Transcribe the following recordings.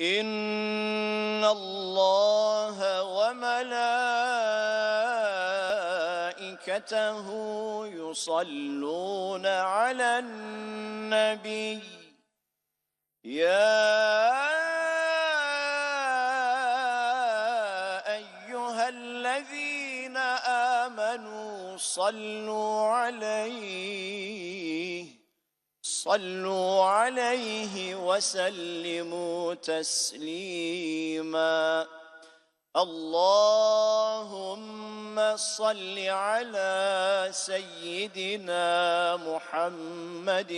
إن الله وملائكته يصلون على النبي يا أيها الذين آمنوا صلوا عليه وسلموا تسليما اللهم صل على سيدنا محمد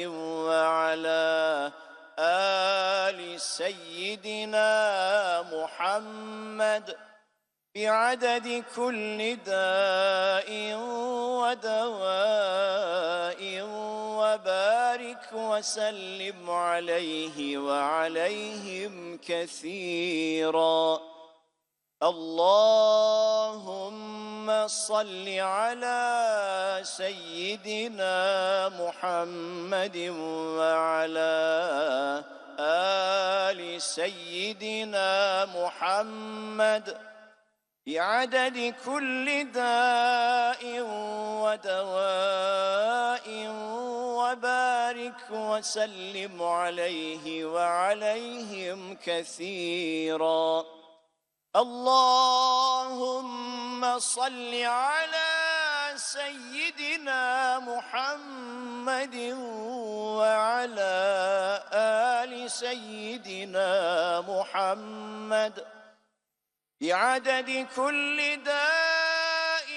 وعلى آل سيدنا محمد بعدد كل داء ودواء وبارك وسلم عليه وعليهم كثيرا اللهم صل على سيدنا محمد وعلى آل سيدنا محمد بعدد كل داء ودواء وبارك وسلم عليه وعليهم كثيرا اللهم صل على سيدنا محمد وعلى آل سيدنا محمد بعدد كل داء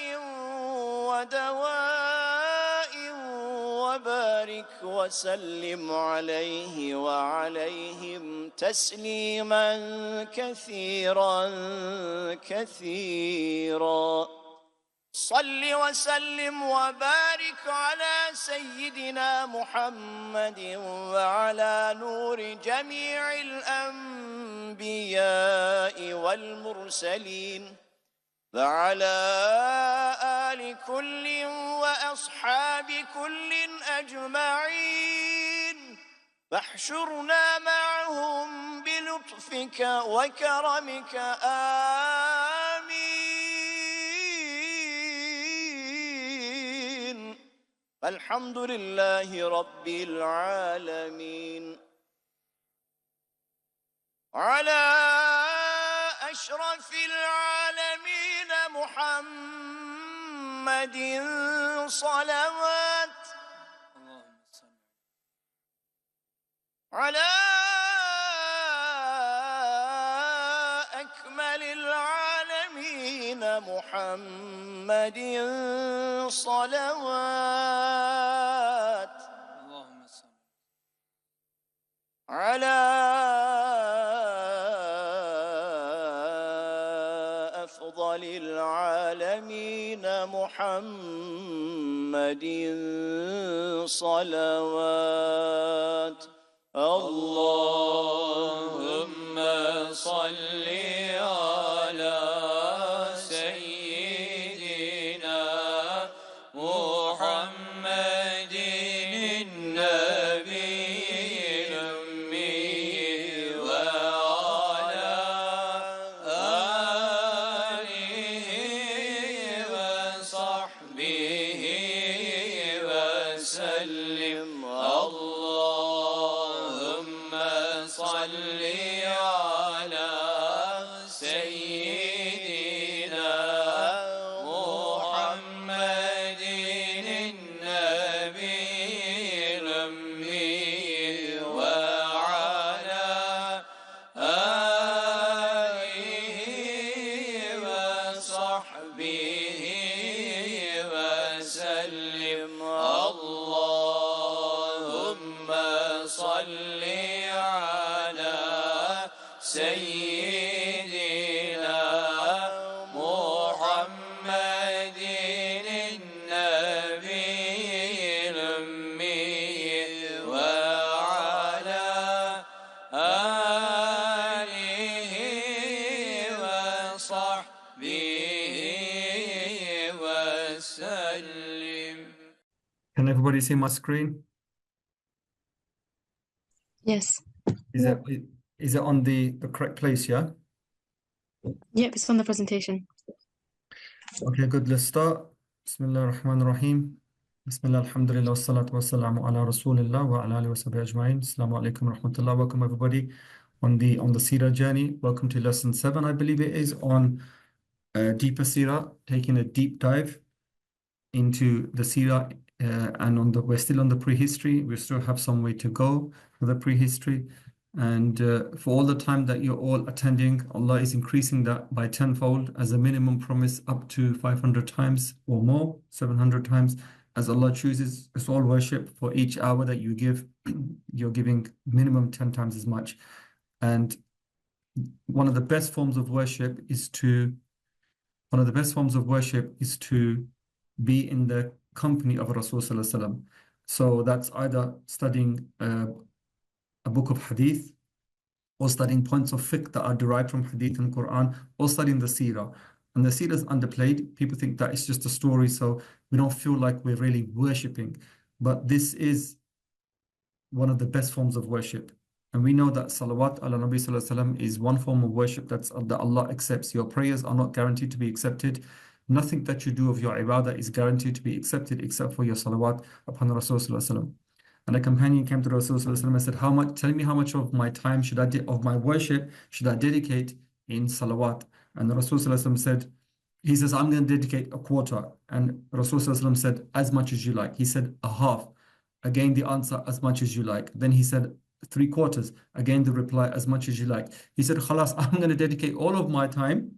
ودواء وبارك وسلم عليه وعليهم تسليما كثيرا كثيرا صل وسلم وبارك على سيدنا محمد وعلى نور جميع الأنبياء والمرسلين وعلى آل كل وأصحاب كل أجمعين واحشرنا معهم بلطفك وكرمك آمين الحمد لله رب العالمين على أشرف العالمين محمد صلوات على أكمل العالمين محمد صلوات على أفضل العالمين محمد صلوات اللهم صل على سيدنا محمد النبي الأمي وعلى آله وصحبه وسلم اللهم صل على سيدنا محمد النبي الأمي وعلى آله وصحبه وسلم اللهم صل على سيدنا محمد النبي الأمي وعلى آله وصحبه وسلم. Can everybody see my screen? Yes. Is that Is it on the correct place? Yeah. Yep, it's on the presentation. Okay, good. Let's start. Bismillah ar-Rahman ar-Rahim. Bismillah, alhamdulillah, wassalatu wassalamu ala rasulillah wa ala alihi wa sahbihi ajma'in. Assalamu alaikum wa rahmatullah. Welcome everybody on the Seerah journey. Welcome to lesson 7, I believe it is, on deeper Seerah, taking a deep dive into the Seerah, and we're still on the prehistory. We still have some way to go for the prehistory. And for all the time that you're all attending, Allah is increasing that by tenfold as a minimum promise, up to 500 times or more, 700 times, as Allah chooses. It's all worship. For each hour that you give, you're giving minimum 10 times as much. And one of the best forms of worship is to be in the company of Rasul Sallallahu Alaihi Wasallam. So that's either studying a book of hadith, or studying points of fiqh that are derived from hadith and Quran, or studying the seerah. And the seerah is underplayed. People think that it's just a story, so we don't feel like we're really worshipping. But this is one of the best forms of worship. And we know that salawat ala Nabi Sallallahu Alaihi Wasallam is one form of worship that Allah accepts. Your prayers are not guaranteed to be accepted. Nothing that you do of your ibadah is guaranteed to be accepted except for your salawat upon Rasul Sallallahu Alaihi Wasallam. And a companion came to Rasul Sallallahu Alaihi Wasallam and said, tell me how much of my time of my worship should I dedicate in salawat? And the Rasul Sallallahu Alaihi Wasallam said, he says, I'm going to dedicate a quarter. And Rasul Sallallahu Alaihi Wasallam said, as much as you like. He said, a half. Again, the answer, as much as you like. Then he said, 3/4. Again, the reply, as much as you like. He said, Khalas, I'm going to dedicate all of my time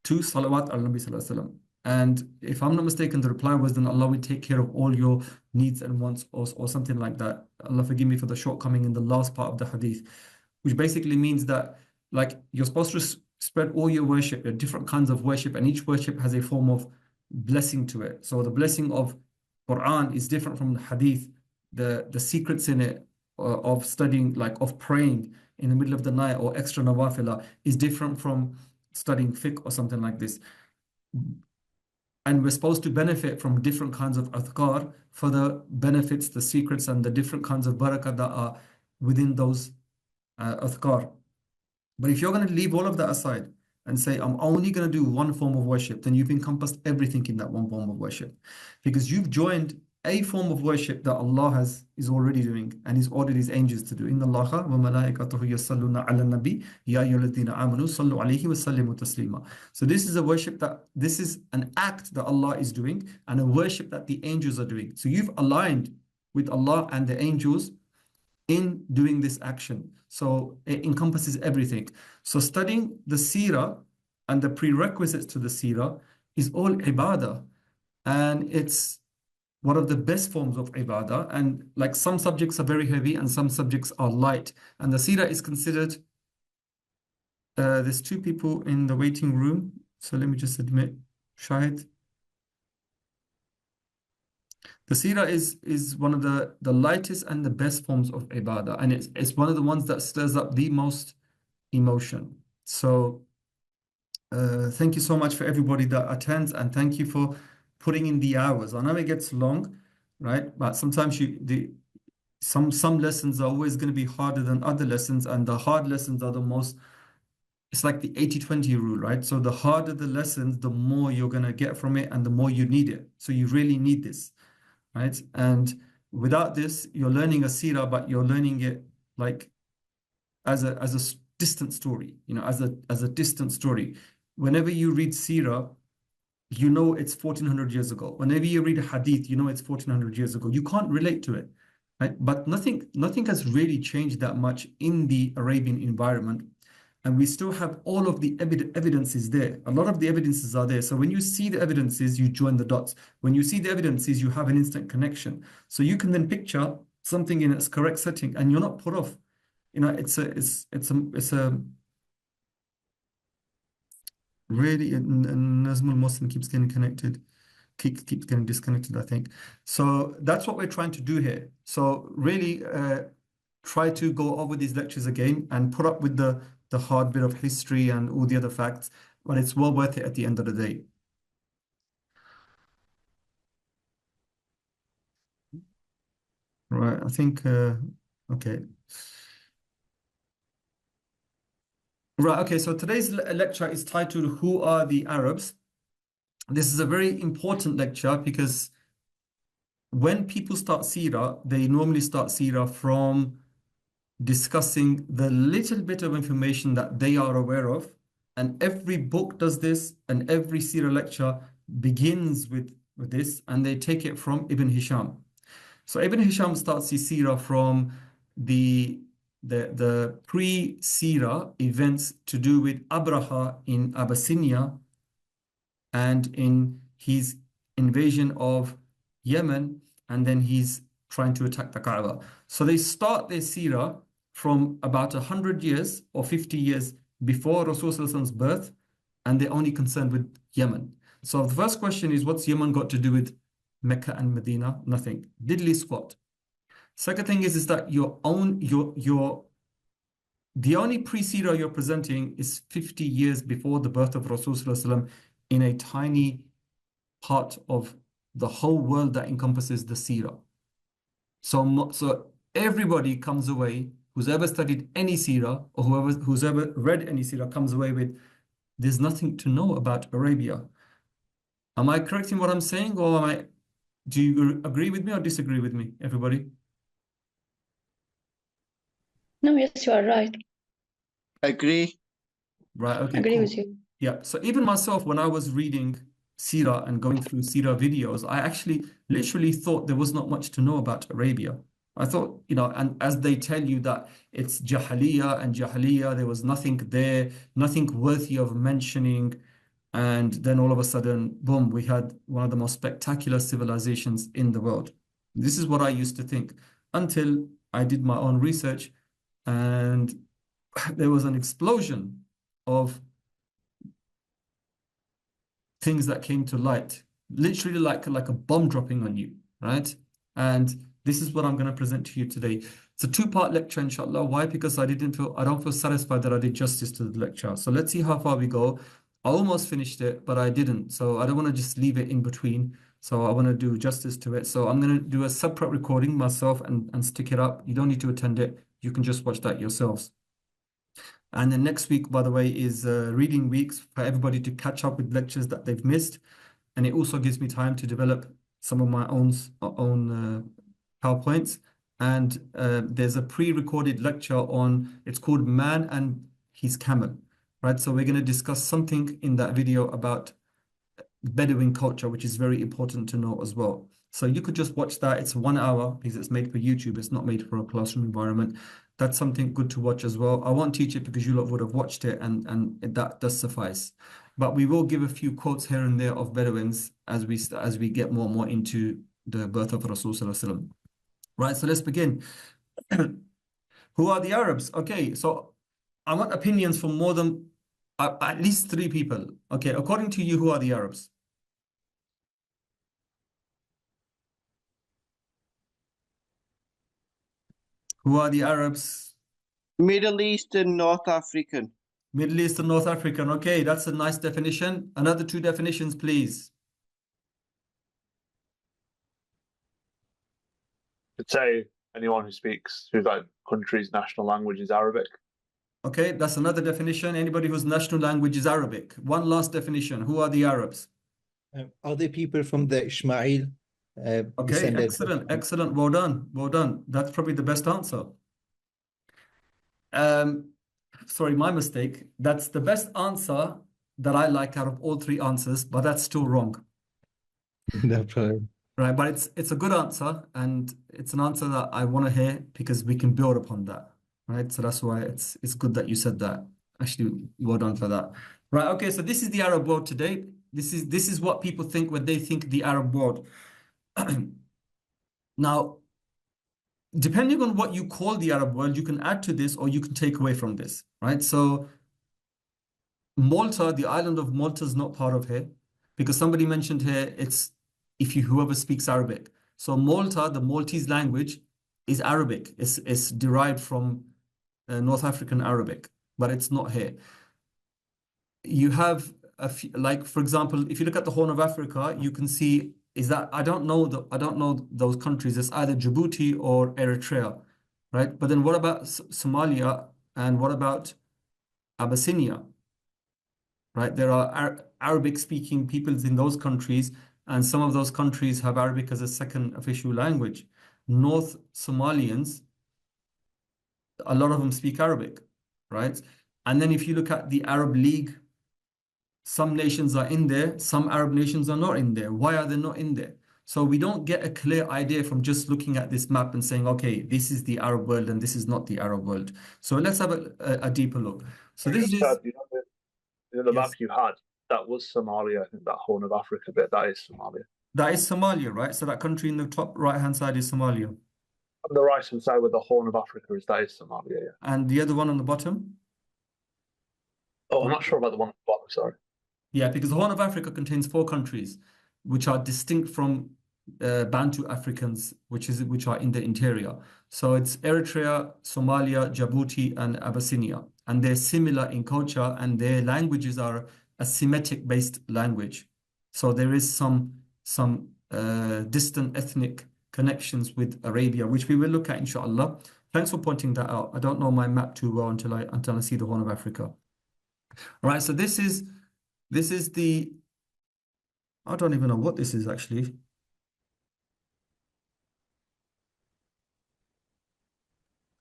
to salawat al Nabi Sallallahu Alaihi Wasallam. And if I'm not mistaken, the reply was, then Allah will take care of all your needs and wants, or something like that. Allah forgive me for the shortcoming in the last part of the hadith, which basically means that, like, you're supposed to spread all your worship, your different kinds of worship, and each worship has a form of blessing to it. So the blessing of Quran is different from the hadith. The secrets in it, of studying, like of praying in the middle of the night or extra nawafila, is different from studying fiqh or something like this. And we're supposed to benefit from different kinds of adhkar for the benefits, the secrets, and the different kinds of barakah that are within those adhkar. But if you're going to leave all of that aside and say, I'm only going to do one form of worship, then you've encompassed everything in that one form of worship. Because you've joined a form of worship that Allah is already doing and He's ordered His angels to do. Inna Allaha wa malaikatahu yusalluna ala nabi ya ayyuhalladhina amanu sallu alayhi wa sallimu taslima. So this is an act that Allah is doing, and a worship that the angels are doing. So you've aligned with Allah and the angels in doing this action. So it encompasses everything. So studying the seerah and the prerequisites to the seerah is all ibadah. And it's one of the best forms of ibadah. And like, some subjects are very heavy and some subjects are light. And the seerah is considered, there's 2 people in the waiting room. So let me just admit, Shahid. The seerah is one of the lightest and the best forms of ibadah, and it's one of the ones that stirs up the most emotion. So thank you so much for everybody that attends, and thank you for putting in the hours. I know it gets long, right? But sometimes some lessons are always going to be harder than other lessons, and the hard lessons are the most. It's like the 80-20 rule, right? So the harder the lessons, the more you're going to get from it and the more you need it. So you really need this. Right? And without this, you're learning a seerah, but you're learning it like as a distant story, as a distant story. Whenever you read seerah, you know it's 1400 years ago. Whenever you read a hadith, you know it's 1400 years ago. You can't relate to it, right? But nothing has really changed that much in the Arabian environment. And we still have all of the evidences there. A lot of the evidences are there. So when you see the evidences, you join the dots. When you see the evidences, you have an instant connection. So you can then picture something in its correct setting, and you're not put off. It's a really, Nazmul Muslim keeps getting connected, keeps getting disconnected, I think. So that's what we're trying to do here. So really try to go over these lectures again and put up with the hard bit of history and all the other facts, but it's well worth it at the end of the day. Right, I think, okay. Right, okay, so today's lecture is titled Who Are the Arabs? This is a very important lecture because when people start Seerah, they normally start Seerah from discussing the little bit of information that they are aware of. And every book does this, and every Seerah lecture begins with this, and they take it from Ibn Hisham. So Ibn Hisham starts his Seerah from the pre-Seerah events to do with Abraha in Abyssinia and in his invasion of Yemen, and then he's trying to attack the Kaaba. So they start their Seerah from about 100 years or 50 years before Rasulullah's birth, and they're only concerned with Yemen. So the first question is, what's Yemen got to do with Mecca and Medina? Nothing. Diddly squat. Second thing is that the only pre-Seerah you're presenting is 50 years before the birth of Rasulullah in a tiny part of the whole world that encompasses the Seerah. So everybody comes away, who's ever studied any Seerah or who's ever read any Seerah comes away with, there's nothing to know about Arabia. Am I correct in what I'm saying, or do you agree with me or disagree with me, everybody? No, yes, you are right. Agree. Right, okay, Agree cool. with you. Yeah, so even myself, when I was reading Seerah and going through Seerah videos, I actually literally thought there was not much to know about Arabia. I thought, and as they tell you that it's Jahiliyyah, there was nothing there, nothing worthy of mentioning. And then all of a sudden, boom, we had one of the most spectacular civilizations in the world. This is what I used to think until I did my own research, and there was an explosion of things that came to light, literally like a bomb dropping on you, right? And this is what I'm going to present to you today. It's a two-part lecture, inshallah. Why? Because I don't feel satisfied that I did justice to the lecture. So let's see how far we go. I almost finished it, but I didn't. So I don't want to just leave it in between. So I want to do justice to it. So I'm going to do a separate recording myself and stick it up. You don't need to attend it. You can just watch that yourselves. And then next week, by the way, is reading weeks for everybody to catch up with lectures that they've missed. And it also gives me time to develop some of my own PowerPoints. And there's a pre-recorded lecture on, it's called Man and His Camel, right? So we're going to discuss something in that video about Bedouin culture, which is very important to know as well. So you could just watch that. It's 1 hour because it's made for YouTube. It's not made for a classroom environment. That's something good to watch as well. I won't teach it because you lot would have watched it, and that does suffice. But we will give a few quotes here and there of Bedouins as we get more and more into the birth of Rasulullah. Right, so let's begin. Who are the Arabs? Okay, so I want opinions from more than at least 3 people. Okay, according to you, who are the Arabs? Who are the Arabs? Middle Eastern, North African. Middle East and North African. Okay, that's a nice definition. Another 2 definitions, please. I'd say anyone whose like country's national language is Arabic. Okay, that's another definition. Anybody whose national language is Arabic. One last definition. Who are the Arabs? Are they people from the Ishmael Okay, descendants? excellent. Well done. That's probably the best answer. Sorry, my mistake. That's the best answer that I like out of all 3 answers, but that's still wrong. No problem. Right, but it's a good answer, and it's an answer that I want to hear because we can build upon that. Right, so that's why it's good that you said that. Actually, well done for that. Right, okay, so this is the Arab world today. This is what people think when they think the Arab world. Now, depending on what you call the Arab world, you can add to this or you can take away from this, right? So Malta, the island of Malta is not part of here because somebody mentioned here, it's whoever speaks Arabic. So Malta, the Maltese language is Arabic. It's derived from North African Arabic, but it's not here. You have a few, like for example, if you look at the Horn of Africa, you can see I don't know those countries. It's either Djibouti or Eritrea, right? But then what about Somalia, and what about Abyssinia, right? There are Arabic-speaking peoples in those countries, and some of those countries have Arabic as a second official language. North Somalians, a lot of them speak Arabic, right? And then if you look at the Arab League, some nations are in there, some Arab nations are not in there. Why are they not in there? So we don't get a clear idea from just looking at this map and saying, okay, this is the Arab world and this is not the Arab world. So let's have a deeper look. So this is, the map yes, you had, that was Somalia. I think that Horn of Africa bit, that is Somalia. that is Somalia, right? So that country in the top right-hand side is Somalia. On the right hand side where the Horn of Africa is, that is Somalia, yeah. And the other one on the bottom? Oh, I'm not sure about the one at the bottom, sorry. Yeah, because the Horn of Africa contains 4 countries, which are distinct from Bantu Africans, which are in the interior. So it's Eritrea, Somalia, Djibouti, and Abyssinia. And they're similar in culture, and their languages are a Semitic-based language. So there is some distant ethnic connections with Arabia, which we will look at, inshallah. Thanks for pointing that out. I don't know my map too well until I see the Horn of Africa. All right, so this is the, I don't even know what this is actually.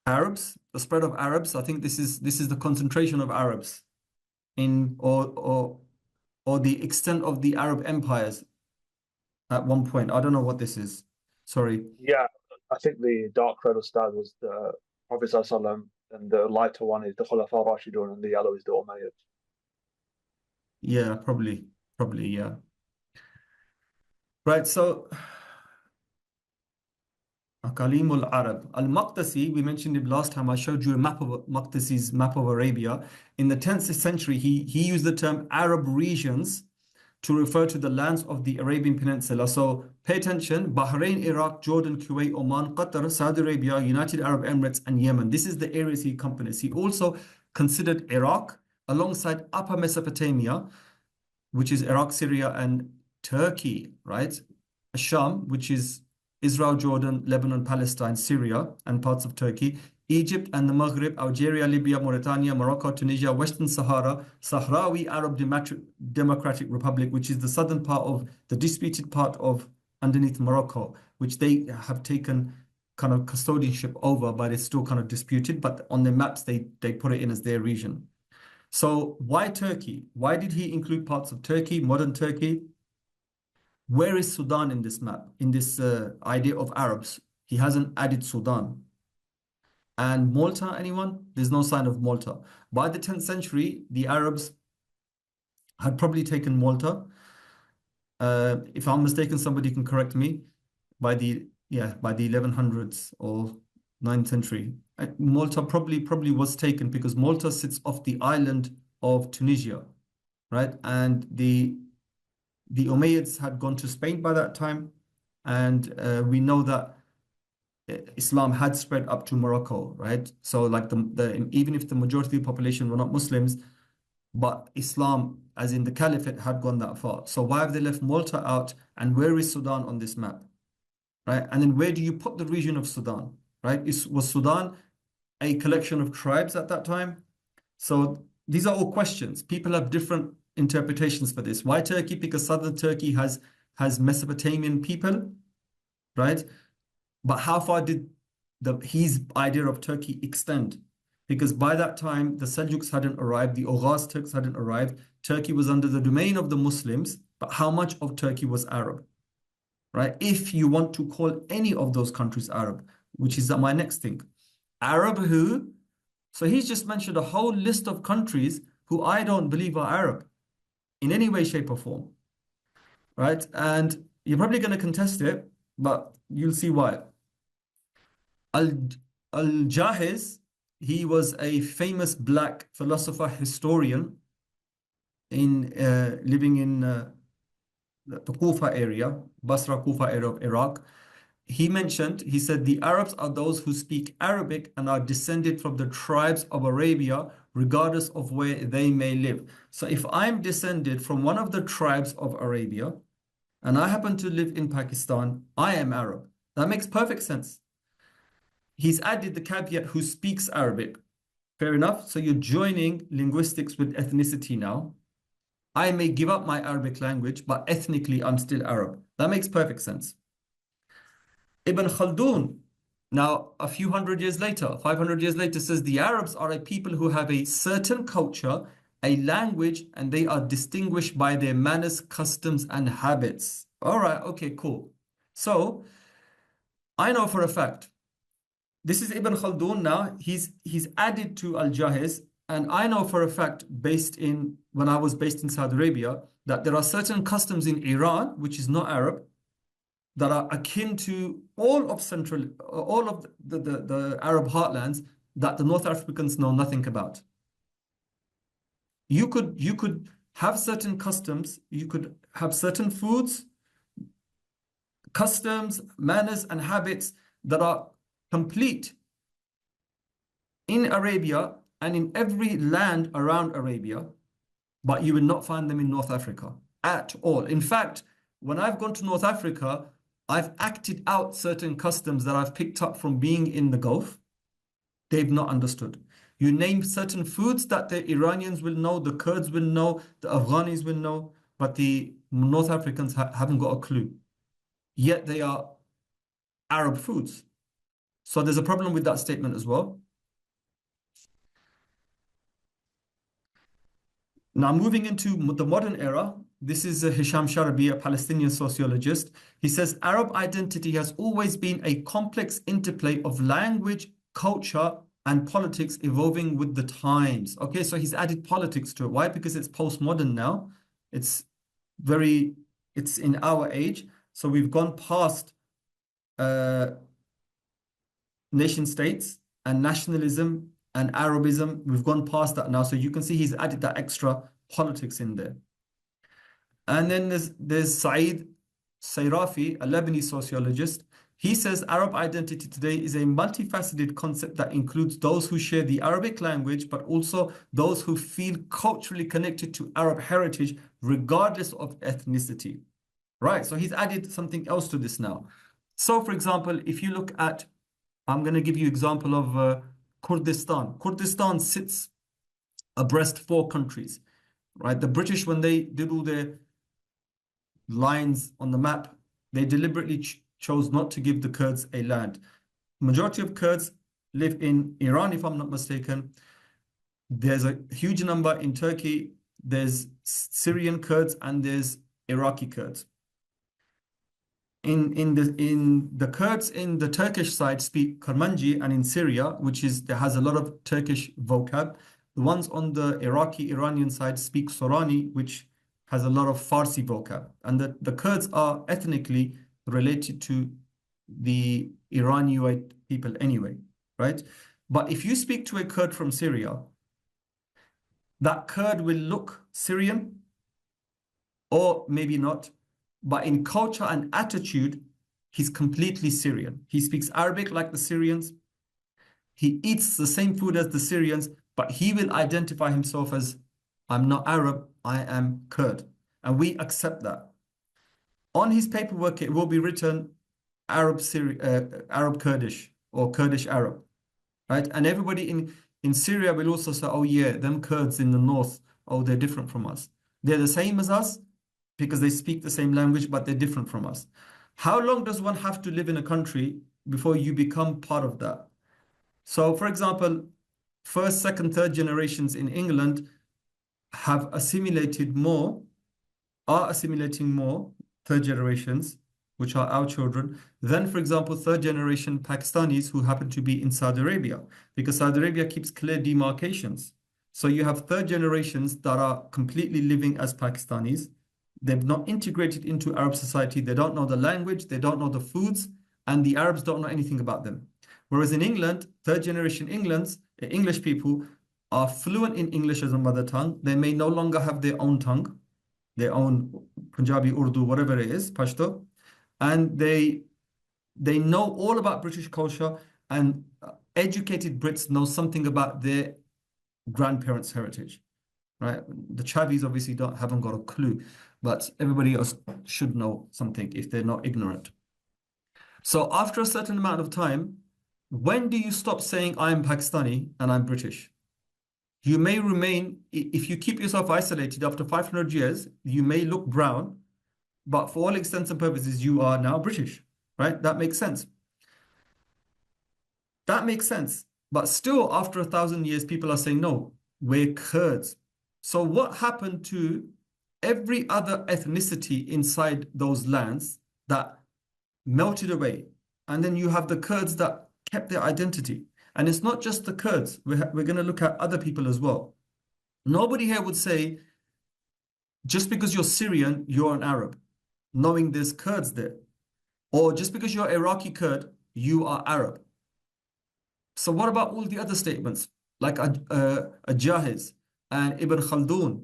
Arabs, the spread of Arabs. I think this is the concentration of Arabs in or the extent of the Arab empires at one point. I don't know what this is. Sorry. Yeah, I think the dark red star was the Prophet ﷺ, and the lighter one is the Khulafa Rashidun, and the yellow is the Umayyads. Yeah, probably, yeah. Right, so Akalimul Arab. Al-Maqdisi, we mentioned it last time. I showed you a map of Maqdisi's map of Arabia. In the 10th century, he used the term Arab regions to refer to the lands of the Arabian Peninsula. So pay attention: Bahrain, Iraq, Jordan, Kuwait, Oman, Qatar, Saudi Arabia, United Arab Emirates, and Yemen. This is the areas he encompassed. He also considered Iraq alongside Upper Mesopotamia, which is Iraq, Syria, and Turkey, right? Sham, which is Israel, Jordan, Lebanon, Palestine, Syria, and parts of Turkey, Egypt and the Maghreb, Algeria, Libya, Mauritania, Morocco, Tunisia, Western Sahara, Sahrawi Arab Democratic Republic, which is the southern part of the disputed part of underneath Morocco, which they have taken kind of custodianship over, but it's still kind of disputed. But on the maps, they put it in as their region. So why Turkey? Why did he include parts of Turkey, modern Turkey? Where is Sudan in this map, in this idea of Arabs? He hasn't added Sudan. And Malta, anyone? There's no sign of Malta. By the 10th century, the Arabs had probably taken Malta. If I'm mistaken, somebody can correct me. By the 1100s or 9th century, Malta probably was taken because Malta sits off the island of Tunisia, right? And the Umayyads had gone to Spain by that time, and we know that Islam had spread up to Morocco, right? So like even if the majority of the population were not Muslims, but Islam, as in the Caliphate, had gone that far. So why have they left Malta out? And where is Sudan on this map, right? And then where do you put the region of Sudan, right? Was Sudan a collection of tribes at that time? So these are all questions. People have different interpretations for this. Why Turkey? Because southern Turkey has Mesopotamian people, right? But how far did his idea of Turkey extend? Because by that time, the Seljuks hadn't arrived, the Oghaz Turks hadn't arrived. Turkey was under the domain of the Muslims, but how much of Turkey was Arab, right? If you want to call any of those countries Arab, which is my next thing. Arab who? So he's just mentioned a whole list of countries who I don't believe are Arab in any way, shape, or form, right? And you're probably going to contest it, but you'll see why. Al-Jahiz, he was a famous black philosopher historian living in the Kufa area, Basra, Kufa area of Iraq. He said, the Arabs are those who speak Arabic and are descended from the tribes of Arabia, regardless of where they may live. So if I'm descended from one of the tribes of Arabia, and I happen to live in Pakistan, I am Arab. That makes perfect sense. He's added the caveat who speaks Arabic. Fair enough. So you're joining linguistics with ethnicity now. I may give up my Arabic language, but ethnically I'm still Arab. That makes perfect sense. Ibn Khaldun, now a few hundred years later, 500 years later, says the Arabs are a people who have a certain culture, a language, and they are distinguished by their manners, customs, and habits. All right, okay, cool. So I know for a fact, this is Ibn Khaldun now, he's added to Al-Jahiz, and I know for a fact, when I was based in Saudi Arabia, that there are certain customs in Iran, which is not Arab, that are akin to all of the Arab heartlands that the North Africans know nothing about. You could have certain customs, you could have certain foods, customs, manners, and habits that are complete in Arabia and in every land around Arabia, but you will not find them in North Africa at all. In fact, when I've gone to North Africa, I've acted out certain customs that I've picked up from being in the Gulf. They've not understood. You name certain foods that the Iranians will know, the Kurds will know, the Afghanis will know, but the North Africans haven't got a clue. Yet they are Arab foods. So there's a problem with that statement as well. Now moving into the modern era, this is Hisham Sharabi, a Palestinian sociologist. He says, Arab identity has always been a complex interplay of language, culture, and politics evolving with the times. Okay, so he's added politics to it. Why? Because it's postmodern now. It's in our age. So we've gone past nation states and nationalism and Arabism. We've gone past that now. So you can see he's added that extra politics in there. And then there's Saeed Sayrafi, a Lebanese sociologist. He says Arab identity today is a multifaceted concept that includes those who share the Arabic language, but also those who feel culturally connected to Arab heritage, regardless of ethnicity. Right, so he's added something else to this now. So for example, if you look at, I'm going to give you example of Kurdistan. Kurdistan sits abreast 4 countries, right? The British, when they did all their lines on the map, they deliberately chose not to give the Kurds a land. Majority of Kurds live in Iran, if I'm not mistaken. There's a huge number in Turkey. There's Syrian Kurds and there's Iraqi Kurds. In the Kurds in the Turkish side speak Kurmanji, and in Syria, there has a lot of Turkish vocab. The ones on the Iranian side speak Sorani, which has a lot of Farsi vocab. And the Kurds are ethnically related to the Iranite people anyway, right? But if you speak to a Kurd from Syria, that Kurd will look Syrian, or maybe not, but in culture and attitude, he's completely Syrian. He speaks Arabic like the Syrians. He eats the same food as the Syrians, but he will identify himself as, I'm not Arab, I am Kurd. And we accept that. On his paperwork, it will be written Arab Kurdish or Kurdish Arab, right? And everybody in Syria will also say, oh yeah, them Kurds in the north, oh, they're different from us. They're the same as us because they speak the same language, but they're different from us. How long does one have to live in a country before you become part of that? So for example, first, second, third generations in England have assimilated more, are assimilating more, third generations, which are our children, than, for example, third generation Pakistanis who happen to be in Saudi Arabia, because Saudi Arabia keeps clear demarcations. So you have third generations that are completely living as Pakistanis. They've not integrated into Arab society. They don't know the language, they don't know the foods, and the Arabs don't know anything about them. Whereas in England, third generation English people are fluent in English as a mother tongue. They may no longer have their own tongue, their own Punjabi, Urdu, whatever it is, Pashto, and they know all about British culture, and educated Brits know something about their grandparents' heritage, right? The Chavis obviously haven't got a clue, but everybody else should know something if they're not ignorant. So after a certain amount of time, when do you stop saying I'm Pakistani and I'm British? You may remain, if you keep yourself isolated after 500 years, you may look brown, but for all intents and purposes, you are now British, right? That makes sense. That makes sense. But still, after 1,000 years, people are saying, no, we're Kurds. So what happened to every other ethnicity inside those lands that melted away? And then you have the Kurds that kept their identity. And it's not just the Kurds. We're going to look at other people as well. Nobody here would say, just because you're Syrian, you're an Arab, knowing there's Kurds there. Or just because you're Iraqi Kurd, you are Arab. So what about all the other statements, like Hijaz and Ibn Khaldun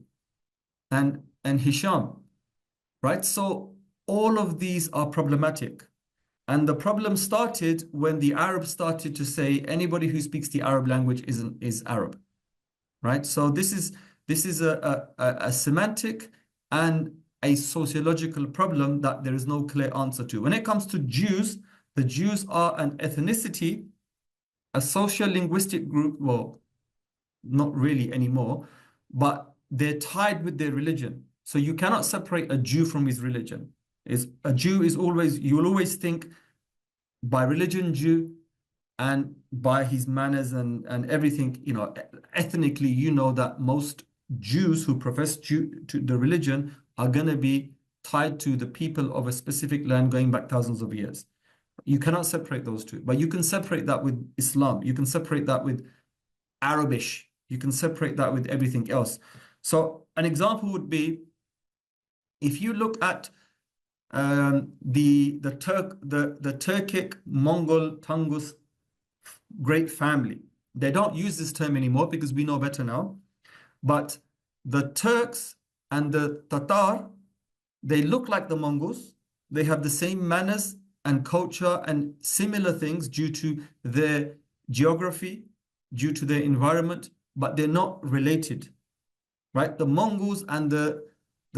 and Hisham, right? So all of these are problematic. And the problem started when the Arabs started to say anybody who speaks the Arab language is Arab, right? So this is a semantic and a sociological problem that there is no clear answer to. When it comes to Jews, the Jews are an ethnicity, a social linguistic group, well, not really anymore, but they're tied with their religion. So you cannot separate a Jew from his religion. A Jew is always, you will always think by religion Jew, and by his manners and everything, you know, ethnically, you know that most Jews who profess to the religion are going to be tied to the people of a specific land going back thousands of years. You cannot separate those two, but you can separate that with Islam. You can separate that with Arabish. You can separate that with everything else. So an example would be, if you look at the Turkic Mongol Tungus great family. They don't use this term anymore because we know better now. But the Turks and the Tatar, they look like the Mongols. They have the same manners and culture and similar things due to their geography, due to their environment, but they're not related, right? The Mongols and the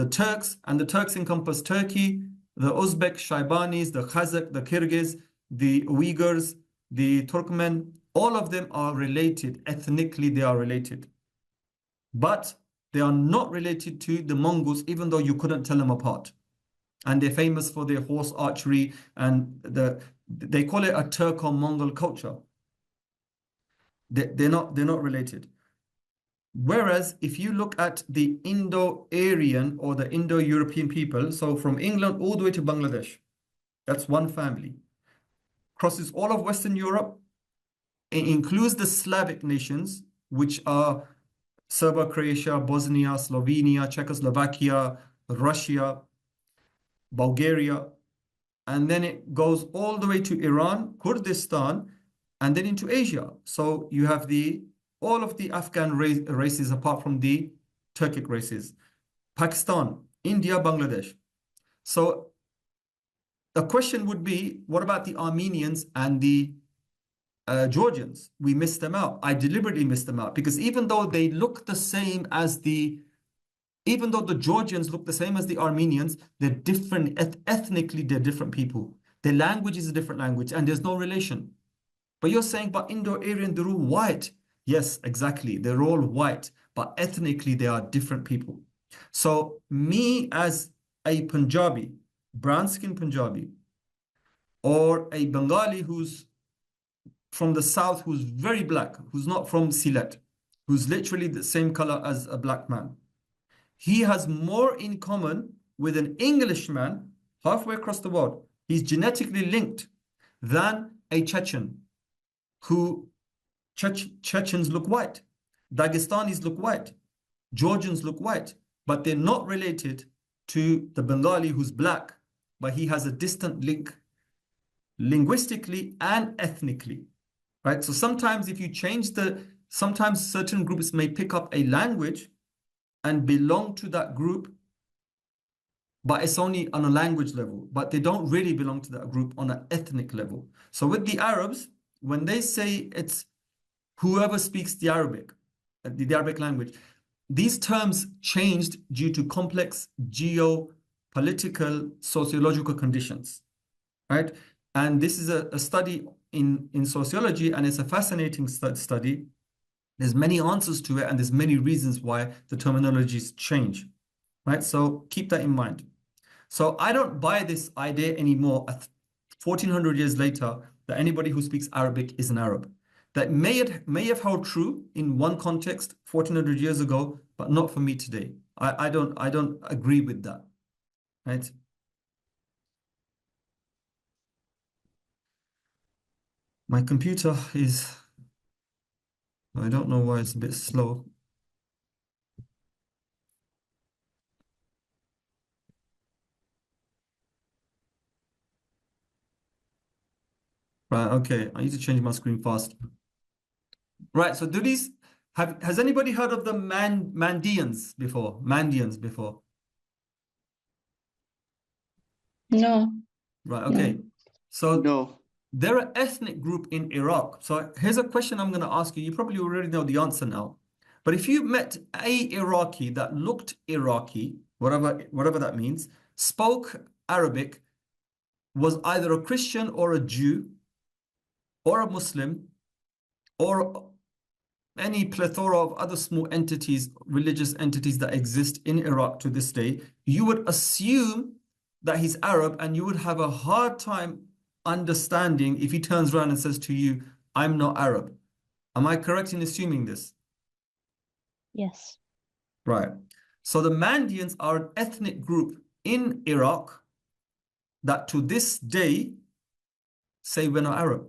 Turks, and the Turks encompass Turkey, the Uzbek, Shaibanis, the Kazakh, the Kyrgyz, the Uyghurs, the Turkmen, all of them are related. Ethnically, they are related. But they are not related to the Mongols, even though you couldn't tell them apart. And they're famous for their horse archery, and they call it a Turco-Mongol culture. They're not related. Whereas if you look at the Indo-Aryan or the Indo-European people, so from England all the way to Bangladesh, that's one family. Crosses all of Western Europe. It includes the Slavic nations, which are Serbia, Croatia, Bosnia, Slovenia, Czechoslovakia, Russia, Bulgaria. And then it goes all the way to Iran, Kurdistan, and then into Asia. So you have all of the Afghan races apart from the Turkic races. Pakistan, India, Bangladesh. So the question would be, what about the Armenians and the Georgians? We missed them out. I deliberately missed them out because even though they look the same as even though the Georgians look the same as the Armenians, they're different. Ethnically, they're different people. Their language is a different language and there's no relation. But you're saying, but Indo-Aryan, they're all white. Yes, exactly. They're all white, but ethnically, they are different people. So me as a Punjabi, brown-skinned Punjabi, or a Bengali who's from the south, who's very black, who's not from Sylhet, who's literally the same color as a black man, he has more in common with an Englishman halfway across the world. He's genetically linked than a Chechen, who Chechens look white, Dagestanis look white, Georgians look white, but they're not related to the Bengali who's black, but he has a distant link linguistically and ethnically, right? So sometimes if you change sometimes certain groups may pick up a language and belong to that group, but it's only on a language level, but they don't really belong to that group on an ethnic level. So with the Arabs, when they say it's whoever speaks the Arabic language, these terms changed due to complex geopolitical, sociological conditions, right? And this is a study in sociology, and it's a fascinating study. There's many answers to it, and there's many reasons why the terminologies change, right? So keep that in mind. So I don't buy this idea anymore, 1400 years later, that anybody who speaks Arabic is an Arab. That may have held true in one context 1400 years ago, but not for me today. I don't agree with that, right? My computer is, I don't know why it's a bit slow. Right, okay, I need to change my screen fast. Right, so has anybody heard of the Mandeans before? Mandeans before? No. Right, okay. So No. they're an ethnic group in Iraq. So here's a question I'm going to ask you. You probably already know the answer now. But if you met a Iraqi that looked Iraqi, whatever that means, spoke Arabic, was either a Christian or a Jew or a Muslim or any plethora of other small entities, religious entities that exist in Iraq to this day, you would assume that he's Arab, and you would have a hard time understanding if he turns around and says to you, I'm not Arab. Am I correct in assuming this? Yes. Right. So the Mandeans are an ethnic group in Iraq that to this day say we're not Arab.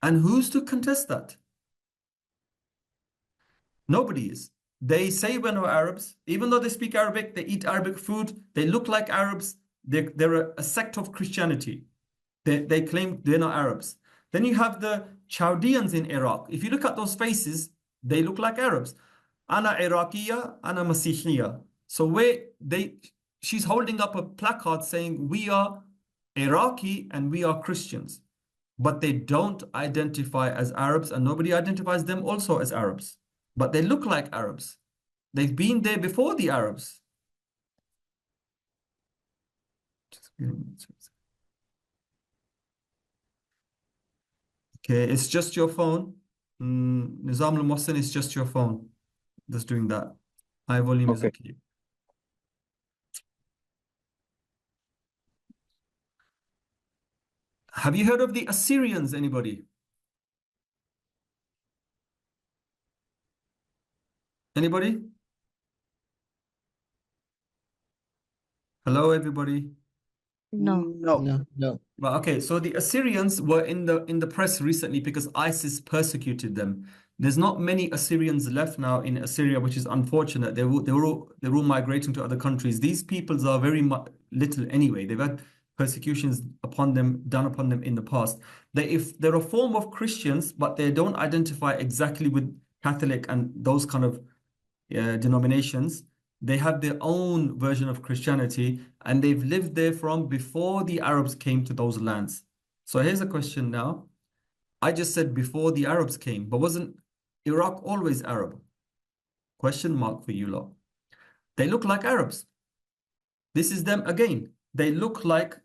And who's to contest that? Nobody is. They say we're not Arabs. Even though they speak Arabic, they eat Arabic food, they look like Arabs, they're a sect of Christianity. They claim they're not Arabs. Then you have the Chaldeans in Iraq. If you look at those faces, they look like Arabs. Ana Iraqiya, Ana Masihiyya. So she's holding up a placard saying we are Iraqi and we are Christians. But they don't identify as Arabs, and nobody identifies them also as Arabs. But they look like Arabs. They've been there before the Arabs. Okay, it's just your phone. Nizam al-Mohsen, it's just your phone that's doing that. High volume is okay. Have you heard of the Assyrians, anybody? Anybody? Hello, everybody. No. No. No. Well, okay, so the Assyrians were in the press recently because ISIS persecuted them. There's not many Assyrians left now in Assyria, which is unfortunate. They're all migrating to other countries. These peoples are very little anyway. They've had persecutions done upon them in the past. They're a form of Christians, but they don't identify exactly with Catholic and those kind of denominations. They have their own version of Christianity, and they've lived there from before the Arabs came to those lands. So here's a question now. I just said before the Arabs came, but wasn't Iraq always Arab? Question mark for you lot. They look like Arabs. This is them again. They look like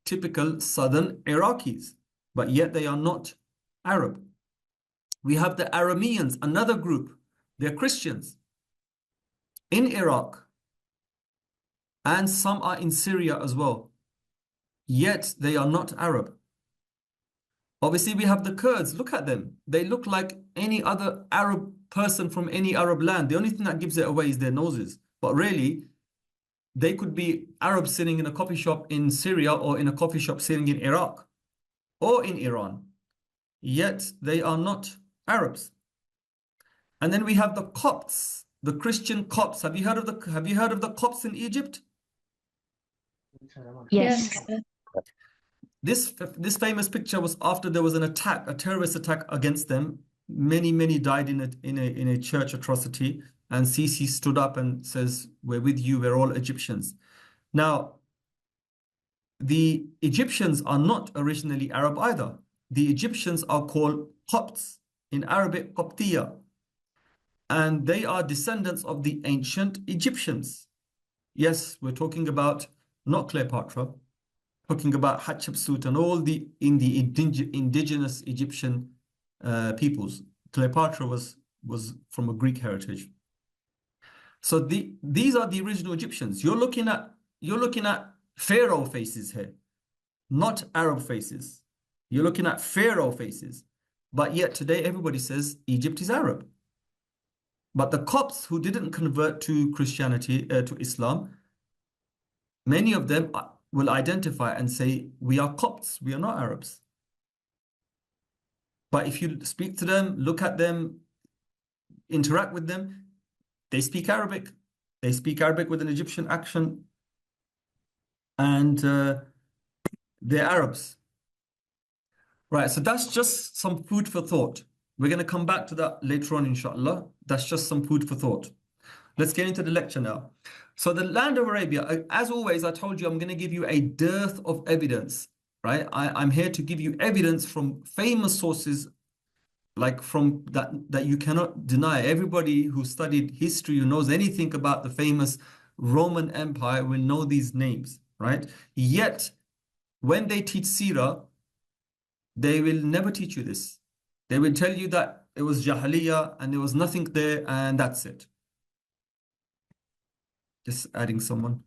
typical southern Iraqis, but yet they are not Arab. We have the Arameans, another group. They're Christians in Iraq, and some are in Syria as well, yet they are not Arab. Obviously, we have the Kurds. Look at them. They look like any other Arab person from any Arab land. The only thing that gives it away is their noses. But really, they could be Arabs sitting in a coffee shop in Syria or in a coffee shop sitting in Iraq or in Iran, yet they are not Arabs. And then we have the Copts, the Christian Copts. Have you heard of the Copts in Egypt? Yes. This famous picture was after there was an attack, a terrorist attack against them. Many died in a church atrocity, and Sisi stood up and says, "We're with you. We're all Egyptians." Now, the Egyptians are not originally Arab either. The Egyptians are called Copts, in Arabic Qoptiya, and they are descendants of the ancient Egyptians. Yes, we're talking about not Cleopatra, talking about Hatshepsut and all the indigenous Egyptian peoples. Cleopatra was from a Greek heritage. So these are the original Egyptians. You're looking at Pharaoh faces here, not Arab faces. You're looking at Pharaoh faces. But yet today everybody says Egypt is Arab. But the Copts who didn't convert to Christianity, to Islam, many of them will identify and say, we are Copts, we are not Arabs. But if you speak to them, look at them, interact with them, they speak Arabic. They speak Arabic with an Egyptian accent. And they're Arabs. Right, so that's just some food for thought. We're going to come back to that later on, inshallah. That's just some food for thought. Let's get into the lecture now. So the land of Arabia, as always, I told you I'm going to give you a dearth of evidence, right? I'm here to give you evidence from famous sources, like from that you cannot deny. Everybody who studied history, who knows anything about the famous Roman Empire will know these names, right? Yet, when they teach Seerah, they will never teach you this. They will tell you that it was Jahiliyyah and there was nothing there and that's it. Just adding someone.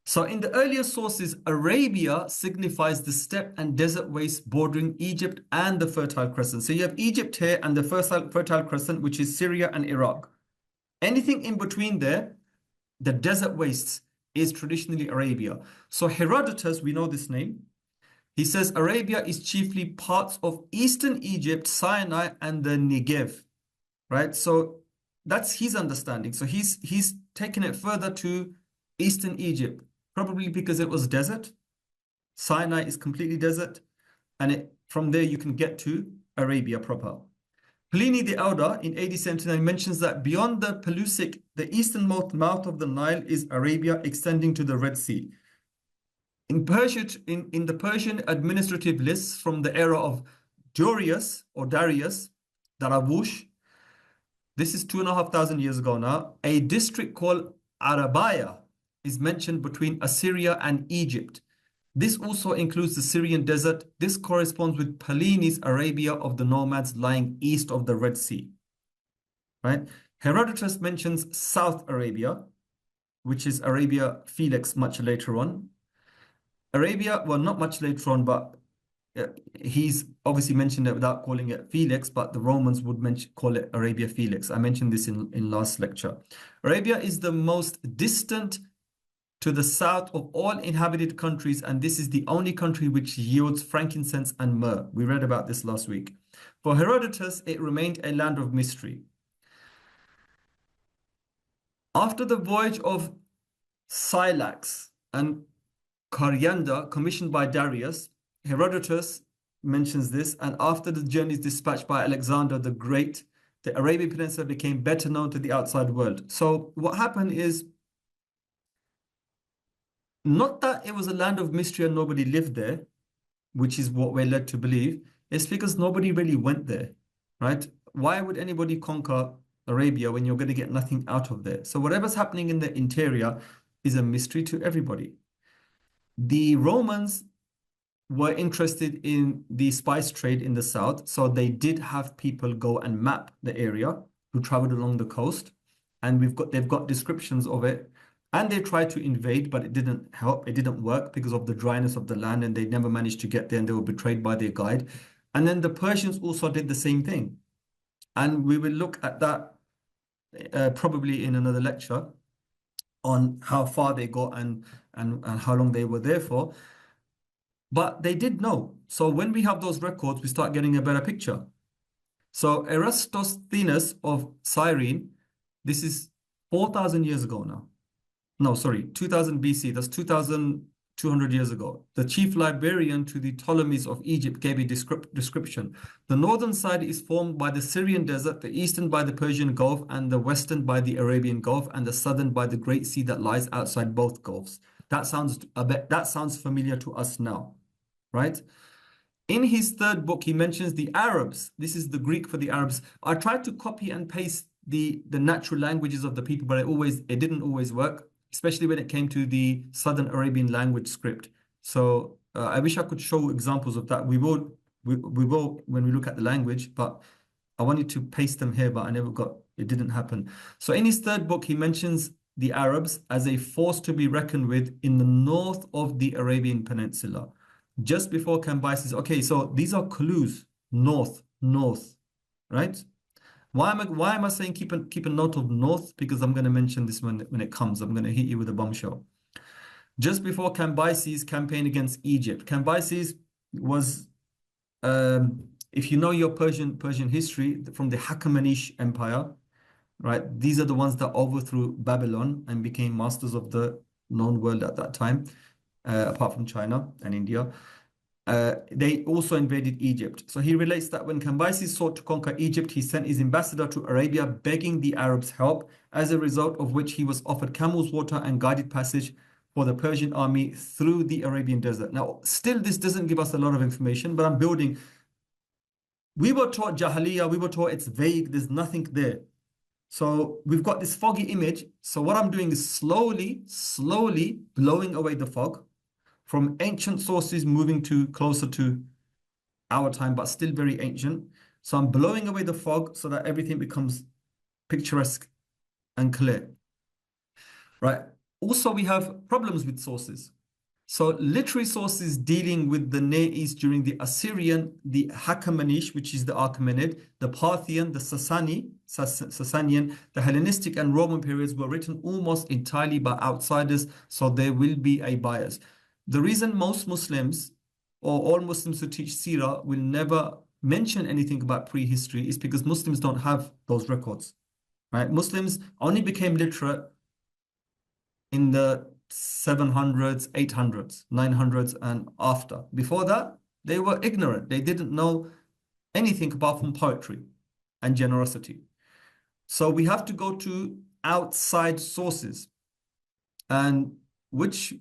So in the earlier sources, Arabia signifies the steppe and desert waste bordering Egypt and the Fertile Crescent. So you have Egypt here and the Fertile Crescent, which is Syria and Iraq. Anything in between there, the desert wastes, is traditionally Arabia. So Herodotus, we know this name. He says Arabia is chiefly parts of eastern Egypt, Sinai, and the Negev, right? So that's his understanding. So he's taken it further to eastern Egypt, probably because it was desert. Sinai is completely desert, and from there you can get to Arabia proper. Pliny the Elder in AD 79 mentions that beyond the Pelusic, the easternmost mouth of the Nile is Arabia, extending to the Red Sea. In the Persian administrative lists from the era of Darius, Darawush, this is 2,500 years ago now, a district called Arabia is mentioned between Assyria and Egypt. This also includes the Syrian desert. This corresponds with Pliny's Arabia of the nomads lying east of the Red Sea. Right? Herodotus mentions South Arabia, which is Arabia Felix much later on. Arabia, well, not much later on, but he's obviously mentioned it without calling it Felix, but the Romans would call it Arabia Felix. I mentioned this in last lecture. Arabia is the most distant to the south of all inhabited countries, and this is the only country which yields frankincense and myrrh. We read about this last week. For Herodotus, it remained a land of mystery. After the voyage of Scylax and Coriander, commissioned by Darius, Herodotus mentions this, and after the journeys dispatched by Alexander the Great, the Arabian Peninsula became better known to the outside world. So what happened is, not that it was a land of mystery and nobody lived there, which is what we're led to believe. It's because nobody really went there, right? Why would anybody conquer Arabia when you're going to get nothing out of there? So whatever's happening in the interior is a mystery to everybody. The Romans were interested in the spice trade in the south, so they did have people go and map the area who traveled along the coast, and they've got descriptions of it, and they tried to invade, but it didn't help. It didn't work because of the dryness of the land, and they never managed to get there, and they were betrayed by their guide. And then the Persians also did the same thing, and we will look at that probably in another lecture on how far they got and how long they were there for. But they did know. So when we have those records, we start getting a better picture. So Eratosthenes of Cyrene, this is 4,000 years ago now. No, sorry, 2000 BC. That's 2,200 years ago. The chief librarian to the Ptolemies of Egypt gave a description. The northern side is formed by the Syrian desert, the eastern by the Persian Gulf, and the western by the Arabian Gulf, and the southern by the Great Sea that lies outside both gulfs. That sounds familiar to us now, right? In his third book, he mentions the Arabs. This is the Greek for the Arabs. I tried to copy and paste the natural languages of the people, but it didn't always work, especially when it came to the Southern Arabian language script. So I wish I could show examples of that. We will when we look at the language, but I wanted to paste them here, but it didn't happen. So in his third book, he mentions the Arabs as a force to be reckoned with in the north of the Arabian Peninsula, just before Cambyses. Okay, so these are clues. North, right? Why am I saying keep a note of north? Because I'm going to mention this when it comes. I'm going to hit you with a bombshell. Just before Cambyses' campaign against Egypt. Cambyses was, if you know your Persian history, from the Hachemenish Empire, right? These are the ones that overthrew Babylon and became masters of the known world at that time, apart from China and India. They also invaded Egypt. So he relates that when Cambyses sought to conquer Egypt, he sent his ambassador to Arabia begging the Arabs' help, as a result of which he was offered camel's water and guided passage for the Persian army through the Arabian desert. Now, still, this doesn't give us a lot of information, but I'm building. We were taught Jahiliyyah, we were taught it's vague, there's nothing there. So we've got this foggy image. So what I'm doing is slowly blowing away the fog from ancient sources, moving to closer to our time, but still very ancient. So I'm blowing away the fog so that everything becomes picturesque and clear, right? Also, we have problems with sources. So literary sources dealing with the Near East during the Assyrian, the Hachemenish, which is the Achaemenid, the Parthian, the Sasanian, the Hellenistic and Roman periods were written almost entirely by outsiders, so there will be a bias. The reason most Muslims, or all Muslims who teach Seerah, will never mention anything about prehistory is because Muslims don't have those records, right? Muslims only became literate in the 700s, 800s, 900s, and after. Before that, they were ignorant. They didn't know anything apart from poetry and generosity. So we have to go to outside sources. And which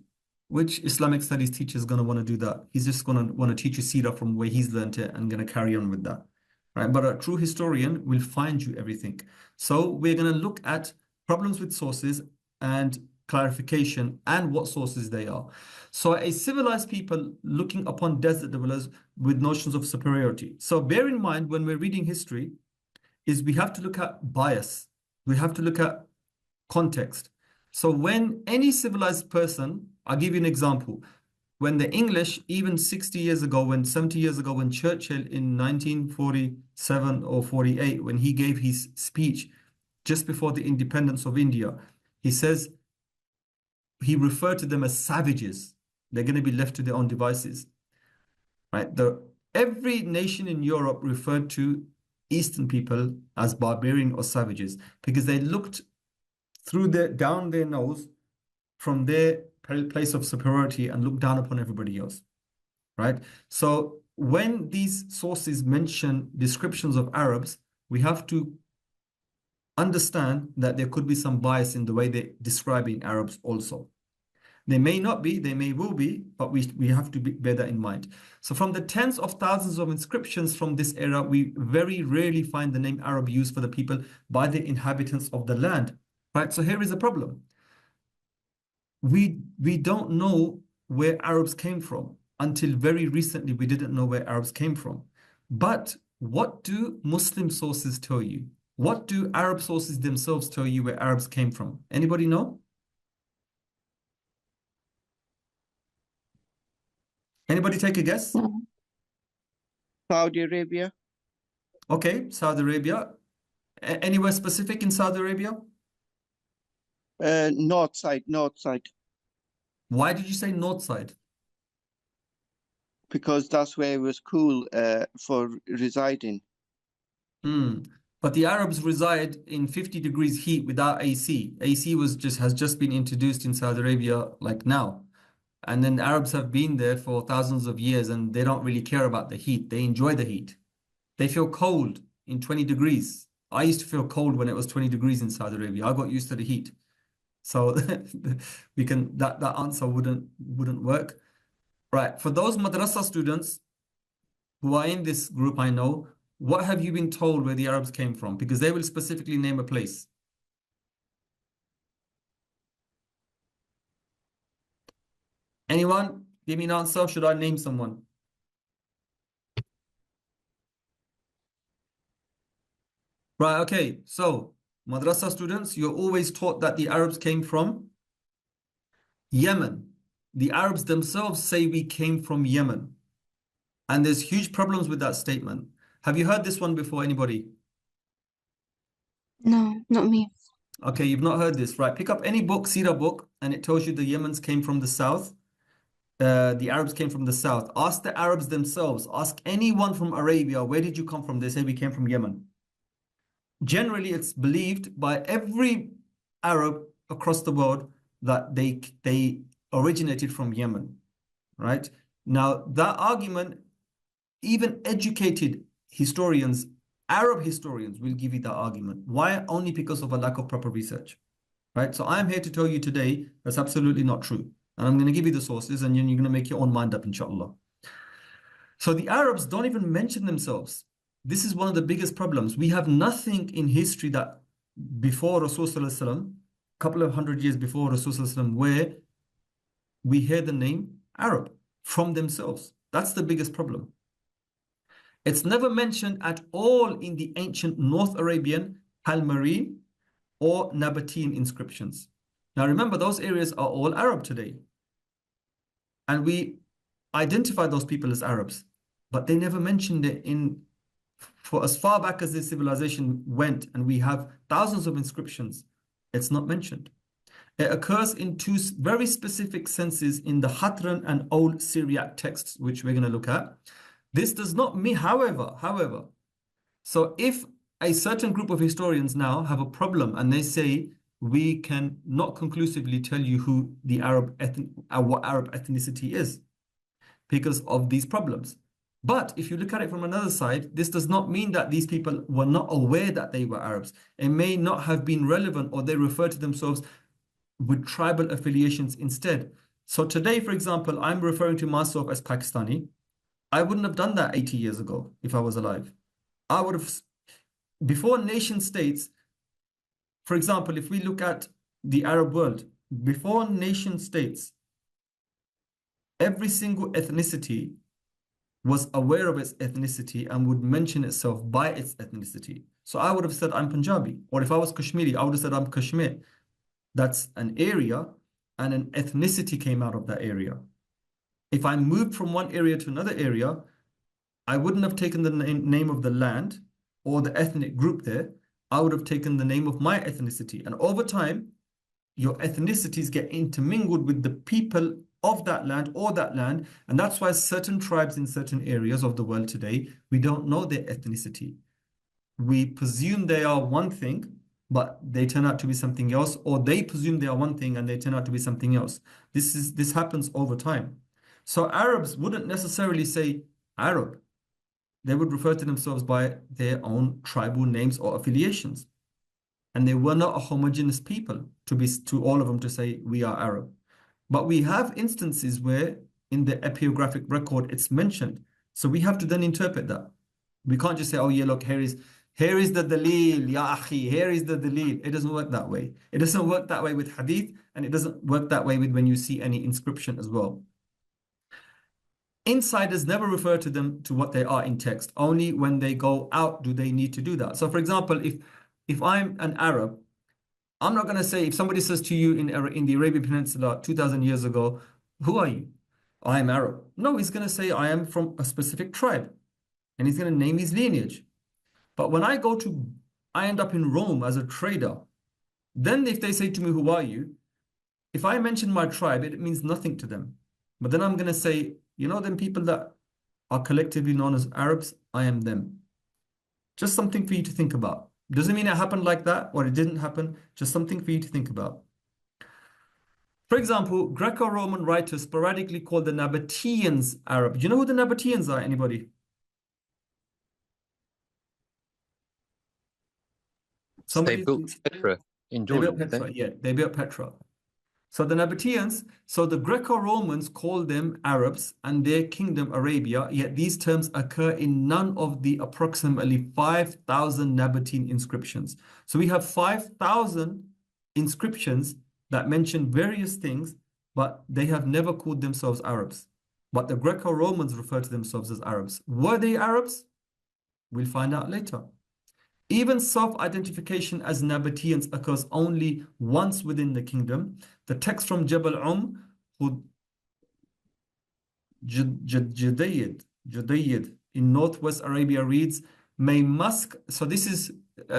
Islamic studies teacher is going to want to do that? He's just going to want to teach you Seerah from where he's learned it and going to carry on with that, right? But a true historian will find you everything. So we're going to look at problems with sources and clarification and what sources they are. So a civilized people looking upon desert dwellers with notions of superiority. So bear in mind when we're reading history is we have to look at bias. We have to look at context. So when any civilized person, I'll give you an example. When the English, even 60 years ago, 70 years ago, when Churchill in 1947 or 48, when he gave his speech just before the independence of India, he says, he referred to them as savages. They're going to be left to their own devices, right? Every nation in Europe referred to Eastern people as barbarian or savages because they looked down their nose from their place of superiority and looked down upon everybody else, right? So when these sources mention descriptions of Arabs, we have to understand that there could be some bias in the way they're describing Arabs also. They may not be, they may will be, but we have to bear that in mind. So from the tens of thousands of inscriptions from this era, we very rarely find the name Arab used for the people by the inhabitants of the land, right? So here is a problem. We don't know where Arabs came from. Until very recently, we didn't know where Arabs came from. But what do Muslim sources tell you? What do Arab sources themselves tell you where Arabs came from? Anybody know? Anybody take a guess? Saudi Arabia. Okay, Saudi Arabia. Anywhere specific in Saudi Arabia? North side. Why did you say north side? Because that's where it was cool for residing. But the Arabs reside in 50 degrees heat without AC. AC has just been introduced in Saudi Arabia like now. And then the Arabs have been there for thousands of years and they don't really care about the heat. They enjoy the heat. They feel cold in 20 degrees. I used to feel cold when it was 20 degrees in Saudi Arabia. I got used to the heat. So that answer wouldn't work. Right. For those madrasa students who are in this group, I know, what have you been told where the Arabs came from? Because they will specifically name a place. Anyone? Give me an answer. Should I name someone? Right, okay. So, madrasa students, you're always taught that the Arabs came from Yemen. The Arabs themselves say we came from Yemen. And there's huge problems with that statement. Have you heard this one before, anybody? No, not me. Okay, you've not heard this, right? Pick up any book, Seerah book, and it tells you the Yemens came from the south. The Arabs came from the south. Ask the Arabs themselves. Ask anyone from Arabia, where did you come from? They say we came from Yemen. Generally, it's believed by every Arab across the world that they originated from Yemen, right? Now, that argument, even educated historians, Arab historians will give you that argument. Why? Only because of a lack of proper research, right? So I'm here to tell you today that's absolutely not true. And I'm going to give you the sources and you're going to make your own mind up, inshallah. So the Arabs don't even mention themselves. This is one of the biggest problems. We have nothing in history that before Rasulullah, a couple of hundred years before Rasulullah, where we hear the name Arab from themselves. That's the biggest problem. It's never mentioned at all in the ancient North Arabian, Palmyrene, or Nabatean inscriptions. Now remember, those areas are all Arab today. And we identify those people as Arabs, but they never mentioned it for as far back as this civilization went, and we have thousands of inscriptions, it's not mentioned. It occurs in two very specific senses in the Hatran and Old Syriac texts, which we're going to look at. This does not mean, however, so if a certain group of historians now have a problem and they say, we can not conclusively tell you who the what Arab ethnicity is because of these problems. But if you look at it from another side, this does not mean that these people were not aware that they were Arabs. It may not have been relevant, or they refer to themselves with tribal affiliations instead. So today, for example, I'm referring to myself as Pakistani. I wouldn't have done that 80 years ago if I was alive. I would have, before nation states, for example, if we look at the Arab world, before nation states, every single ethnicity was aware of its ethnicity and would mention itself by its ethnicity. So I would have said I'm Punjabi, or if I was Kashmiri, I would have said I'm Kashmir. That's an area, and an ethnicity came out of that area. If I moved from one area to another area, I wouldn't have taken the name of the land or the ethnic group there. I would have taken the name of my ethnicity. And over time, your ethnicities get intermingled with the people of that land or that land. And that's why certain tribes in certain areas of the world today, we don't know their ethnicity. We presume they are one thing, but they turn out to be something else, or they presume they are one thing and they turn out to be something else. This happens over time. So Arabs wouldn't necessarily say Arab. They would refer to themselves by their own tribal names or affiliations. And they were not a homogeneous people to all of them to say we are Arab. But we have instances where in the epigraphic record it's mentioned. So we have to then interpret that. We can't just say, oh yeah, look, here is the dalil, ya akhi, here is the dalil. It doesn't work that way. It doesn't work that way with hadith, and it doesn't work that way with when you see any inscription as well. Insiders never refer to them to what they are in text. Only when they go out do they need to do that. So for example, if I'm an Arab, I'm not going to say, if somebody says to you in the Arabian Peninsula 2,000 years ago, who are you? I am Arab. No, he's going to say, I am from a specific tribe. And he's going to name his lineage. But when I end up in Rome as a trader, then if they say to me, who are you? If I mention my tribe, it means nothing to them. But then I'm going to say, you know, them people that are collectively known as Arabs, I am them. Just something for you to think about. Doesn't mean it happened like that or it didn't happen. Just something for you to think about. For example, Greco-Roman writers sporadically call the Nabateans Arab. Do you know who the Nabateans are? Anybody? They built Petra in Jordan. They built Petra, yeah, they built Petra. So the Nabateans, so the Greco-Romans call them Arabs and their kingdom Arabia, yet these terms occur in none of the approximately 5,000 Nabatean inscriptions. So we have 5,000 inscriptions that mention various things, but they have never called themselves Arabs. But the Greco-Romans refer to themselves as Arabs. Were they Arabs? We'll find out later. Even self-identification as Nabateans occurs only once within the kingdom. The text from Jabal Judayyid in northwest Arabia reads, may musk. So this is,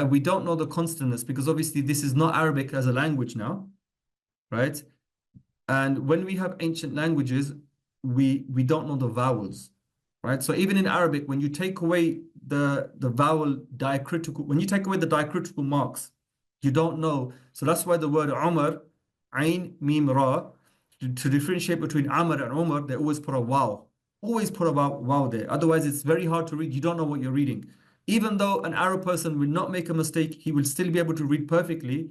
we don't know the consonants because obviously this is not Arabic as a language now, right? And when we have ancient languages, we don't know the vowels, right? So even in Arabic, when you take away the vowel diacritical, when you take away the diacritical marks, you don't know. So that's why the word Umar, Ain, Mim, Ra, to differentiate between Amr and Umar, they always put a wow. Always put a wow there. Otherwise, it's very hard to read. You don't know what you're reading. Even though an Arab person will not make a mistake, he will still be able to read perfectly.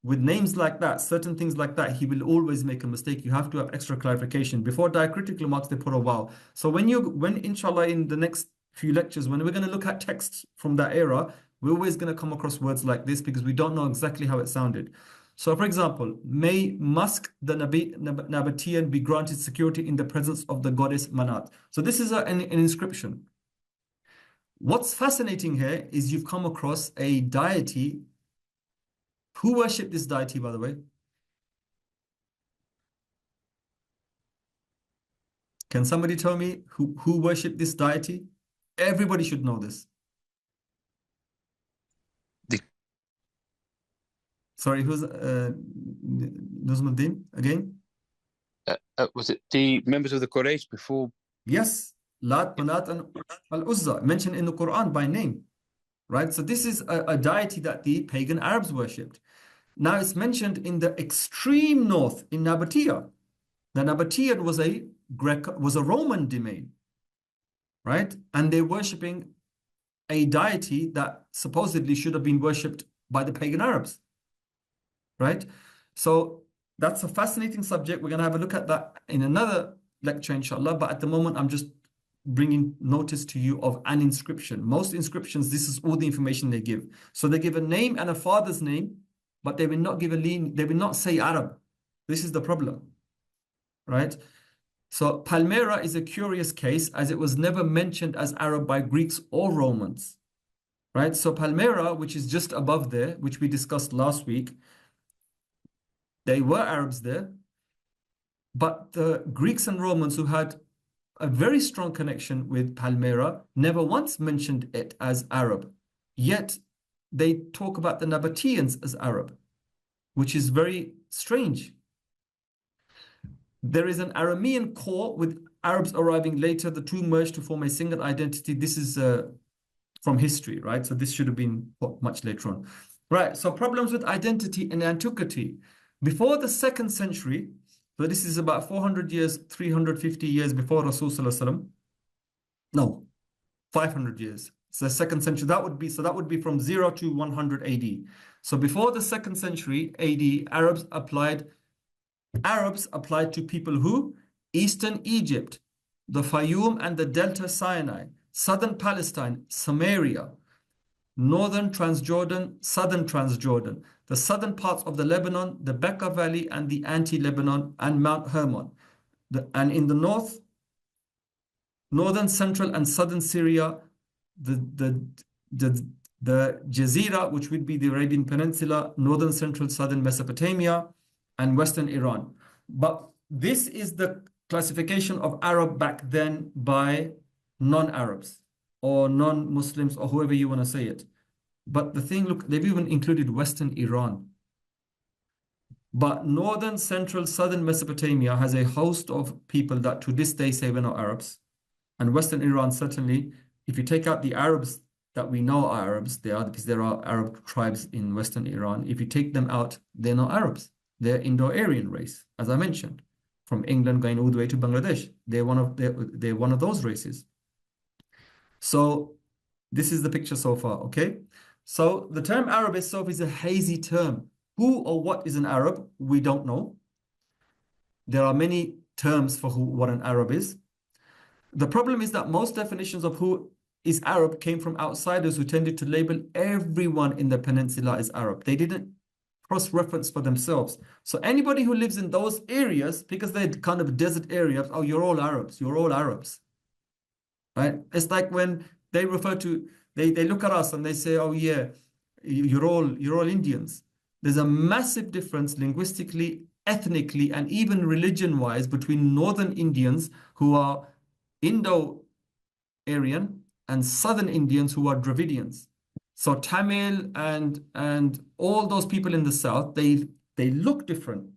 With names like that, certain things like that, he will always make a mistake. You have to have extra clarification. Before diacritical marks, they put a wow. So when inshallah, in the next few lectures, when we're going to look at texts from that era, we're always going to come across words like this because we don't know exactly how it sounded. So for example, may Musk the Nabatean be granted security in the presence of the goddess Manat. So this is an inscription. What's fascinating here is you've come across a deity. Who worshipped this deity, by the way? Can somebody tell me who worshipped this deity? Everybody should know this. Sorry, who's Nuzmuddin again? Was it the members of the Quraysh before? Yes, Lat, Manat, and Al-Uzza, mentioned in the Quran by name, right? So this is a deity that the pagan Arabs worshipped. Now it's mentioned in the extreme north in Nabatea. The Nabatean was a Roman domain, right? And they're worshipping a deity that supposedly should have been worshipped by the pagan Arabs, right? So that's a fascinating subject. We're going to have a look at that in another lecture, inshallah. But at the moment, I'm just bringing notice to you of an inscription. Most inscriptions, this is all the information they give. So they give a name and a father's name, but they will not give they will not say Arab. This is the problem, right? So Palmyra is a curious case as it was never mentioned as Arab by Greeks or Romans, right? So Palmyra, which is just above there, which we discussed last week, they were Arabs there, but the Greeks and Romans who had a very strong connection with Palmyra never once mentioned it as Arab. Yet they talk about the Nabateans as Arab, which is very strange. There is an Aramean core with Arabs arriving later. The two merged to form a single identity. This is from history, right? So this should have been much later on. Right, so problems with identity in antiquity. Before the 2nd century, so this is about 400 years, 350 years before Rasulullah. No, 500 years. So the 2nd century, that would be from 0 to 100 AD. So before the 2nd century AD, Arabs applied to people who? Eastern Egypt, the Fayum and the Delta Sinai, southern Palestine, Samaria, northern Transjordan, southern Transjordan, the southern parts of the Lebanon, the Bekaa Valley and the anti-Lebanon and Mount Hermon. And in the north, northern, central and southern Syria, the Jazeera, which would be the Arabian Peninsula, northern, central, southern Mesopotamia, and western Iran. But this is the classification of Arab back then by non-Arabs or non-Muslims or whoever you want to say it. But the thing, look, they've even included western Iran. But northern, central, southern Mesopotamia has a host of people that to this day say we're not Arabs. And western Iran, certainly, if you take out the Arabs that we know are Arabs, because there are Arab tribes in western Iran. If you take them out, they're not Arabs. They're Indo-Aryan race, as I mentioned, from England going all the way to Bangladesh. They're one of those races. So this is the picture so far, okay? So the term Arab itself is a hazy term. Who or what is an Arab? We don't know. There are many terms for what an Arab is. The problem is that most definitions of who is Arab came from outsiders who tended to label everyone in the peninsula as Arab. They didn't cross-reference for themselves. So anybody who lives in those areas, because they're kind of desert areas, oh, you're all Arabs, you're all Arabs, right? It's like when they refer to They look at us and they say, oh yeah, you're all Indians. There's a massive difference linguistically, ethnically, and even religion-wise between northern Indians who are Indo-Aryan and southern Indians who are Dravidians. So Tamil and all those people in the south, they look different.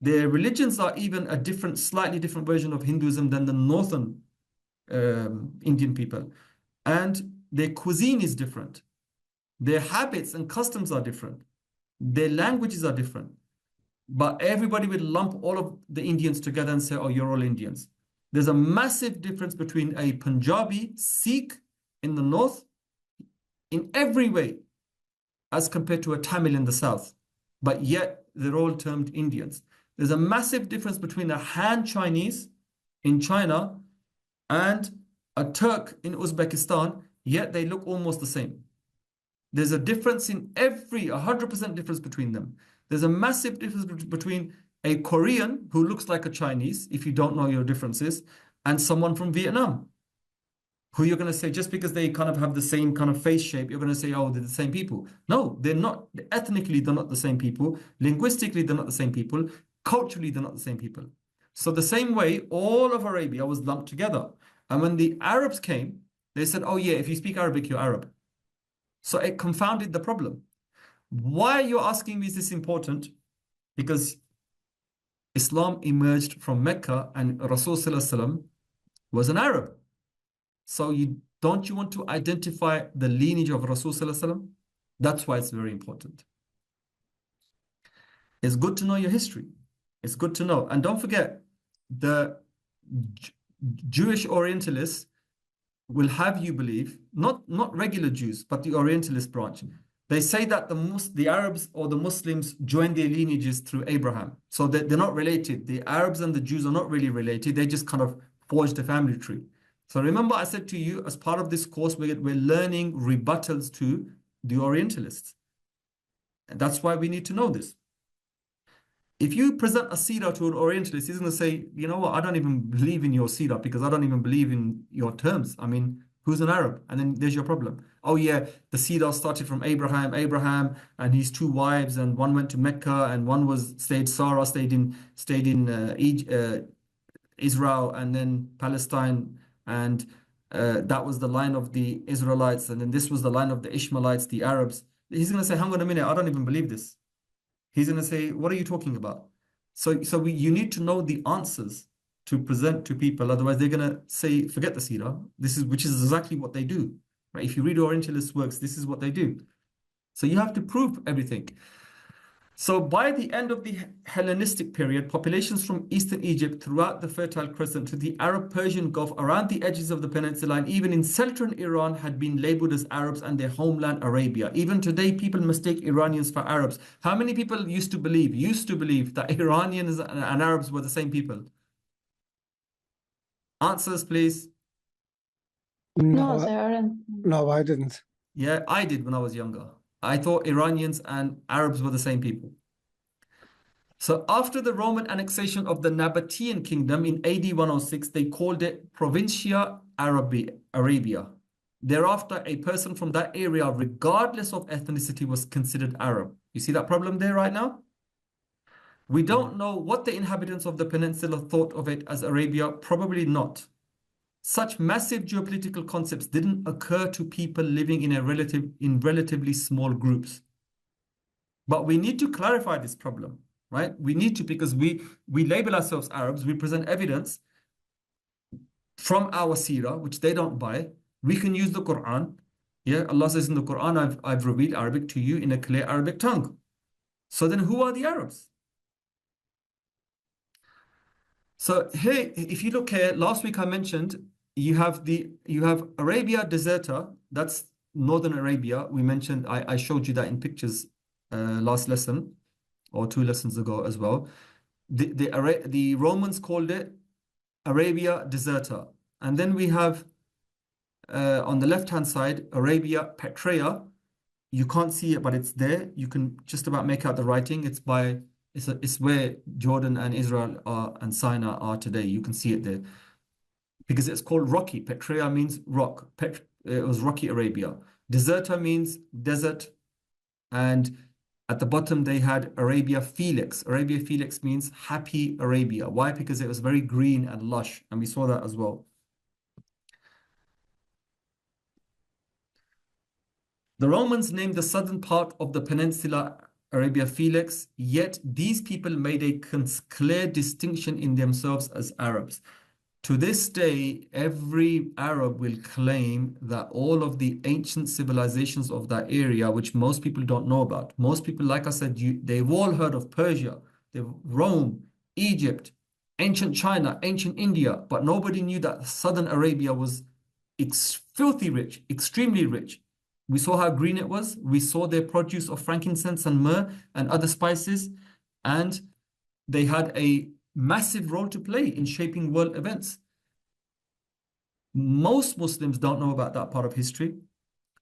Their religions are even a different, slightly different version of Hinduism than the northern Indian people. And their cuisine is different. Their habits and customs are different. Their languages are different. But everybody will lump all of the Indians together and say, oh, you're all Indians. There's a massive difference between a Punjabi, Sikh in the north, in every way, as compared to a Tamil in the south. But yet, they're all termed Indians. There's a massive difference between a Han Chinese in China and a Turk in Uzbekistan, yet they look almost the same. There's a difference in 100% difference between them. There's a massive difference between a Korean who looks like a Chinese, if you don't know your differences, and someone from Vietnam, who you're going to say, just because they kind of have the same kind of face shape, you're going to say, oh, they're the same people. No, they're not. Ethnically, they're not the same people. Linguistically, they're not the same people. Culturally, they're not the same people. So the same way, all of Arabia was lumped together. And when the Arabs came, they said, oh yeah, if you speak Arabic, you're Arab. So it confounded the problem. Why you're asking me is this important? Because Islam emerged from Mecca and Rasul Sallallahu Alaihi Wasallam was an Arab. So don't you want to identify the lineage of Rasul Sallallahu Alaihi Wasallam? That's why it's very important. It's good to know your history. It's good to know. And don't forget, the Jewish Orientalists will have you believe, not regular Jews, but the Orientalist branch. They say that the Arabs or the Muslims joined their lineages through Abraham. So they're not related. The Arabs and the Jews are not really related. They just kind of forged a family tree. So remember I said to you, as part of this course, we're learning rebuttals to the Orientalists. And that's why we need to know this. If you present a Seerah to an Orientalist, he's going to say, you know what, I don't even believe in your Seerah because I don't even believe in your terms. I mean, who's an Arab? And then there's your problem. Oh yeah, the Seerah started from Abraham and his two wives, and one went to Mecca and one Sarah stayed in Israel and then Palestine, and that was the line of the Israelites, and then this was the line of the Ishmaelites, the Arabs. He's going to say, hang on a minute, I don't even believe this. He's going to say, what are you talking about? So you need to know the answers to present to people. Otherwise, they're going to say, forget the Seerah. Which is exactly what they do. Right? If you read Orientalist works, this is what they do. So you have to prove everything. So by the end of the Hellenistic period, populations from Eastern Egypt throughout the Fertile Crescent to the Arab-Persian Gulf, around the edges of the peninsula, and even in Seltran Iran, had been labeled as Arabs and their homeland Arabia. Even today, people mistake Iranians for Arabs. How many people used to believe that Iranians and Arabs were the same people? Answers, please. No, they aren't. No, I didn't. Yeah, I did when I was younger. I thought Iranians and Arabs were the same people. So after the Roman annexation of the Nabatean kingdom in AD 106, they called it Provincia Arabia. Thereafter, a person from that area, regardless of ethnicity, was considered Arab. You see that problem there right now? We don't know what the inhabitants of the peninsula thought of it as Arabia. Probably not. Such massive geopolitical concepts didn't occur to people living in relatively small groups. But we need to clarify this problem, right? We need to, because we label ourselves Arabs, we present evidence from our Seerah, which they don't buy. We can use the Quran. Yeah, Allah says in the Quran, I've revealed Arabic to you in a clear Arabic tongue. So then who are the Arabs? So here, if you look here, last week I mentioned you have Arabia Deserta, that's northern Arabia. We mentioned, I showed you that in pictures last lesson or 2 lessons ago as well. The Romans called it Arabia Deserta. And then we have on the left-hand side, Arabia Petraea. You can't see it, but it's there. You can just about make out the writing. It's where Jordan and Israel are and Sinai are today. You can see it there. Because it's called rocky. Petraea means rock. it was rocky Arabia. Deserta means desert. And at the bottom, they had Arabia Felix. Arabia Felix means happy Arabia. Why? Because it was very green and lush. And we saw that as well. The Romans named the southern part of the peninsula Arabia Felix, yet these people made a clear distinction in themselves as Arabs. To this day, every Arab will claim that all of the ancient civilizations of that area, which most people don't know about, most people, like I said, they've all heard of Persia, Rome, Egypt, ancient China, ancient India, but nobody knew that southern Arabia was filthy rich, extremely rich. We saw how green it was. We saw their produce of frankincense and myrrh and other spices, and they had a massive role to play in shaping world events. Most Muslims don't know about that part of history,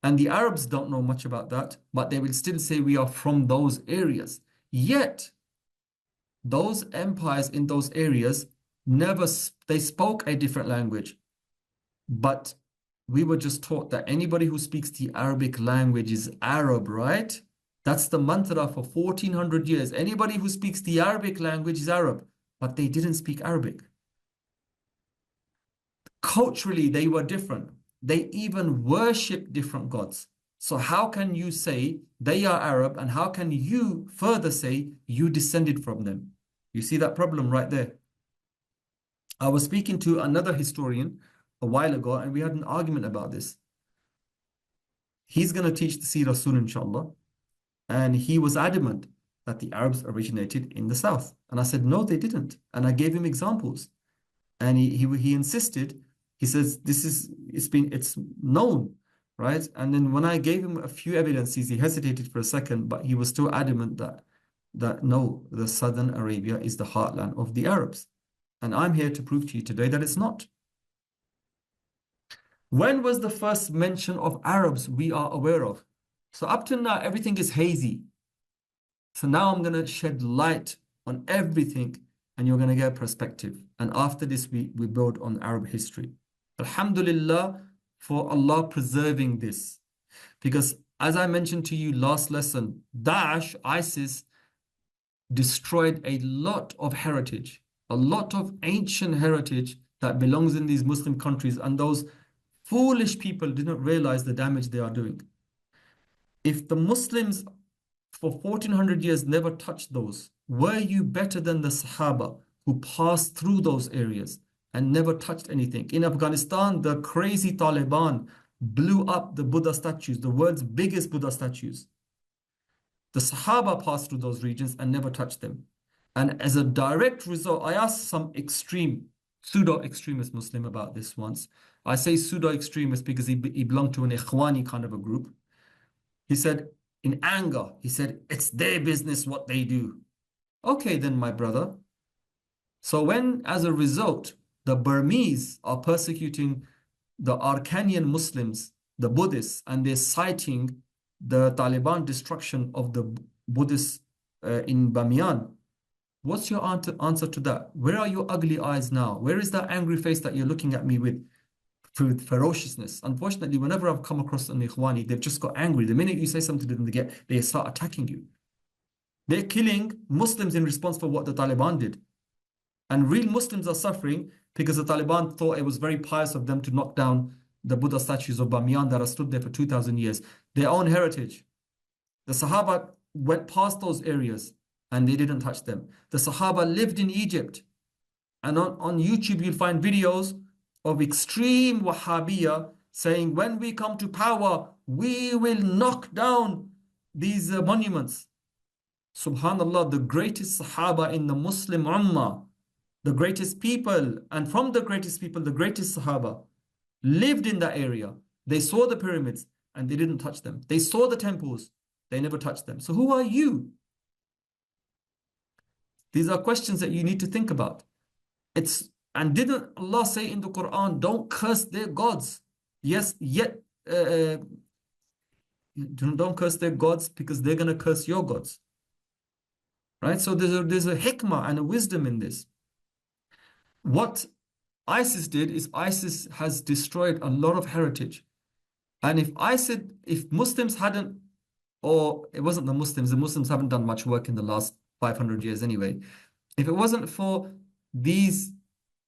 and the Arabs don't know much about that, but they will still say we are from those areas. Yet, those empires in those areas they spoke a different language, but we were just taught that anybody who speaks the Arabic language is Arab, right? That's the mantra for 1400 years. Anybody who speaks the Arabic language is Arab, but they didn't speak Arabic. Culturally, they were different. They even worship different gods. So how can you say they are Arab, and how can you further say you descended from them? You see that problem right there. I was speaking to another historian a while ago, and we had an argument about this. He's going to teach the Seerah soon, inshallah. And he was adamant that the Arabs originated in the south. And I said, no, they didn't. And I gave him examples. And he insisted. He says, it's known, right? And then when I gave him a few evidences, he hesitated for a second, but he was still adamant that no, the southern Arabia is the heartland of the Arabs. And I'm here to prove to you today that it's not. When was the first mention of Arabs we are aware of? So up to now, everything is hazy. So now I'm going to shed light on everything, and you're going to get perspective. And after this, we build on Arab history. Alhamdulillah for Allah preserving this. Because as I mentioned to you last lesson, Daesh, ISIS, destroyed a lot of heritage, a lot of ancient heritage that belongs in these Muslim countries, and those foolish people didn't realize the damage they are doing. If the Muslims for 1400 years never touched those, were you better than the Sahaba who passed through those areas and never touched anything? In Afghanistan, the crazy Taliban blew up the Buddha statues, the world's biggest Buddha statues. The Sahaba passed through those regions and never touched them. And as a direct result, I asked some pseudo-extremist Muslim about this once. I say pseudo-extremist because he belonged to an Ikhwani kind of a group. He said, in anger, he said, it's their business what they do. Okay, then, my brother. So when, as a result, the Burmese are persecuting the Arkanian Muslims, the Buddhists, and they're citing the Taliban destruction of the Buddhists in Bamiyan, what's your answer to that? Where are your ugly eyes now? Where is that angry face that you're looking at me with ferociousness? Unfortunately, whenever I've come across an Ikhwani, they've just got angry. The minute you say something to them, they start attacking you. They're killing Muslims in response for what the Taliban did. And real Muslims are suffering because the Taliban thought it was very pious of them to knock down the Buddha statues of Bamiyan that have stood there for 2,000 years. Their own heritage. The Sahaba went past those areas and they didn't touch them. The Sahaba lived in Egypt. And on YouTube, you'll find videos of extreme Wahhabiyya saying, when we come to power, we will knock down these monuments. Subhanallah, the greatest Sahaba in the Muslim Ummah, the greatest people, and from the greatest people, the greatest Sahaba, lived in that area. They saw the pyramids and they didn't touch them. They saw the temples, they never touched them. So who are you? These are questions that you need to think about. And didn't Allah say in the Quran, don't curse their gods? Yes, yet don't curse their gods because they're going to curse your gods. Right? So there's a hikmah and a wisdom in this. What ISIS did is ISIS has destroyed a lot of heritage. And if I said, if Muslims hadn't, or it wasn't the Muslims haven't done much work in the last 500 years anyway. If it wasn't for these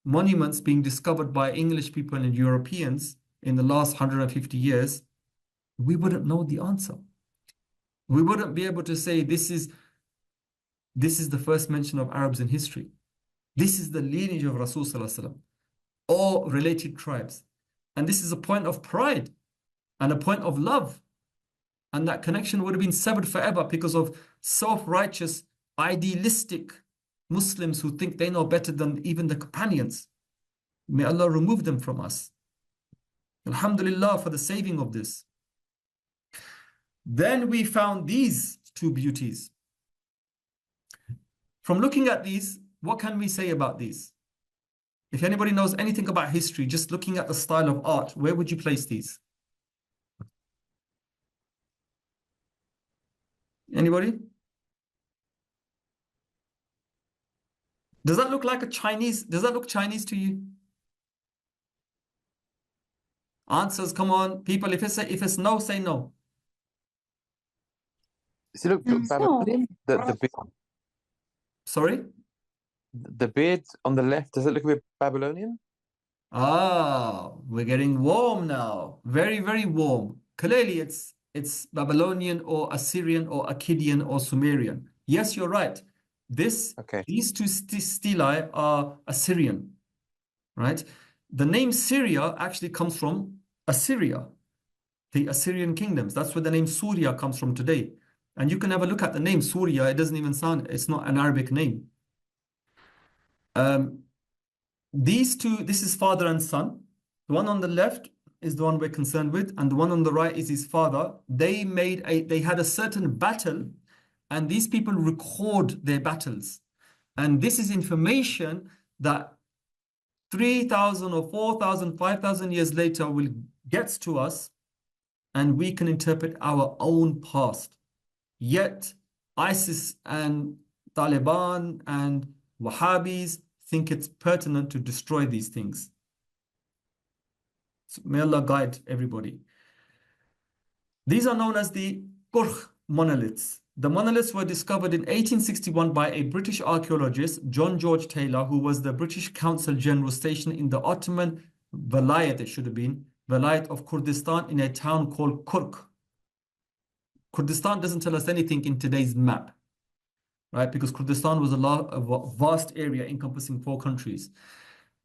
monuments being discovered by English people and Europeans in the last 150 years, we wouldn't know the answer. We wouldn't be able to say this is the first mention of Arabs in history. This is the lineage of Rasul Sallallahu Alaihi Wasallam, or related tribes. And this is a point of pride and a point of love. And that connection would have been severed forever because of self-righteous, idealistic Muslims who think they know better than even the companions. May Allah remove them from us. Alhamdulillah for the saving of this. Then we found these two beauties. From looking at these, what can we say about these? If anybody knows anything about history, just looking at the style of art, where would you place these? Anybody? Does that look like a Chinese? Does that look Chinese to you? Answers, come on, people. If it's no, say no. Does it look Babylonian? The beard, Sorry? the beard on the left, does it look a bit Babylonian? Ah, we're getting warm now. Very, very warm. Clearly, it's Babylonian or Assyrian or Akkadian or Sumerian. Yes, you're right. Okay. These two stelae are Assyrian, right? The name Syria actually comes from Assyria, the Assyrian kingdoms. That's where the name Surya comes from today. And you can have a look at the name Surya. It doesn't even sound, it's not an Arabic name. These two, this is father and son. The one on the left is the one we're concerned with, and the one on the right is his father. They had a certain battle, and these people record their battles. And this is information that 3,000 or 4,000, 5,000 years later gets to us, and we can interpret our own past. Yet ISIS and Taliban and Wahhabis think it's pertinent to destroy these things. So may Allah guide everybody. These are known as the Qurh monoliths. The monoliths were discovered in 1861 by a British archaeologist, John George Taylor, who was the British Consul General stationed in the Ottoman Vilayet, it should have been, Vilayet of Kurdistan, in a town called Kurk. Kurdistan doesn't tell us anything in today's map, right? Because Kurdistan was a vast area encompassing 4 countries.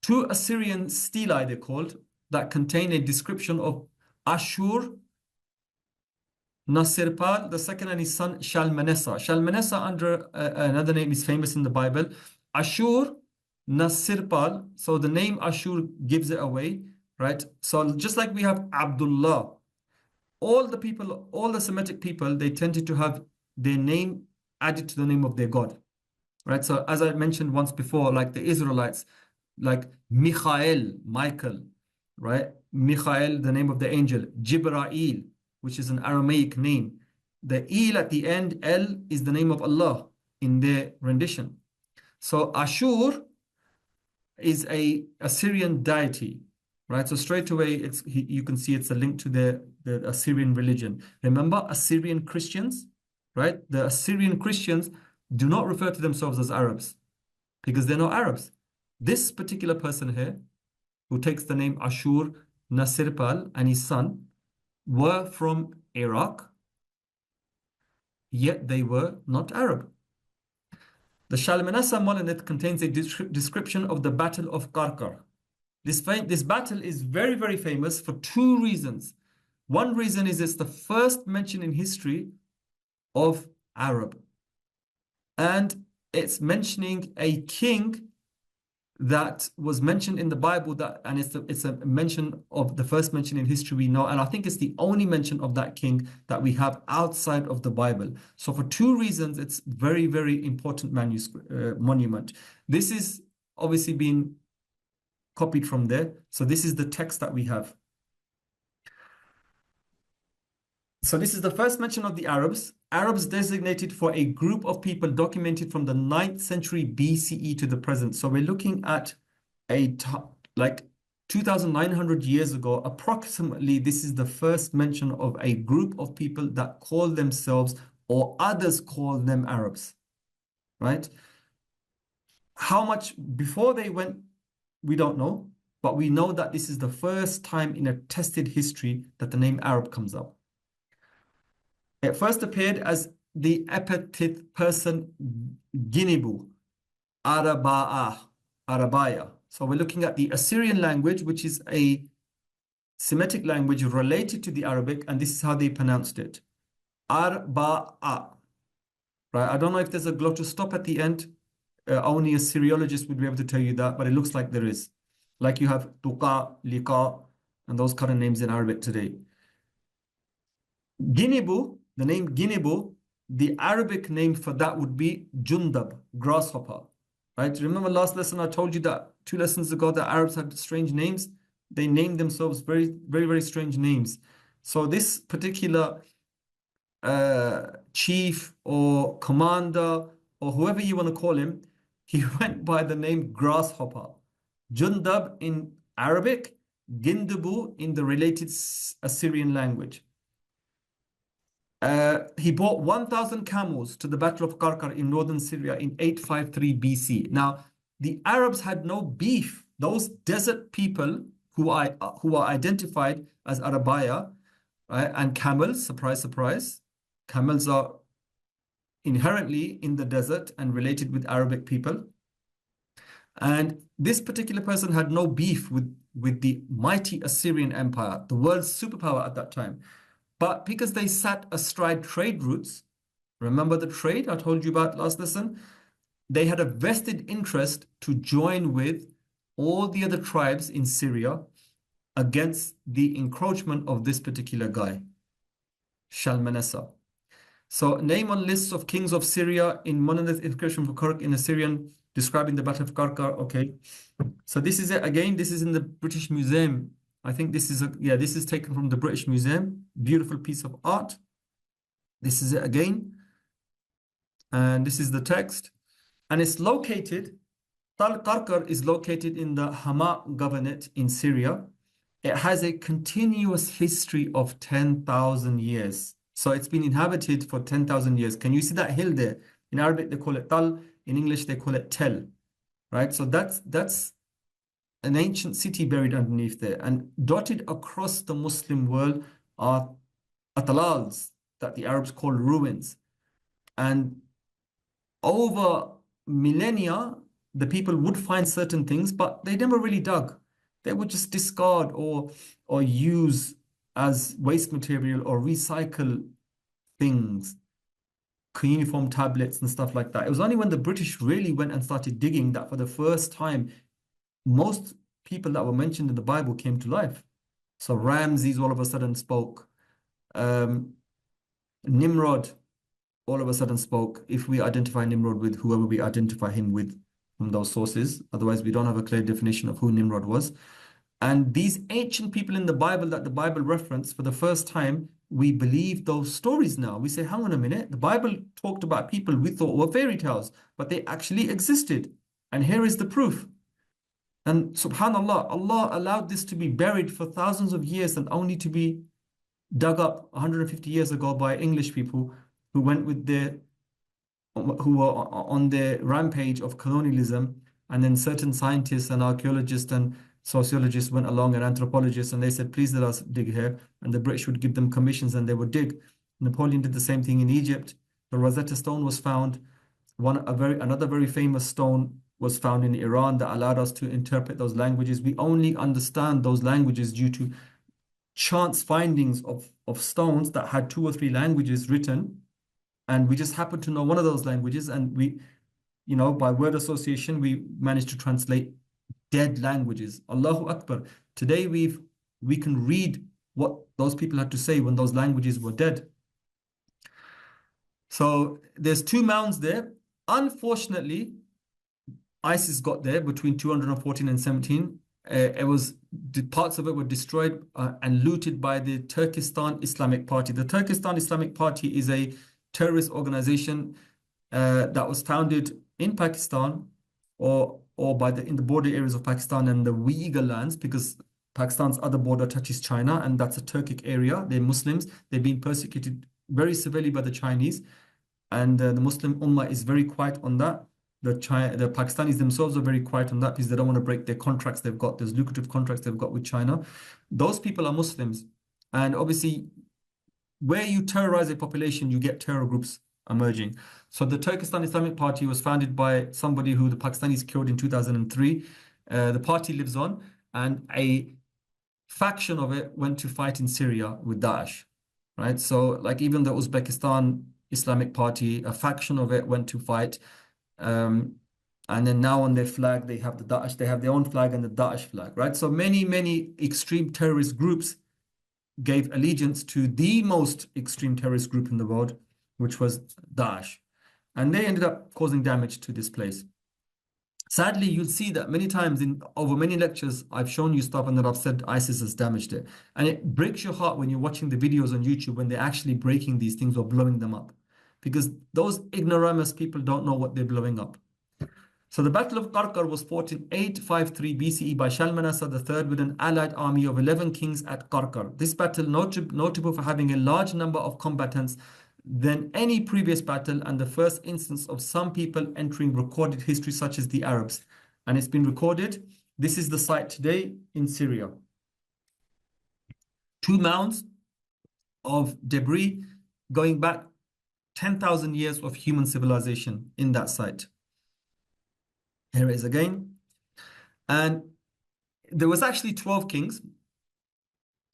2 Assyrian stelae, they're called, that contain a description of Ashur, Nasirpal, the second, and his son Shalmaneser. Shalmaneser, under another name, is famous in the Bible. Ashur, Nasirpal, so the name Ashur gives it away, right? So just like we have Abdullah, all the Semitic people, they tended to have their name added to the name of their God, right? So as I mentioned once before, like the Israelites, like Michael, right? Michael, the name of the angel. Jibra'il, which is an Aramaic name. The Il at the end, El, is the name of Allah in their rendition. So Ashur is a Assyrian deity, right? So straight away, you can see it's a link to the Assyrian religion. Remember, Assyrian Christians, right? The Assyrian Christians do not refer to themselves as Arabs because they're not Arabs. This particular person here, who takes the name Ashur Nasirpal and his son, were from Iraq, yet they were not Arab. The Shalmaneser monolith contains a description of the Battle of Karkar. This battle is very, very famous for 2 reasons. One reason is it's the first mention in history of Arab. And it's mentioning a king that was mentioned in the Bible, and it's a mention of the first mention in history we know, and I think it's the only mention of that king that we have outside of the Bible. So for 2 reasons, it's very, very important monument. This is obviously being copied from there. So this is the text that we have. So this is the first mention of the Arabs. Arabs designated for a group of people documented from the 9th century BCE to the present. So we're looking at 2,900 years ago, approximately, this is the first mention of a group of people that call themselves, or others call them, Arabs, right? How much before they went, we don't know, but we know that this is the first time in a tested history that the name Arab comes up. It first appeared as the epithet person Ginibu, Arabaya. So we're looking at the Assyrian language, which is a Semitic language related to the Arabic, and this is how they pronounced it. Arba'a. Right? I don't know if there's a glottal stop at the end. Only a Syriologist would be able to tell you that, but it looks like there is. Like you have Tuqa, Liqa, and those kind of names in Arabic today. Ginibu, the name Ginibu, the Arabic name for that would be Jundab, grasshopper. Right? Remember last lesson I told you that 2 lessons ago that Arabs had strange names? They named themselves very, very, very strange names. So this particular chief or commander or whoever you want to call him, he went by the name Grasshopper. Jundab in Arabic, Gindubu in the related Assyrian language. He brought 1,000 camels to the Battle of Karkar in northern Syria in 853 BC. Now, the Arabs had no beef. Those desert people who are identified as Arabaya, right, and camels, surprise, surprise. Camels are inherently in the desert and related with Arabic people. And this particular person had no beef with the mighty Assyrian Empire, the world's superpower at that time. But because they sat astride trade routes, remember the trade I told you about last lesson? They had a vested interest to join with all the other tribes in Syria against the encroachment of this particular guy, Shalmaneser. So name on lists of kings of Syria in monolith inscription for Kirk in Assyrian describing the Battle of Karkar. Okay, so this is it again. This is in the British Museum. I think this is this is taken from the British Museum. Beautiful piece of art. This is it again. And this is the text. And it's located, Tal Karkar is located in the Hama Governorate in Syria. It has a continuous history of 10,000 years. So it's been inhabited for 10,000 years. Can you see that hill there? In Arabic, they call it Tal. In English, they call it Tel. Right? So that's an ancient city buried underneath there. And dotted across the Muslim world are atalals that the Arabs call ruins. And over millennia, the people would find certain things, but they never really dug. They would just discard or use as waste material or recycle things, cuneiform tablets and stuff like that. It was only when the British really went and started digging that for the first time, most people that were mentioned in the Bible came to life. So Ramses all of a sudden spoke. Nimrod all of a sudden spoke, if we identify Nimrod with whoever we identify him with from those sources. Otherwise, we don't have a clear definition of who Nimrod was. And these ancient people in the Bible that the Bible referenced, for the first time, we believe those stories now. We say, hang on a minute, the Bible talked about people we thought were fairy tales, but they actually existed. And here is the proof. And subhanAllah, Allah allowed this to be buried for thousands of years and only to be dug up 150 years ago by English people who went with who were on their rampage of colonialism, and then certain scientists and archaeologists and sociologists went along and anthropologists, and they said, please let us dig here, and the British would give them commissions and they would dig. Napoleon did the same thing in Egypt. The Rosetta Stone was found. Another very famous stone was found in Iran that allowed us to interpret those languages. We only understand those languages due to chance findings of stones that had 2 or 3 languages written, and we just happened to know one of those languages, and we, by word association, we managed to translate dead languages. Allahu Akbar. Today we can read what those people had to say when those languages were dead. So there's 2 mounds there. Unfortunately, ISIS got there between 214 and 17. Parts of it were destroyed and looted by the Turkestan Islamic Party. The Turkestan Islamic Party is a terrorist organization that was founded in Pakistan or or in the border areas of Pakistan and the Uyghur lands, because Pakistan's other border touches China, and that's a Turkic area. They're Muslims. They've been persecuted very severely by the Chinese, and the Muslim Ummah is very quiet on that. The Pakistanis themselves are very quiet on that because they don't want to break their contracts they've got, those lucrative contracts they've got with China. Those people are Muslims. And obviously, where you terrorize a population, you get terror groups emerging. So the Turkestan Islamic Party was founded by somebody who the Pakistanis killed in 2003. The party lives on, and a faction of it went to fight in Syria with Daesh, right? So like even the Uzbekistan Islamic Party, a faction of it went to fight. And then now on their flag, they have the Daesh, they have their own flag and the Daesh flag, right? So many extreme terrorist groups gave allegiance to the most extreme terrorist group in the world, which was Daesh. And they ended up causing damage to this place. Sadly, you'll see that many times over many lectures, I've shown you stuff and that I've said ISIS has damaged it. And it breaks your heart when you're watching the videos on YouTube when they're actually breaking these things or blowing them up. Because those ignoramus people don't know what they're blowing up. So the Battle of Qarqar was fought in 853 BCE by Shalmaneser III with an allied army of 11 kings at Qarqar. This battle notable for having a large number of combatants than any previous battle and the first instance of some people entering recorded history such as the Arabs. And it's been recorded. This is the site today in Syria. 2 mounds of debris going back 10,000 years of human civilization in that site. Here it is again. And there was actually 12 kings,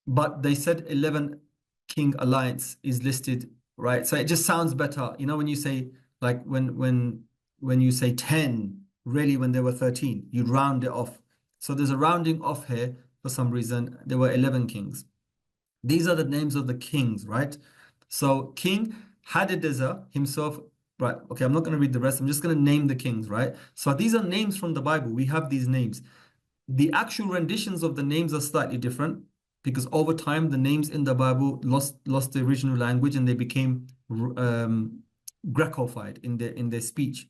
but they said 11 king alliance is listed, right? So it just sounds better. You know, when you say, like when you say 10, really when there were 13, you'd round it off. So there's a rounding off here for some reason. There were 11 kings. These are the names of the kings, right? So King Hadadezer himself, right? Okay, I'm not going to read the rest. I'm just going to name the kings, right? So these are names from the Bible. We have these names. The actual renditions of the names are slightly different because over time the names in the Bible lost the original language and they became Grecofied in their speech,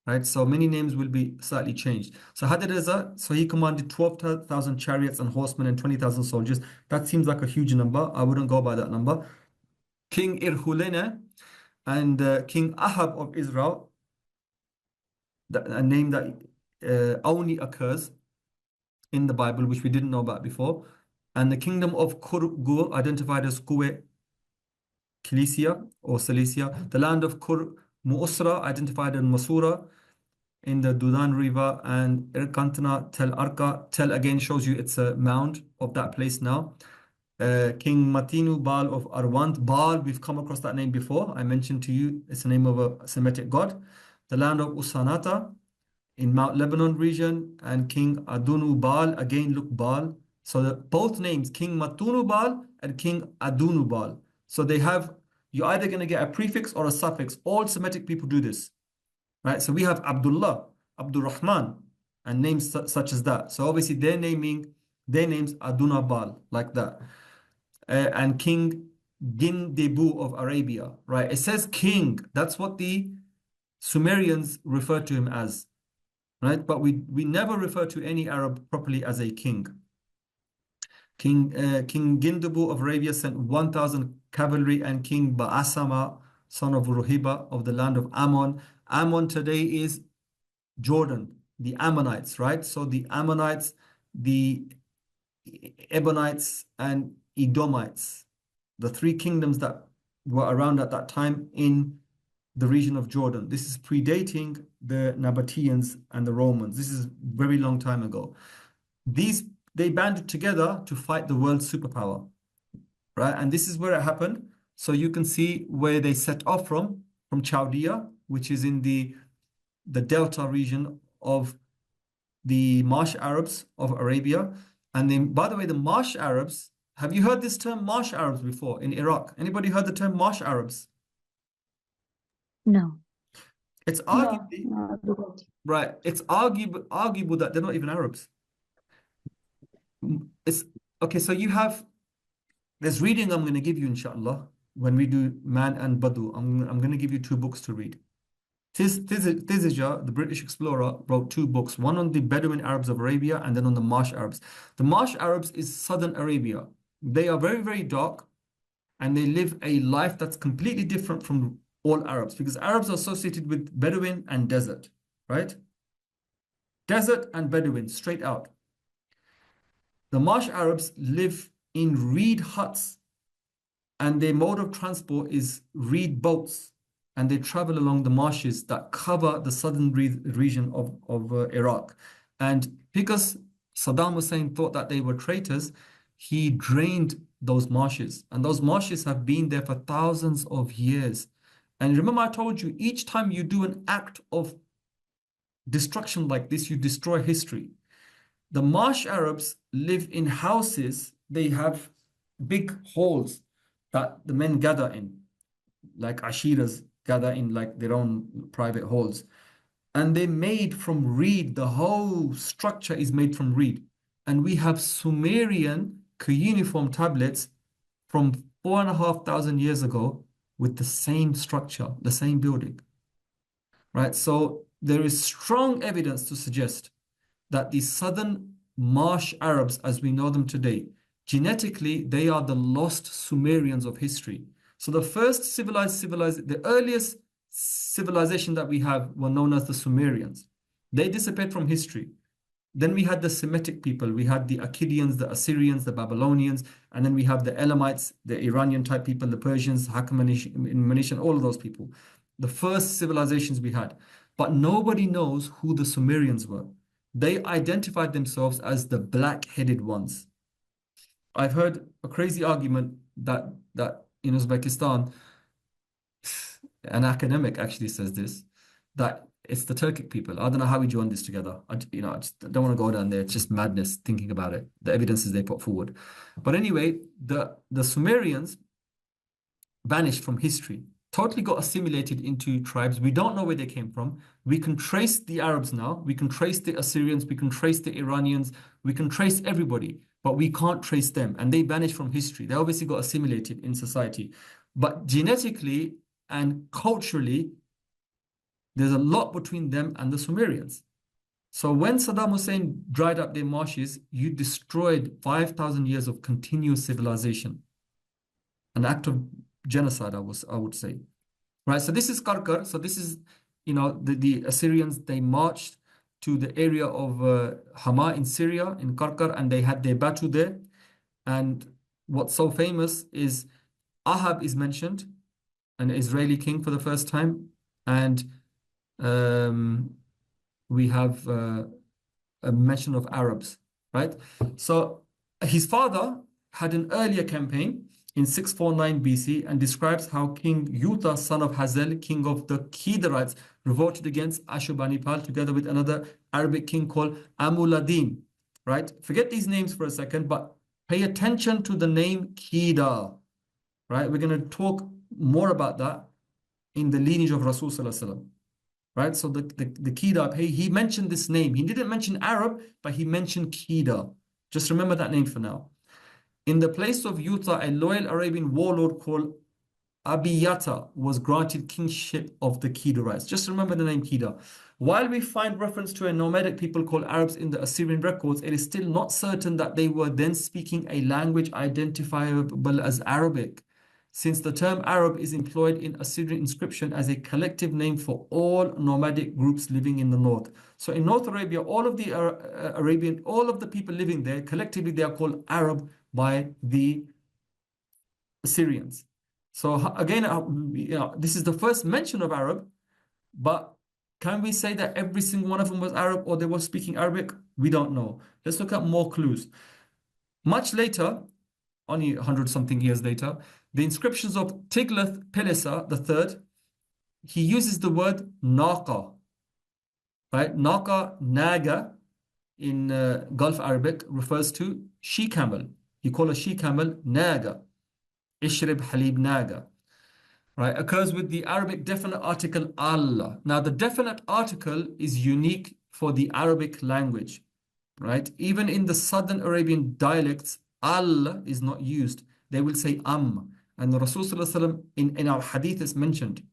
right? So many names will be slightly changed. So Hadadezer, so he commanded 12,000 chariots and horsemen and 20,000 soldiers. That seems like a huge number. I wouldn't go by that number. King Irhulene and King Ahab of Israel, a name that only occurs in the Bible, which we didn't know about before. And the kingdom of Kur-Gur, identified as Kuwe Cilicia or Cilicia. The land of Kur-Mu'usra, identified as Masura in the Dudan River, and Irkantana, Tel Arka. Tel again shows you it's a mound of that place now. King Matinu Baal of Arwant. Baal, we've come across that name before. I mentioned to you, it's the name of a Semitic god. The land of Usanata in Mount Lebanon region, and King Adunu Baal, again look Baal. So both names, King Matunu Baal and King Adunu Baal. So they have, you're either going to get a prefix or a suffix. All Semitic people do this, right? So we have Abdullah, Abdul Rahman, and names such as that. So obviously their names Aduna Baal, like that. And King Gindebu of Arabia, right? It says king. That's what the Sumerians refer to him as, right? But we never refer to any Arab properly as a king. King Gindebu of Arabia sent 1,000 cavalry, and King Ba'asama, son of Ruhiba of the land of Ammon. Ammon today is Jordan, the Ammonites, right? So the Ammonites, the Edomites, and Edomites, the 3 kingdoms that were around at that time in the region of Jordan. This is predating the Nabateans and the Romans. This is very long time ago. They banded together to fight the world superpower, right? And this is where it happened. So you can see where they set off from Chaldea, which is in the delta region of the Marsh Arabs of Arabia. And then, by the way, the Marsh Arabs, have you heard this term Marsh Arabs before in Iraq? Anybody heard the term Marsh Arabs? No. It's arguably, right, it's arguable that they're not even Arabs. It's okay, so you have, there's reading I'm going to give you, inshallah, when we do Man and Badu. I'm going to give you 2 books to read. Thizija, the British explorer, wrote 2 books, one on the Bedouin Arabs of Arabia and then on the Marsh Arabs. The Marsh Arabs is southern Arabia. They are very, very dark and they live a life that's completely different from all Arabs because Arabs are associated with Bedouin and desert, right? Desert and Bedouin, straight out. The Marsh Arabs live in reed huts and their mode of transport is reed boats. And they travel along the marshes that cover the southern region of Iraq. And because Saddam Hussein thought that they were traitors, he drained those marshes. And those marshes have been there for thousands of years. And remember I told you, each time you do an act of destruction like this, you destroy history. The Marsh Arabs live in houses. They have big halls that the men gather in, like ashiras gather in like their own private halls. And they're made from reed. The whole structure is made from reed. And we have Sumerian cuneiform tablets from 4,500 years ago with the same structure, the same building. Right? So there is strong evidence to suggest that the southern Marsh Arabs, as we know them today, genetically, they are the lost Sumerians of history. So the first the earliest civilization that we have were known as the Sumerians. They disappeared from history. Then we had the Semitic people. We had the Akkadians, the Assyrians, the Babylonians, and then we have the Edomites, the Iranian type people, the Persians, Hachemanish, all of those people. The first civilizations we had. But nobody knows who the Sumerians were. They identified themselves as the black-headed ones. I've heard a crazy argument that in Uzbekistan, an academic actually says this, that it's the Turkic people. I don't know how we join this together. I just don't want to go down there. It's just madness thinking about it. The evidences they put forward. But anyway, the Sumerians vanished from history, totally got assimilated into tribes. We don't know where they came from. We can trace the Arabs now. We can trace the Assyrians. We can trace the Iranians. We can trace everybody, but we can't trace them. And they vanished from history. They obviously got assimilated in society. But genetically and culturally, there's a lot between them and the Sumerians. So when Saddam Hussein dried up their marshes, you destroyed 5,000 years of continuous civilization. An act of genocide, I would say. Right, so this is Karkar. So this is, the Assyrians, they marched to the area of Hama in Syria, in Karkar, and they had their battle there. And what's so famous is Ahab is mentioned, an Israeli king for the first time. And we have a mention of Arabs, right? So his father had an earlier campaign in 649 BC and describes how King Yuta, son of Hazel, king of the Kedarites, revolted against Ashurbanipal together with another Arabic king called Amuladim, right? Forget these names for a second, but pay attention to the name Kedar, right? We're going to talk more about that in the lineage of Rasul Sallallahu Alaihi Wasallam. Right, so the Kedar, he mentioned this name. He didn't mention Arab, but he mentioned Kedar. Just remember that name for now. In the place of Yuta, a loyal Arabian warlord called Abiyata was granted kingship of the Kedarites. Just remember the name Kedar. While we find reference to a nomadic people called Arabs in the Assyrian records, it is still not certain that they were then speaking a language identifiable as Arabic, since the term Arab is employed in Assyrian inscription as a collective name for all nomadic groups living in the north. So in North Arabia, all of the people living there, collectively they are called Arab by the Assyrians. So again, this is the first mention of Arab, but can we say that every single one of them was Arab or they were speaking Arabic? We don't know. Let's look at more clues. Much later, only 100-something years later, the inscriptions of Tiglath-Pileser III, he uses the word Naqa, right? Naqa, Naga, in Gulf Arabic refers to she-camel. You call a she-camel Naga. Ishrib Halib Naga. Right? Occurs with the Arabic definite article Allah. Now, the definite article is unique for the Arabic language, right? Even in the Southern Arabian dialects, Al is not used. They will say And the Rasul Sallallahu Alaihi Wasallam in our hadith is mentioned.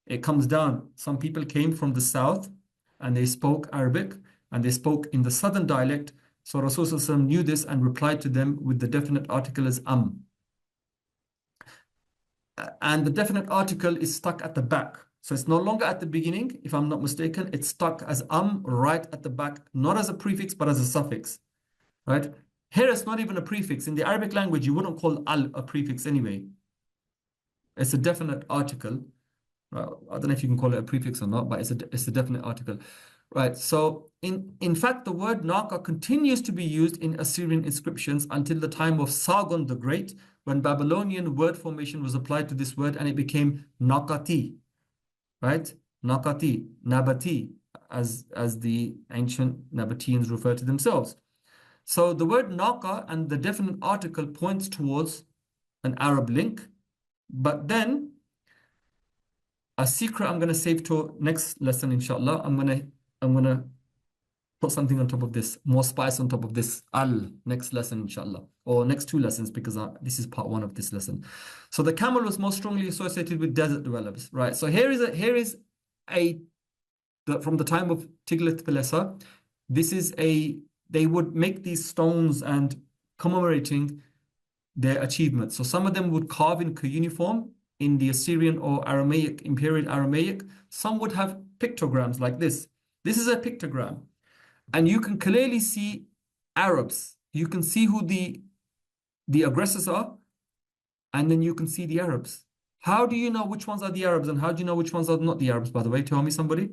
It comes down. Some people came from the south and they spoke Arabic and they spoke in the southern dialect. So Rasulullah knew this and replied to them with the definite article as And the definite article is stuck at the back. So it's no longer at the beginning, if I'm not mistaken. It's stuck as right at the back, not as a prefix, but as a suffix, right? Here it's not even a prefix. In the Arabic language, you wouldn't call al a prefix anyway. It's a definite article. I don't know if you can call it a prefix or not, but it's a definite article. Right, so in fact, the word Naqa continues to be used in Assyrian inscriptions until the time of Sargon the Great, when Babylonian word formation was applied to this word and it became Naqati, right? Naqati, Nabati, as the ancient Nabateans refer to themselves. So the word Naqa and the definite article points towards an Arab link, but then a secret I'm going to save to next lesson, inshallah. I'm gonna put something on top of this, more spice on top of this next lesson, inshallah, or next 2 lessons, because this is part 1 of this lesson. So the camel was most strongly associated with desert dwellers, right? So here is from the time of Tiglath-Pileser, they would make these stones and commemorating their achievements. So some of them would carve in cuneiform in the Assyrian or Aramaic, Imperial Aramaic. Some would have pictograms like this. This is a pictogram, and you can clearly see Arabs. You can see who the aggressors are, and then you can see the Arabs. How do you know which ones are the Arabs, and how do you know which ones are not the Arabs, by the way? Tell me, somebody.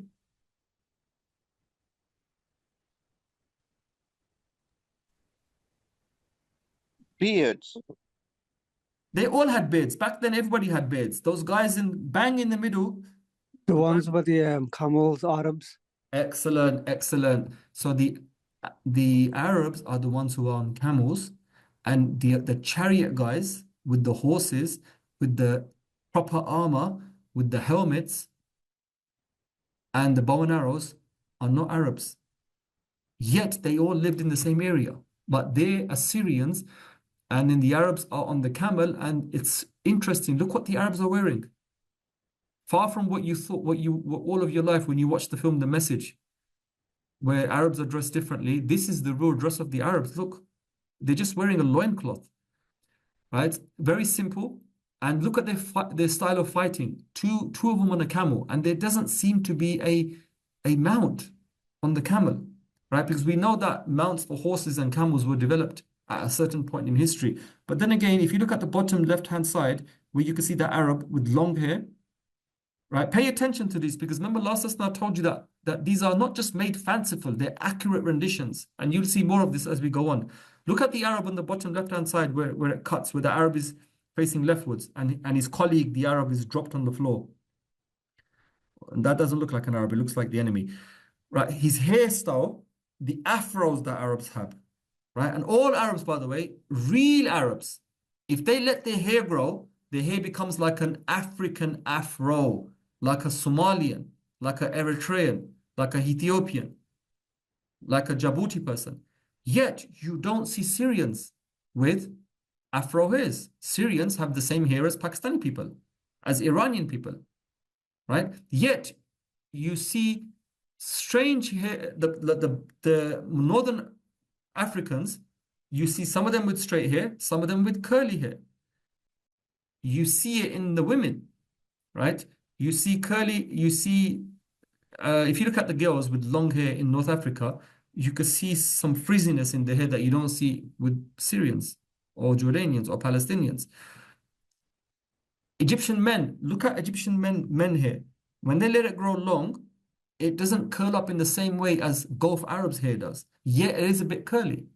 Beards. They all had beards. Back then, everybody had beards. Those guys bang in the middle. The ones with the camels, Arabs. Excellent, excellent. So the Arabs are the ones who are on camels, and the chariot guys with the horses, with the proper armor, with the helmets and the bow and arrows are not Arabs. Yet they all lived in the same area, but they're Assyrians, and then the Arabs are on the camel. And it's interesting. Look what the Arabs are wearing. Far from what you thought, what all of your life when you watched the film The Message, where Arabs are dressed differently. This is the real dress of the Arabs. Look, they're just wearing a loincloth, right? Very simple. And look at their style of fighting. Two of them on a camel, and there doesn't seem to be a mount on the camel, right? Because we know that mounts for horses and camels were developed at a certain point in history. But then again, if you look at the bottom left-hand side, where you can see the Arab with long hair, right? Pay attention to these, because remember last lesson I told you that these are not just made fanciful, they're accurate renditions. And you'll see more of this as we go on. Look at the Arab on the bottom left-hand side where it cuts, where the Arab is facing leftwards and his colleague, the Arab, is dropped on the floor. And that doesn't look like an Arab, it looks like the enemy. Right? His hairstyle, the afros that Arabs have, right? And all Arabs, by the way, real Arabs, if they let their hair grow, their hair becomes like an African afro, like a Somalian, like an Eritrean, like an Ethiopian, like a Djibouti person. Yet you don't see Syrians with afro hairs. Syrians have the same hair as Pakistani people, as Iranian people, right? Yet you see strange hair. The northern Africans, you see some of them with straight hair, some of them with curly hair. You see it in the women, right? You see curly, if you look at the girls with long hair in North Africa, you could see some frizziness in the hair that you don't see with Syrians or Jordanians or Palestinians. Egyptian men, look at Egyptian men hair. When they let it grow long, it doesn't curl up in the same way as Gulf Arabs' hair does. Yet it is a bit curly,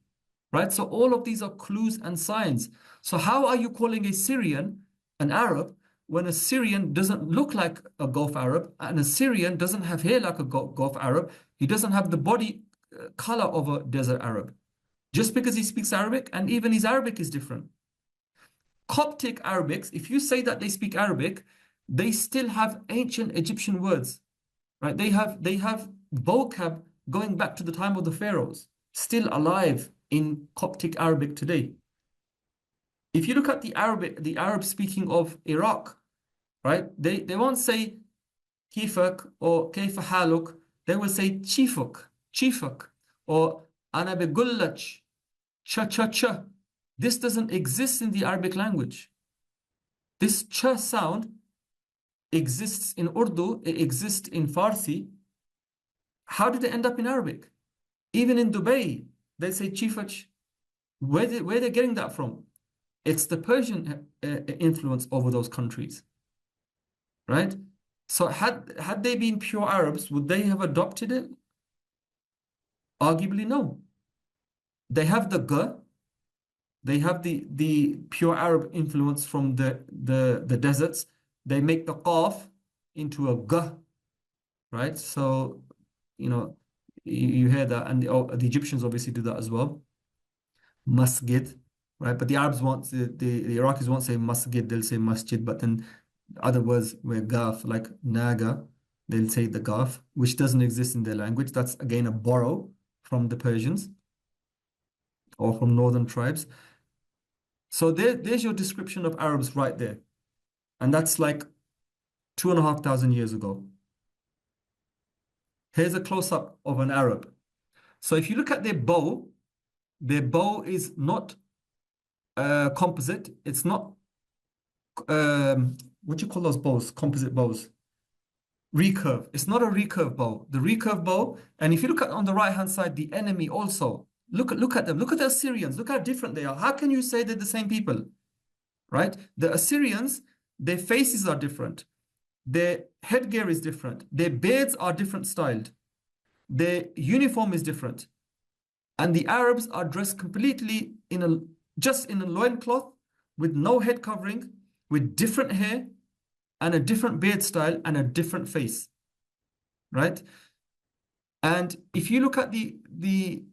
right? So all of these are clues and signs. So how are you calling a Syrian an Arab when a Syrian doesn't look like a Gulf Arab, and a Syrian doesn't have hair like a Gulf Arab? He doesn't have the body color of a desert Arab. Just because he speaks Arabic, and even his Arabic is different. Coptic Arabics, if you say that they speak Arabic, they still have ancient Egyptian words, right? They have vocab going back to the time of the pharaohs, still alive in Coptic Arabic today. If you look at the Arab speaking of Iraq, right? They won't say kifak or kayfa haluk, they will say chifuk, or ana begullach, cha. This doesn't exist in the Arabic language. This cha sound exists in Urdu, it exists in Farsi. How did it end up in Arabic? Even in Dubai, they say chifach. Where they're getting that from? It's the Persian influence over those countries, right? So had they been pure Arabs, would they have adopted it? Arguably, no. They have the g, they have the pure Arab influence from the deserts. They make the qaf into a g, right? So, you know, you hear that, and the Egyptians obviously do that as well. Masjid, right? But the Arabs won't, the Iraqis won't say masjid, they'll say masjid, but then other words were gaf, like naga, they'll say the gaf, which doesn't exist in their language. That's again a borrow from the Persians or from northern tribes. So there's your description of Arabs right there. And that's like 2,500 years ago. Here's a close-up of an Arab. So if you look at their bow is not composite. It's not, what do you call those bows? Composite bows. Recurve. It's not a recurve bow. The recurve bow, and if you look at on the right-hand side, the enemy also, look at them. Look at the Assyrians. Look how different they are. How can you say they're the same people? Right? The Assyrians, their faces are different. Their headgear is different. Their beards are different styled. Their uniform is different. And the Arabs are dressed completely just in a loincloth with no head covering, with different hair and a different beard style and a different face, right? And if you look at the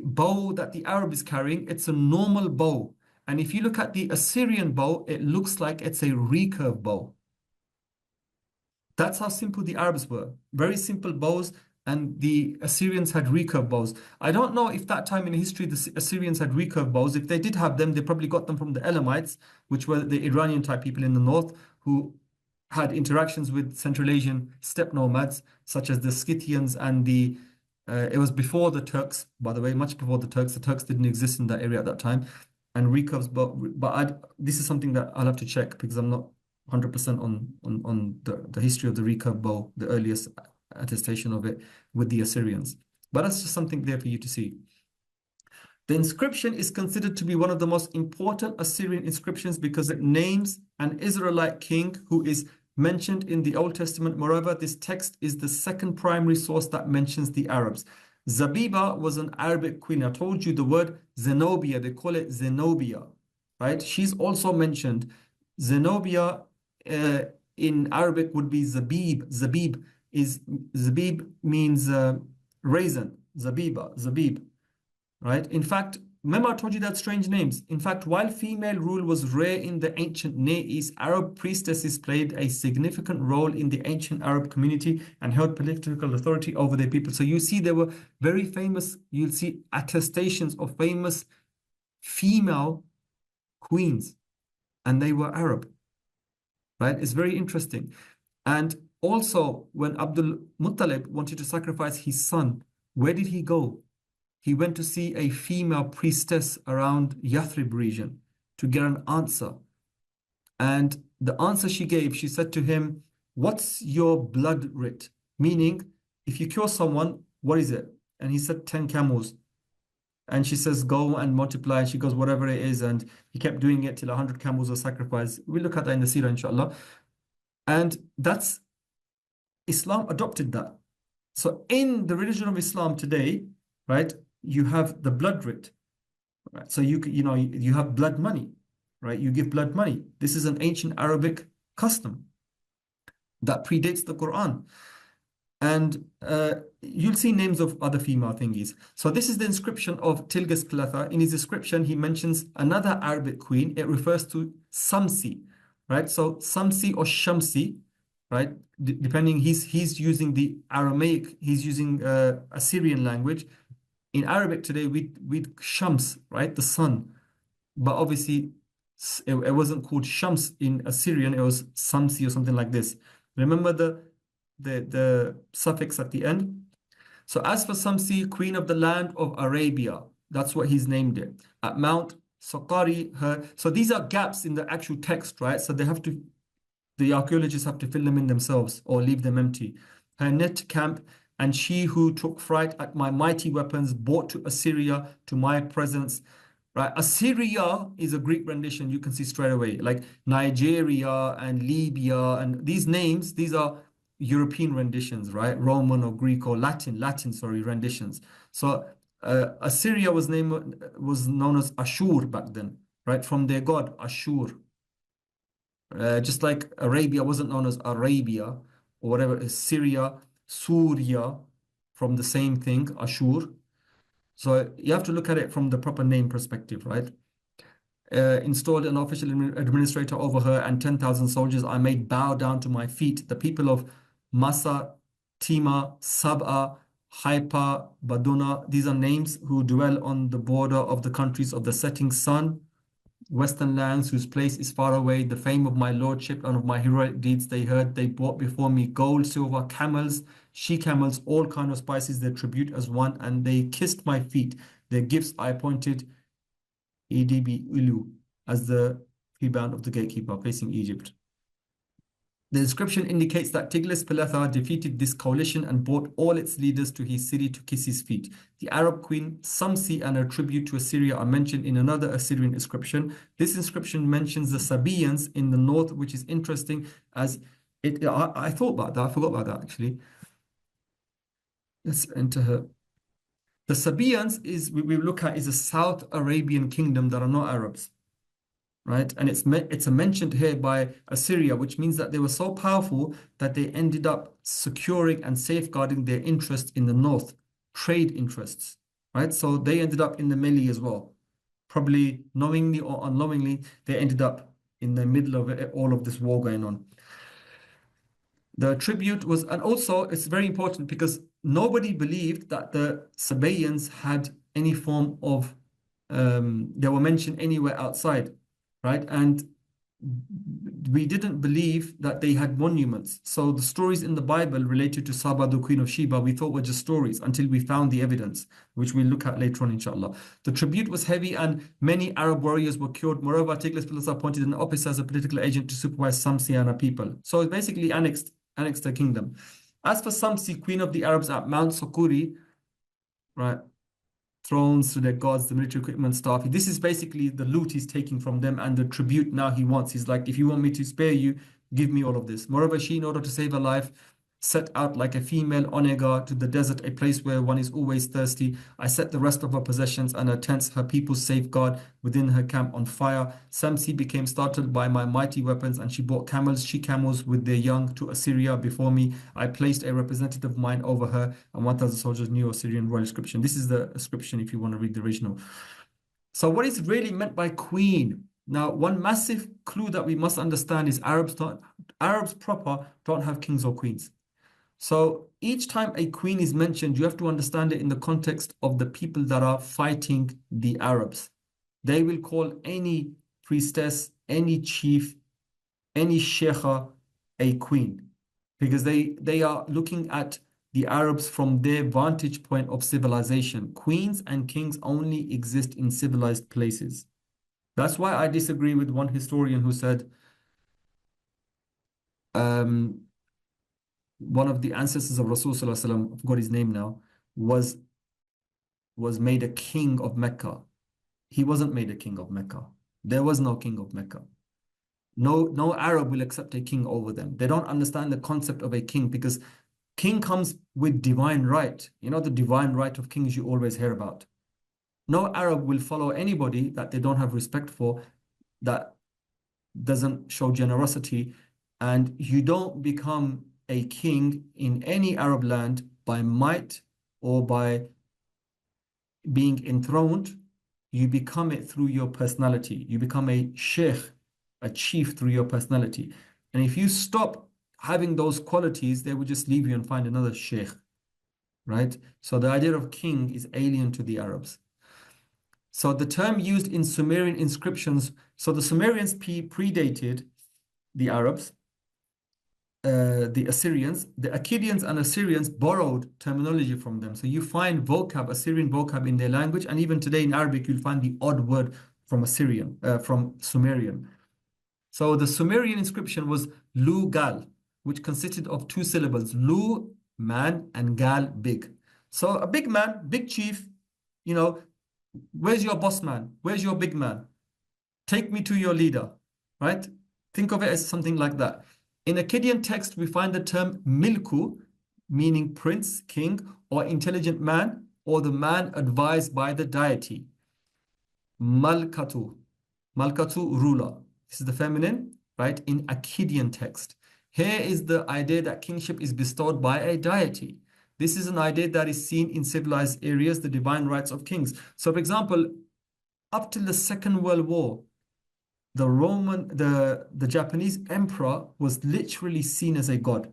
bow that the Arab is carrying, it's a normal bow. And if you look at the Assyrian bow, it looks like it's a recurve bow. That's how simple the Arabs were. Very simple bows. And the Assyrians had recurve bows. I don't know if that time in history the Assyrians had recurve bows. If they did have them, they probably got them from the Edomites, which were the Iranian type people in the north who had interactions with Central Asian steppe nomads, such as the Scythians and it was before the Turks, by the way, much before the Turks. The Turks didn't exist in that area at that time. And recurves, but this is something that I'll have to check because I'm not 100% on the history of the recurve bow, the earliest attestation of it with the Assyrians. But that's just something there for you to see. The inscription is considered to be one of the most important Assyrian inscriptions because it names an Israelite king who is mentioned in the Old Testament. Moreover, this text is the second primary source that mentions the Arabs. Zabiba was an Arabic queen. I told you the word Zenobia, they call it Zenobia, right? She's also mentioned. Zenobia in Arabic would be Zabib. Zabib means raisin, Zabib, right? In fact, remember I told you that strange names. In fact, while female rule was rare in the ancient Near East, Arab priestesses played a significant role in the ancient Arab community and held political authority over their people. So you see there were very famous, you'll see attestations of famous female queens, and they were Arab, right? It's very interesting. And also, when Abdul Muttalib wanted to sacrifice his son, where did he go? He went to see a female priestess around Yathrib region to get an answer. And the answer she gave, she said to him, "What's your blood writ?" Meaning, if you kill someone, what is it? And he said 10 camels. And she says, "Go and multiply." And she goes, "Whatever it is." And he kept doing it till 100 camels were sacrificed. We'll look at that in the Seerah, inshallah. And that's Islam adopted that. So in the religion of Islam today, right, you have the blood writ, right? So you have blood money, right? You give blood money. This is an ancient Arabic custom that predates the Quran. And you'll see names of other female thingies. So this is the inscription of Tilgas Piletha. In his description, he mentions another Arabic queen. It refers to Samsi, right? So Samsi or Shamsi, right? Depending, he's using the Aramaic, he's using Assyrian language. In Arabic today, we'd Shams, right? The sun. But obviously, it wasn't called Shams in Assyrian, it was Samsi or something like this. Remember the suffix at the end. So as for Samsi, queen of the land of Arabia, that's what he's named it. At Mount Sakari, her. So these are gaps in the actual text, right? So the archaeologists have to fill them in themselves or leave them empty. Her net camp, and she who took fright at my mighty weapons, brought to Assyria to my presence. Right, Assyria is a Greek rendition. You can see straight away, like Nigeria and Libya, and these names, these are European renditions, right? Roman or Greek or Latin, sorry, renditions. So Assyria was known as Ashur back then, right? From their god Ashur. Just like Arabia wasn't known as Arabia or whatever, Syria, Surya, from the same thing, Ashur. So you have to look at it from the proper name perspective, right? Installed an official administrator over her and 10,000 soldiers I made bow down to my feet. The people of Masa, Tima, Sab'a, Haifa, Baduna, these are names who dwell on the border of the countries of the setting sun, western lands whose place is far away. The fame of my lordship and of my heroic deeds they heard. They brought before me gold, silver, camels, she-camels, all kind of spices, their tribute as one, and they kissed my feet. Their gifts I appointed EDB Ulu as the rebound of the gatekeeper facing Egypt. The inscription indicates that Tiglath-Pileser defeated this coalition and brought all its leaders to his city to kiss his feet. The Arab queen Samsi and her tribute to Assyria are mentioned in another Assyrian inscription. This inscription mentions the Sabaeans in the north, which is interesting as it. I thought about that. I forgot about that actually. Let's enter her. The Sabaeans we look at is a South Arabian kingdom that are not Arabs. Right, and it's mentioned here by Assyria, which means that they were so powerful that they ended up securing and safeguarding their interest in the north, trade interests, right? So they ended up in the melee as well, probably knowingly or unknowingly. They ended up in the middle of all of this war going on. The tribute was, and also it's very important because nobody believed that the Sabaeans had any form of, they were mentioned anywhere outside. Right, and we didn't believe that they had monuments. So the stories in the Bible related to Saba, the Queen of Sheba, we thought were just stories until we found the evidence, which we'll look at later on, inshallah. The tribute was heavy and many Arab warriors were killed. Moreover, Tiglath-Pileser appointed an officer as a political agent to supervise Samsi and her people. So it basically annexed the kingdom. As for Samsi, queen of the Arabs at Mount Sokuri, right, thrones to their gods, the military equipment, staff. This is basically the loot he's taking from them and the tribute now he wants. He's like, if you want me to spare you, give me all of this. Moreover, she, in order to save her life, set out like a female onega to the desert, a place where one is always thirsty. I set the rest of her possessions and her tents, her people's safeguard within her camp on fire. Samsi became startled by my mighty weapons, and she brought camels, she-camels with their young to Assyria before me. I placed a representative of mine over her, and 1,000 soldiers knew Assyrian royal inscription. This is the inscription if you want to read the original. So what is really meant by queen? Now, one massive clue that we must understand is Arabs proper don't have kings or queens. So each time a queen is mentioned, you have to understand it in the context of the people that are fighting the Arabs. They will call any priestess, any chief, any sheikha a queen because they are looking at the Arabs from their vantage point of civilization. Queens and kings only exist in civilized places. That's why I disagree with one historian who said one of the ancestors of Rasul Sallallahu Alaihi Wasallam, I forgot his name now, was made a king of Mecca. He wasn't made a king of Mecca. There was no king of Mecca. No Arab will accept a king over them. They don't understand the concept of a king because king comes with divine right. You know the divine right of kings you always hear about. No Arab will follow anybody that they don't have respect for, that doesn't show generosity, and you don't become a king in any Arab land by might or by being enthroned. You become it through your personality. You become a sheikh, a chief, through your personality. And if you stop having those qualities, they will just leave you and find another sheikh, right? So the idea of king is alien to the Arabs. So the term used in Sumerian inscriptions, so the Sumerians predated the Arabs. the Assyrians, the Akkadians and Assyrians borrowed terminology from them. So you find vocab, Assyrian vocab in their language, and even today in Arabic, you'll find the odd word from Assyrian, from Sumerian. So the Sumerian inscription was Lu-Gal, which consisted of two syllables, Lu, man, and Gal, big. So a big man, big chief, you know, where's your boss man? Where's your big man? Take me to your leader, right? Think of it as something like that. In Akkadian text, we find the term milku, meaning prince, king, or intelligent man, or the man advised by the deity. Malkatu, ruler. This is the feminine, right? In Akkadian text. Here is the idea that kingship is bestowed by a deity. This is an idea that is seen in civilized areas, the divine rights of kings. So, for example, up till the Second World War, the Japanese emperor was literally seen as a god.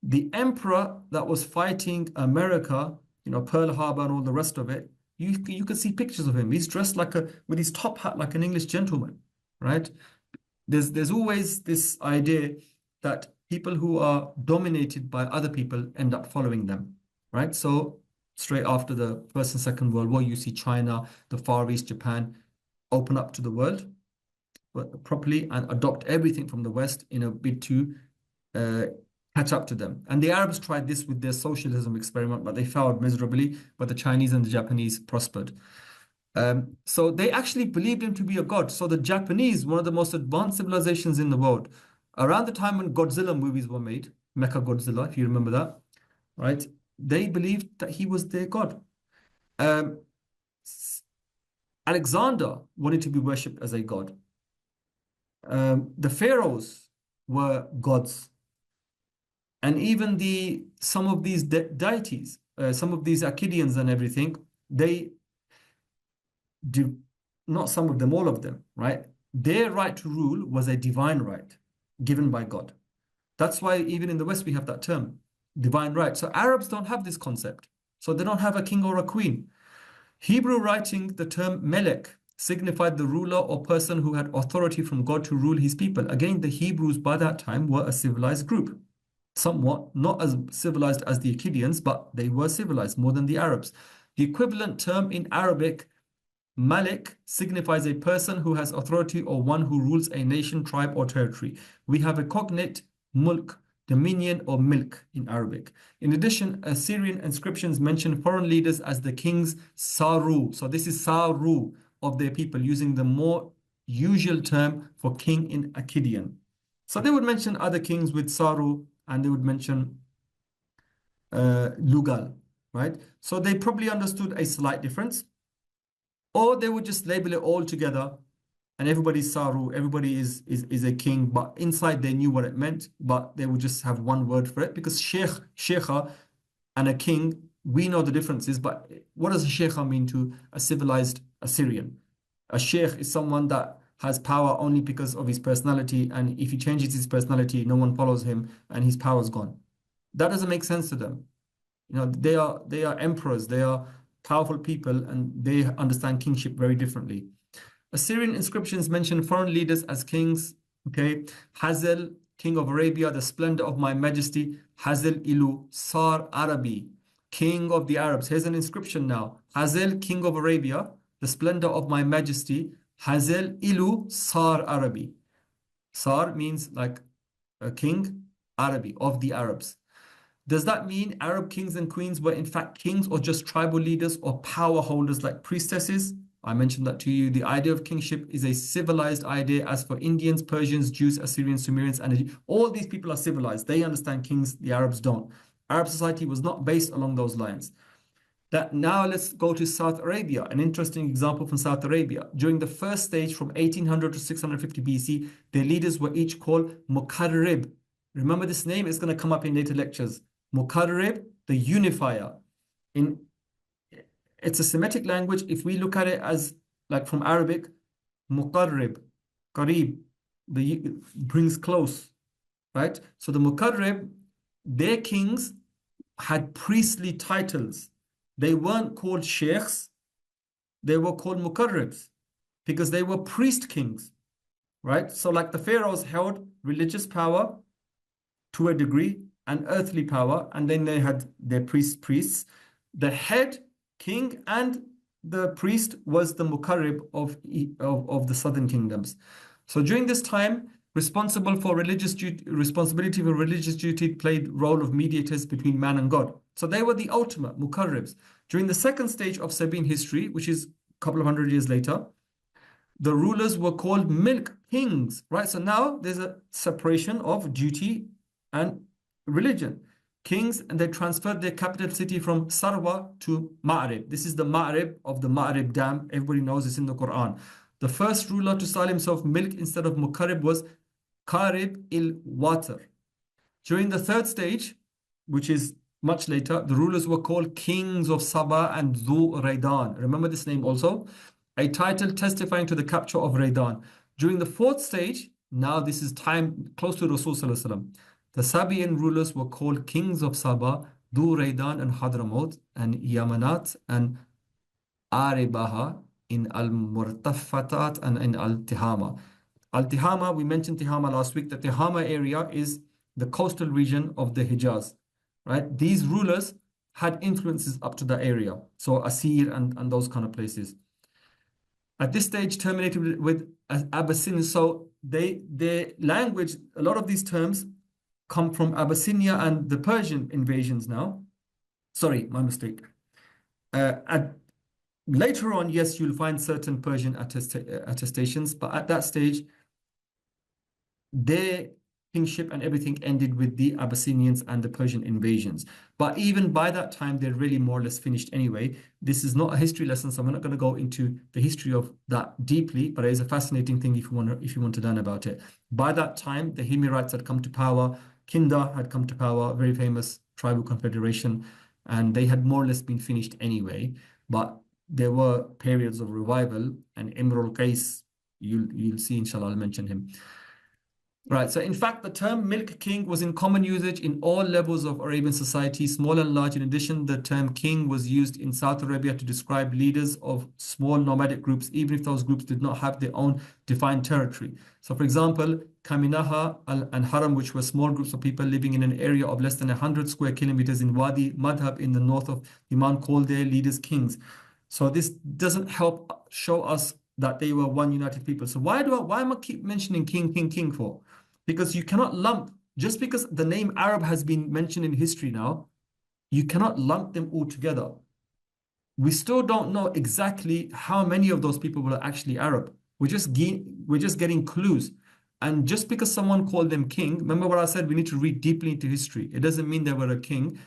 The emperor that was fighting America, you know, Pearl Harbor and all the rest of it, you can see pictures of him. He's dressed like with his top hat like an English gentleman, right? There's always this idea that people who are dominated by other people end up following them, right? So straight after the First and Second World War, you see China, the Far East, Japan open up to the world properly and adopt everything from the West in a bid to catch up to them. And the Arabs tried this with their socialism experiment, but they failed miserably, but the Chinese and the Japanese prospered. So they actually believed him to be a god. So the Japanese, one of the most advanced civilizations in the world, around the time when Godzilla movies were made, Mecha Godzilla, if you remember that, right? They believed that he was their god. Alexander wanted to be worshipped as a god. The pharaohs were gods. And even some of these deities, some of these Akkadians and everything, they do, not some of them, all of them, right? Their right to rule was a divine right given by God. That's why even in the West we have that term, divine right. So Arabs don't have this concept. So they don't have a king or a queen. Hebrew writing, the term melech signified the ruler or person who had authority from God to rule his people. Again, the Hebrews by that time were a civilized group. Somewhat, not as civilized as the Akkadians, but they were civilized more than the Arabs. The equivalent term in Arabic, Malik, signifies a person who has authority or one who rules a nation, tribe, or territory. We have a cognate, mulk, dominion, or milk in Arabic. In addition, Assyrian inscriptions mention foreign leaders as the kings Saru. So this is Saru of their people, using the more usual term for king in Akkadian. So they would mention other kings with Saru, and they would mention Lugal, right? So they probably understood a slight difference, or they would just label it all together, and everybody's Saru, everybody is a king, but inside they knew what it meant, but they would just have one word for it, because Sheikha and a king, we know the differences, but what does a Sheikha mean to a civilized Assyrian? A sheikh is someone that has power only because of his personality, and if he changes his personality, no one follows him, and his power's gone. That doesn't make sense to them. You know, they are emperors, they are powerful people, and they understand kingship very differently. Assyrian inscriptions mention foreign leaders as kings. Okay, Hazel, king of Arabia, the splendor of my majesty. Hazel ilu Sar Arabi, king of the Arabs. Here's an inscription now. Hazel, king of Arabia, the splendor of my majesty. Hazel ilu Sar Arabi. Sar means like a king, Arabi, of the Arabs. Does that mean Arab kings and queens were in fact kings, or just tribal leaders or power holders like priestesses? I mentioned that to you. The idea of kingship is a civilized idea. As for Indians, Persians, Jews, Assyrians, Sumerians, and all these people are civilized. They understand kings, the Arabs don't. Arab society was not based along those lines. Now let's go to South Arabia, an interesting example from South Arabia. During the first stage from 1800 to 650 BC, their leaders were each called Mukarrib. Remember this name, it's going to come up in later lectures. Mukarrib, the unifier. It's a Semitic language. If we look at it as like from Arabic, Muqarrib, Qarib, brings close, right? So the Muqarrib, their kings had priestly titles. They weren't called sheikhs, they were called Muqarribs because they were priest kings, right? So like the pharaohs held religious power, to a degree, and earthly power, and then they had their priests. The head king and the priest was the mukarrib of the southern kingdoms. So during this time, responsibility for religious duty played role of mediators between man and God. So they were the ultimate mukarribs. During the second stage of Sabine history, which is a couple of hundred years later, the rulers were called milk kings, right? So now there's a separation of duty and religion. Kings, and they transferred their capital city from Sarwa to Ma'rib. This is the Ma'rib of the Ma'rib Dam. Everybody knows it's in the Quran. The first ruler to style himself milk instead of Mukarrib was Qarib il-Water. During the third stage, which is much later, the rulers were called kings of Saba and Dhu Raydan. Remember this name also? A title testifying to the capture of Raydan. During the fourth stage, now this is time close to Rasul Sallallahu Alaihi Wasallam, the Sabaean rulers were called kings of Saba, Dhu Raydan and Hadramaut, and Yamanat and Aribaha in Al-Murtafatat and in Al-Tihama. Al-Tihama, we mentioned Tihama last week. The Tihama area is the coastal region of the Hijaz, right? These rulers had influences up to that area. So Assyr and those kind of places. At this stage, terminated with Abyssinia. So their language, a lot of these terms come from Abyssinia and the Persian invasions now. Sorry, my mistake. Later on, yes, you'll find certain Persian attestations, but at that stage, their kingship and everything ended with the Abyssinians and the Persian invasions. But even by that time, they're really more or less finished anyway. This is not a history lesson, so I'm not going to go into the history of that deeply, but it is a fascinating thing if you want to learn about it. By that time, the Himyarites had come to power. Kinda had come to power, very famous tribal confederation, and they had more or less been finished anyway. But there were periods of revival, and Imrul Qais, you'll see, inshallah, I'll mention him. Right, so in fact, the term milk king was in common usage in all levels of Arabian society, small and large. In addition, the term king was used in South Arabia to describe leaders of small nomadic groups, even if those groups did not have their own defined territory. So for example, Kaminaha and Haram, which were small groups of people living in an area of less than 100 square kilometers in Wadi Madhab in the north of Iman, called their leaders kings. So this doesn't help show us that they were one united people. So why am I keep mentioning king for? Because you cannot lump, just because the name Arab has been mentioned in history now, you cannot lump them all together. We still don't know exactly how many of those people were actually Arab. We're just getting clues. And just because someone called them king, remember what I said, we need to read deeply into history. It doesn't mean they were a king.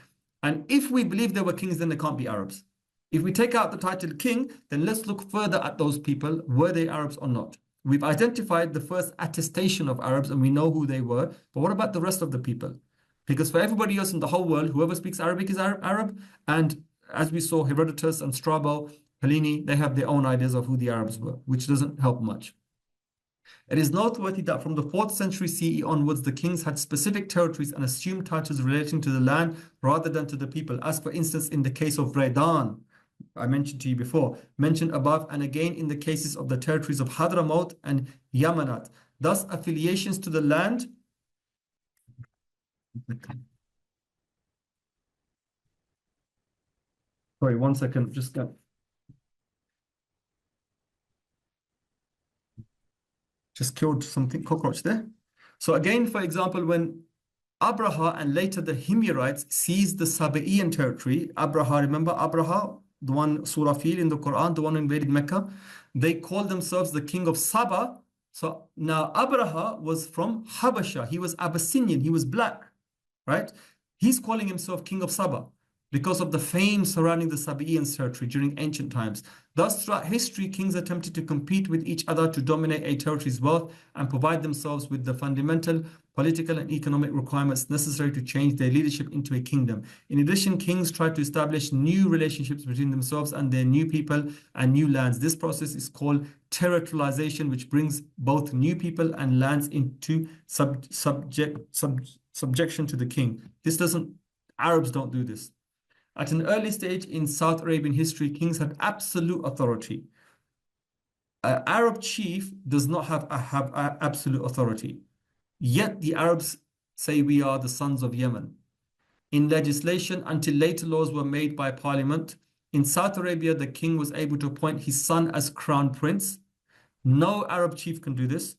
And if we believe they were kings, then they can't be Arabs. If we take out the title king, then let's look further at those people. Were they Arabs or not? We've identified the first attestation of Arabs and we know who they were. But what about the rest of the people? Because for everybody else in the whole world, whoever speaks Arabic is Arab. And as we saw, Herodotus and Strabo, Pliny, they have their own ideas of who the Arabs were, which doesn't help much. It is noteworthy that from the 4th century CE onwards, the kings had specific territories and assumed titles relating to the land rather than to the people. As for instance, in the case of Raydan, I mentioned to you before, mentioned above, and again in the cases of the territories of Hadramaut and Yamanat. Thus, affiliations to the land. Sorry, 1 second. Just killed something, cockroach there. So again, for example, when Abraha and later the Himyarites seized the Sabaean territory, Abraha, remember Abraha? The one Surah Fil in the Quran, the one who invaded Mecca, they called themselves the king of Saba. So now Abraha was from Habasha. He was Abyssinian. He was black, right? He's calling himself king of Saba because of the fame surrounding the Sabaean territory during ancient times. Thus, throughout history, kings attempted to compete with each other to dominate a territory's wealth and provide themselves with the fundamental political and economic requirements necessary to change their leadership into a kingdom. In addition, kings tried to establish new relationships between themselves and their new people and new lands. This process is called territorialization, which brings both new people and lands into subjection to the king. Arabs don't do this. At an early stage in South Arabian history, kings had absolute authority. An Arab chief does not have absolute authority. Yet the Arabs say we are the sons of Yemen. In legislation, until later laws were made by parliament, in South Arabia, the king was able to appoint his son as crown prince. No Arab chief can do this.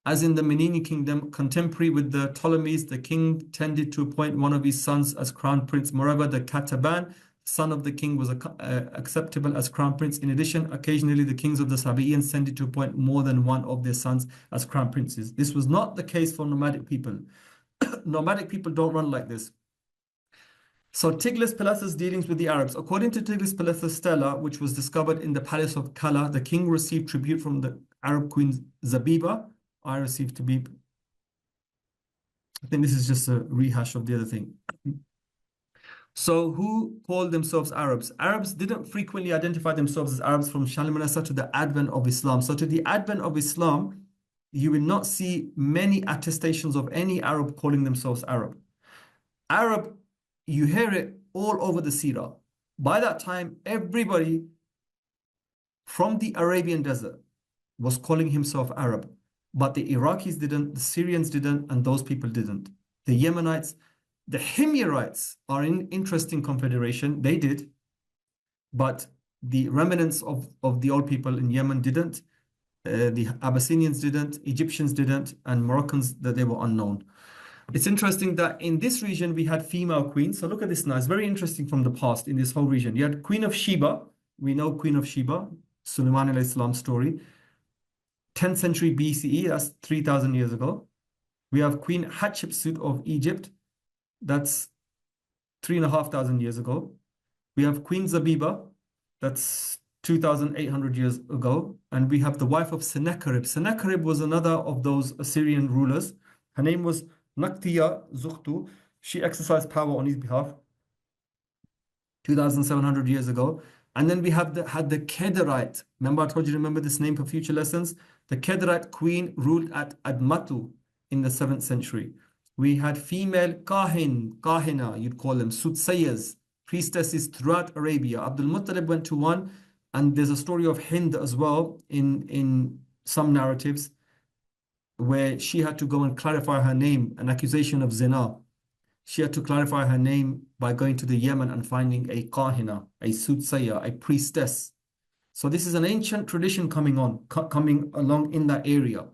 As in the Menini kingdom, contemporary with the Ptolemies, the king tended to appoint one of his sons as crown prince. Moreover, the Kataban, son of the king, was acceptable as crown prince. In addition, occasionally the kings of the Sabaeans tended to appoint more than one of their sons as crown princes. This was not the case for nomadic people. Nomadic people don't run like this. So Tiglath-Pileser's dealings with the Arabs. According to Tiglath-Pileser's stela, which was discovered in the palace of Kala, the king received tribute from the Arab queen Zabiba. I received tribute. I think this is just a rehash of the other thing. So who called themselves Arabs? Arabs didn't frequently identify themselves as Arabs from Shalmaneser to the advent of Islam. So to the advent of Islam, you will not see many attestations of any Arab calling themselves Arab. Arab, you hear it all over the Seerah. By that time, everybody from the Arabian desert was calling himself Arab. But the Iraqis didn't, the Syrians didn't, and those people didn't. The Yemenites, the Himyarites are in interesting confederation. They did. But the remnants of the old people in Yemen didn't. The Abyssinians didn't. Egyptians didn't. And Moroccans, that they were unknown. It's interesting that in this region, we had female queens. So look at this now. It's very interesting from the past in this whole region. You had Queen of Sheba. We know Queen of Sheba, Sulaiman alayhi salam story. 10th century BCE, that's 3,000 years ago. We have Queen Hatshepsut of Egypt. That's 3,500 years ago. We have Queen Zabiba. That's 2,800 years ago. And we have the wife of Sennacherib. Sennacherib was another of those Assyrian rulers. Her name was Naktiya Zukhtu. She exercised power on his behalf 2,700 years ago. And then we have had the Kedarite. Remember, I told you to remember this name for future lessons. The Kedarite queen ruled at Admatu in the 7th century. We had female Kahina, you'd call them, Sutsayas, priestesses throughout Arabia. Abdul Muttalib went to one, and there's a story of Hind as well in some narratives, where she had to go and clarify her name, an accusation of zina. She had to clarify her name by going to the Yemen and finding a Kahina, a Sutsaya, a priestess. So this is an ancient tradition coming along in that area.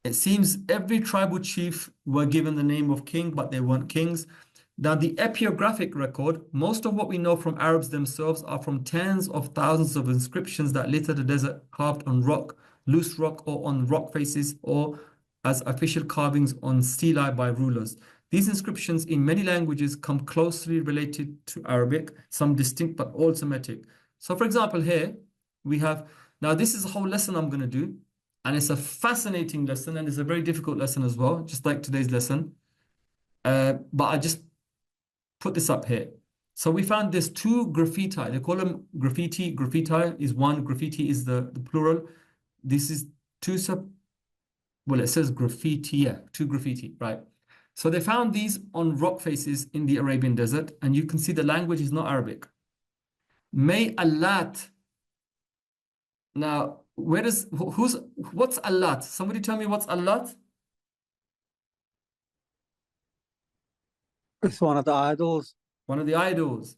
It seems every tribal chief were given the name of king, but they weren't kings. Now, the epigraphic record, most of what we know from Arabs themselves are from tens of thousands of inscriptions that litter the desert, carved on rock, loose rock, or on rock faces, or as official carvings on stelae by rulers. These inscriptions in many languages come closely related to Arabic, some distinct but all Semitic. So for example, here we have, now this is a whole lesson I'm going to do, and it's a fascinating lesson, and it's a very difficult lesson as well, just like today's lesson. But I just put this up here. So we found there's two graffiti. They call them graffiti. Graffiti is one, graffiti is the plural. This is two well, it says graffiti, yeah, two graffiti, right? So they found these on rock faces in the Arabian desert, and you can see the language is not Arabic. May Allat. Now, what's Allat? Somebody tell me what's Allat? It's one of the idols. One of the idols.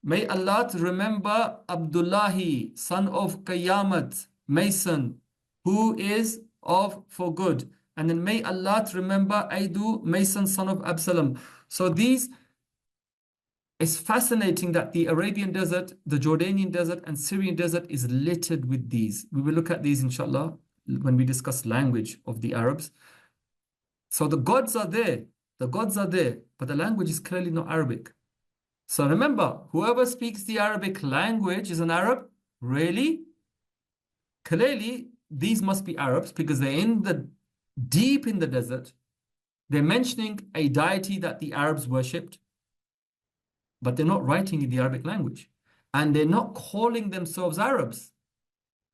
May Allah remember Abdullahi, son of Qayamat, Mason, who is of for good. And then may Allah remember Aidu, Mason, son of Absalom. So these, it's fascinating that the Arabian desert, the Jordanian desert, and Syrian desert is littered with these. We will look at these, inshallah, when we discuss language of the Arabs. So the gods are there. The gods are there, but the language is clearly not Arabic. So remember, whoever speaks the Arabic language is an Arab. Really? Clearly, these must be Arabs because they're deep in the desert. They're mentioning a deity that the Arabs worshipped, but they're not writing in the Arabic language. And they're not calling themselves Arabs.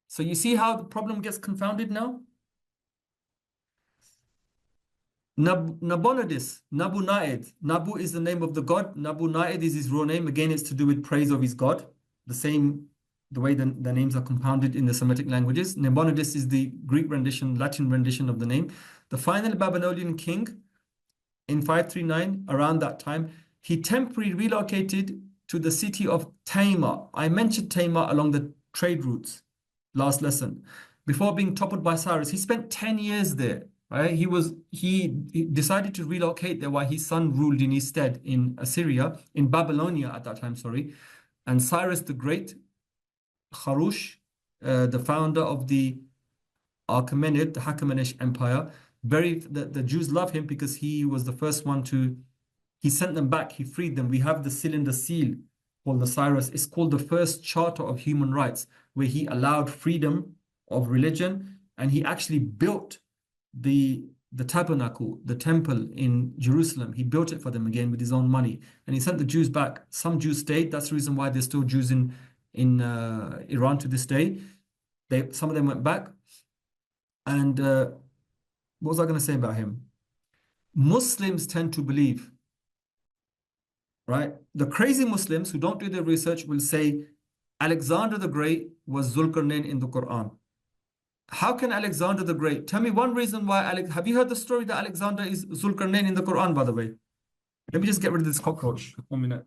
So you see how the problem gets confounded now? Nabonidus, Nabu Naed. Nabu is the name of the god. Nabu Naed is his real name. Again, it's to do with praise of his god. The same the way the names are compounded in the Semitic languages. Nabonidus is the Greek rendition, Latin rendition of the name. The final Babylonian king in 539, around that time, he temporarily relocated to the city of Tamar. I mentioned Tamar along the trade routes last lesson. Before being toppled by Cyrus, he spent 10 years there. Right? He decided to relocate there while his son ruled in his stead in Assyria, in Babylonia at that time, sorry. And Cyrus the Great, Kharush, the founder of the Achaemenid, the Hakamenesh Empire, the Jews love him because he was the first one he sent them back, he freed them. We have the cylinder seal called the Cyrus. It's called the first charter of human rights, where he allowed freedom of religion, and he actually built the tabernacle, the temple in Jerusalem. He built it for them again with his own money, and he sent the Jews back. Some Jews stayed. That's the reason why there's still Jews in Iran to this day. Some of them went back. And what was I going to say about him? Muslims tend to believe, right? The crazy Muslims who don't do their research will say Alexander the Great was Zulkarnain in the Quran. How can Alexander the Great? Tell me one reason why have you heard the story that Alexander is Zulkarnain in the Quran, by the way? Let me just get rid of this cockroach. 1 minute.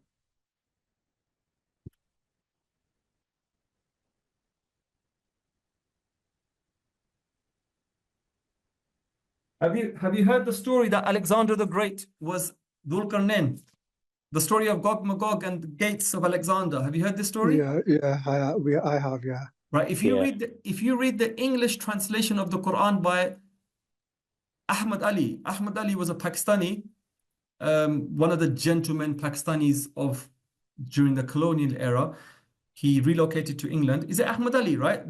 Have you heard the story that Alexander the Great was Dhul-Qarnain? The story of Gog Magog and the gates of Alexander. Have you heard this story? Yeah, I have, yeah. Right. If you read the English translation of the Quran by Ahmad Ali. Ahmad Ali was a Pakistani, one of the gentlemen Pakistanis during the colonial era. He relocated to England. Is it Ahmad Ali, right?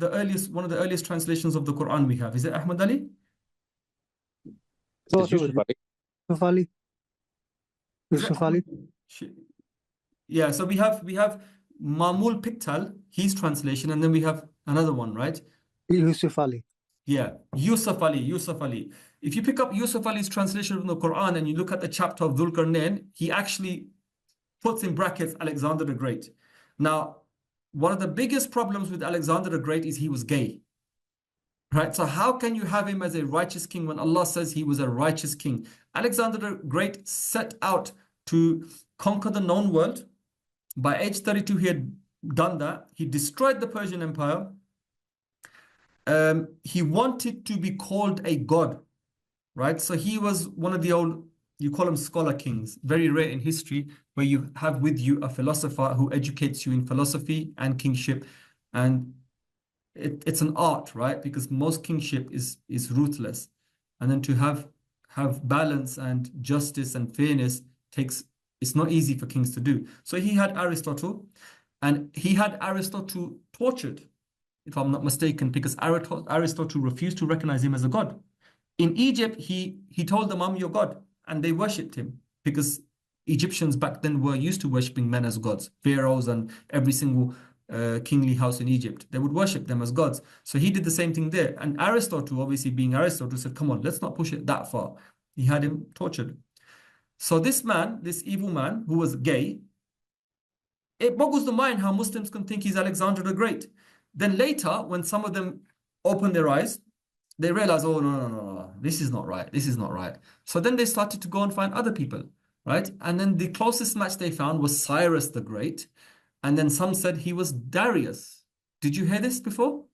One of the earliest translations of the Quran we have. Is it Ahmad Ali? It's Yusuf Ali. Yusuf Ali. Yeah, so we have Mamul Pickthall, his translation, and then we have another one, right? Yusuf Ali. Yeah, Yusuf Ali. If you pick up Yusuf Ali's translation of the Quran and you look at the chapter of Dhul-Qarnain, he actually puts in brackets Alexander the Great. Now, one of the biggest problems with Alexander the Great is he was gay. Right? So how can you have him as a righteous king when Allah says he was a righteous king? Alexander the Great set out to conquer the known world. By age 32, he had done that. He destroyed the Persian Empire. He wanted to be called a god, right? So he was one of the old, you call them scholar kings, very rare in history, where you have with you a philosopher who educates you in philosophy and kingship. And it's an art, right? Because most kingship is ruthless. And then to have balance and justice and fairness it's not easy for kings to do. So he had Aristotle, and he had Aristotle tortured, if I'm not mistaken, because Aristotle refused to recognize him as a god. In Egypt, he told them, I'm your god, and they worshipped him because Egyptians back then were used to worshipping men as gods. Pharaohs and every single kingly house in Egypt, they would worship them as gods. So he did the same thing there. And Aristotle, obviously being Aristotle, said, come on, let's not push it that far. He had him tortured. So this evil man who was gay, it boggles the mind how Muslims can think he's Alexander the Great. Then later, when some of them open their eyes, they realize, oh, no, this is not right. This is not right. So then they started to go and find other people, right? And then the closest match they found was Cyrus the Great. And then some said he was Darius. Did you hear this before?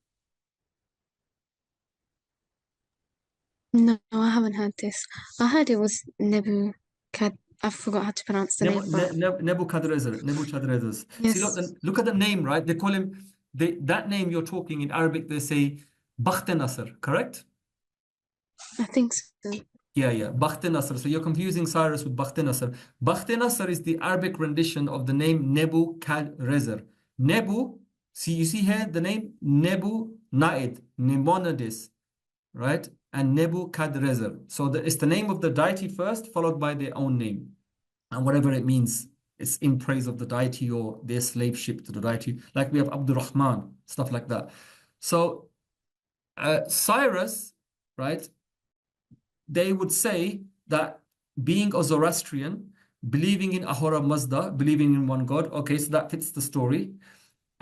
No, I haven't heard this. I heard it was I forgot how to pronounce the name. Nebuchadnezzar. Yes. See, look at the name, right? They call him, that name you're talking in Arabic, they say Bakhtenasr, correct? I think so. Yeah, Bakhtenasr. So you're confusing Cyrus with Bakhtenasr. Bakhtenasr is the Arabic rendition of the name Nebuchadnezzar. You see here the name Nebu Naid, Nabonidus, right? And Nebuchadnezzar. So it's the name of the deity first, followed by their own name. And whatever it means, it's in praise of the deity or their slaveship to the deity. Like we have Abdurrahman, stuff like that. So Cyrus, right? They would say that being a Zoroastrian, believing in Ahura Mazda, believing in one God, okay, so that fits the story.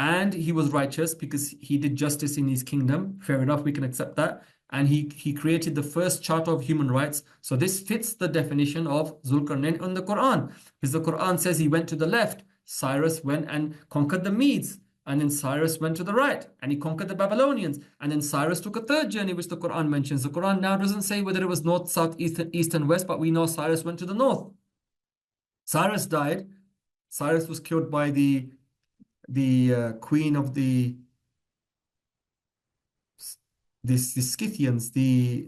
and he was righteous because he did justice in his kingdom. Fair enough, we can accept that. And he created the first charter of human rights. So this fits the definition of Zulkarnain in the Quran. Because the Quran says he went to the left. Cyrus went and conquered the Medes. And then Cyrus went to the right and he conquered the Babylonians. And then Cyrus took a third journey, which the Quran mentions. The Quran now doesn't say whether it was north, south, east, and west, but we know Cyrus went to the north. Cyrus died. Cyrus was killed by the queen of the Scythians, the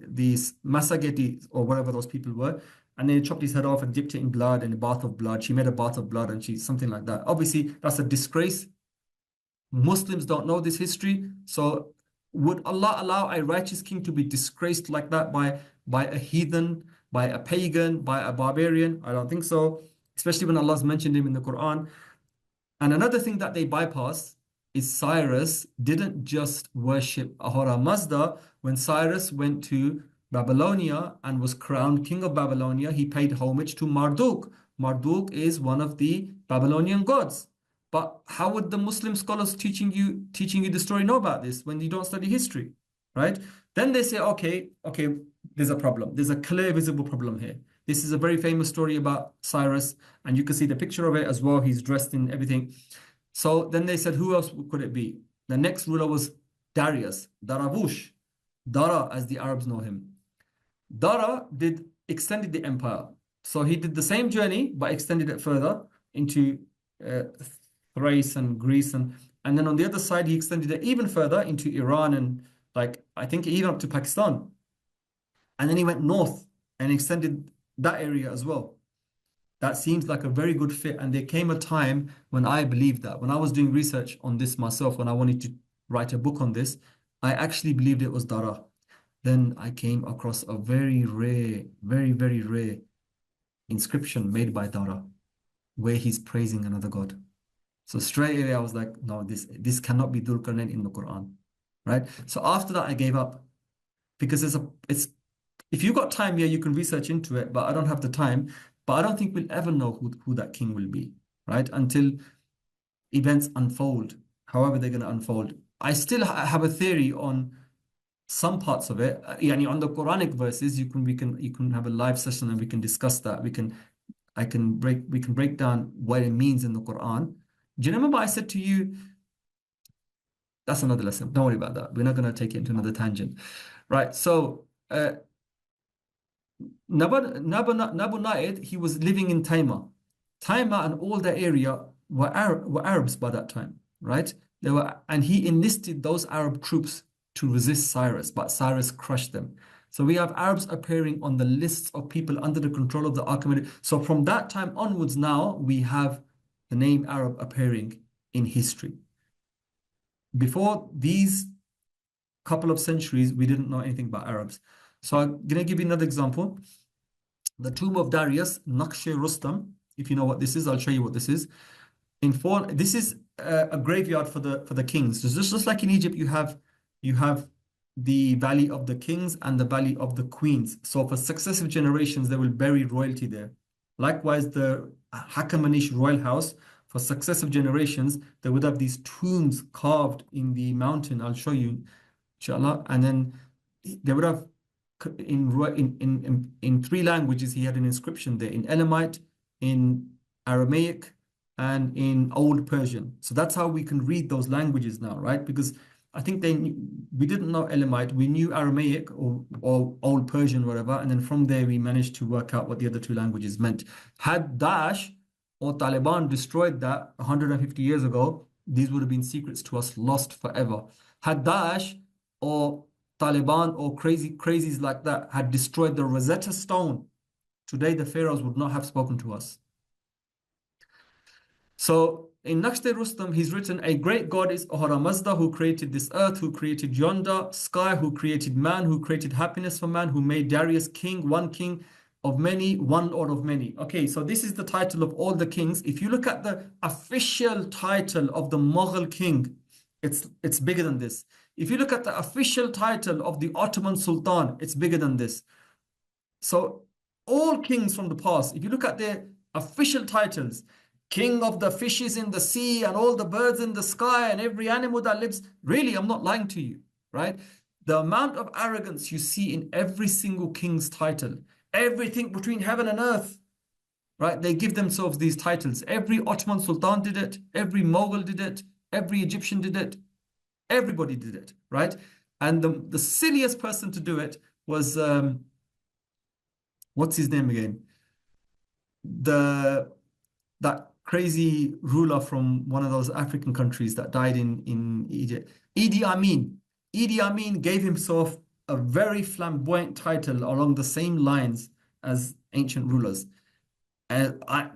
Massageti, or whatever those people were, and they chopped his head off and dipped it in blood, in a bath of blood. She made a bath of blood, and something like that. Obviously, that's a disgrace. Muslims don't know this history, so would Allah allow a righteous king to be disgraced like that by a heathen, by a pagan, by a barbarian? I don't think so, especially when Allah's mentioned him in the Quran. And another thing that they bypass is Cyrus didn't just worship Ahura Mazda. When Cyrus went to Babylonia and was crowned king of Babylonia, he paid homage to Marduk. Marduk is one of the Babylonian gods. But how would the Muslim scholars teaching you the story know about this when you don't study history, right? Then they say, okay, there's a problem. There's a clear, visible problem here. This is a very famous story about Cyrus, and you can see the picture of it as well. He's dressed in everything. So then they said, who else could it be? The next ruler was Darius, Daravush, Dara as the Arabs know him. Dara extended the empire. So he did the same journey, but extended it further into Thrace and Greece. And then on the other side, he extended it even further into Iran and I think even up to Pakistan. And then he went north and extended that area as well. That seems like a very good fit. And there came a time when I believed that. When I was doing research on this myself, when I wanted to write a book on this, I actually believed it was Dara. Then I came across a very rare, very, very rare inscription made by Dara, where he's praising another god. So straight away I was like, no, this cannot be Dhul-Qarnayn in the Quran, right? So after that I gave up, because if you've got time here, you can research into it, but I don't have the time. But I don't think we'll ever know who that king will be, right? Until events unfold, however they're going to unfold. I still have a theory on some parts of it. On the Quranic verses, you can have a live session and we can discuss that. We can break down what it means in the Quran. Do you remember I said to you, that's another lesson. Don't worry about that. We're not going to take it into another tangent, right? So Nabonidus, he was living in Taima. Taima and all that area were Arabs by that time, right? And he enlisted those Arab troops to resist Cyrus, but Cyrus crushed them. So we have Arabs appearing on the lists of people under the control of the Achaemenid. So from that time onwards now, we have the name Arab appearing in history. Before these couple of centuries, we didn't know anything about Arabs. So I'm going to give you another example. The tomb of Darius, Naqsh-e-Rustam. If you know what this is, I'll show you what this is. This is a graveyard for the kings. So just like in Egypt, you have the Valley of the Kings and the Valley of the Queens. So for successive generations, they will bury royalty there. Likewise, the Hakamanish royal house, for successive generations, they would have these tombs carved in the mountain. I'll show you, inshallah. And then they would have in three languages. He had an inscription there, in Elamite, in Aramaic, and in Old Persian. So that's how we can read those languages now, right? Because I think we didn't know Elamite, we knew Aramaic or Old Persian, whatever, and then from there we managed to work out what the other two languages meant. Had Daesh or Taliban destroyed that 150 years ago, these would have been secrets to us, lost forever. Had Daesh or Taliban or crazies like that had destroyed the Rosetta Stone, today the pharaohs would not have spoken to us. So in Naqsh-e-Rustam, he's written, a great God is Ahura Mazda, who created this earth, who created yonder sky, who created man, who created happiness for man, who made Darius king, one king of many, one lord of many. Okay, so this is the title of all the kings. If you look at the official title of the Mughal king, it's bigger than this. If you look at the official title of the Ottoman Sultan, it's bigger than this. So all kings from the past, if you look at their official titles, king of the fishes in the sea and all the birds in the sky and every animal that lives. Really, I'm not lying to you, right? The amount of arrogance you see in every single king's title, everything between heaven and earth, right? They give themselves these titles. Every Ottoman Sultan did it. Every Mughal did it. Every Egyptian did it. Everybody did it, right? And the silliest person to do it was, what's his name again? That crazy ruler from one of those African countries that died in Egypt. Idi Amin. Idi Amin gave himself a very flamboyant title along the same lines as ancient rulers.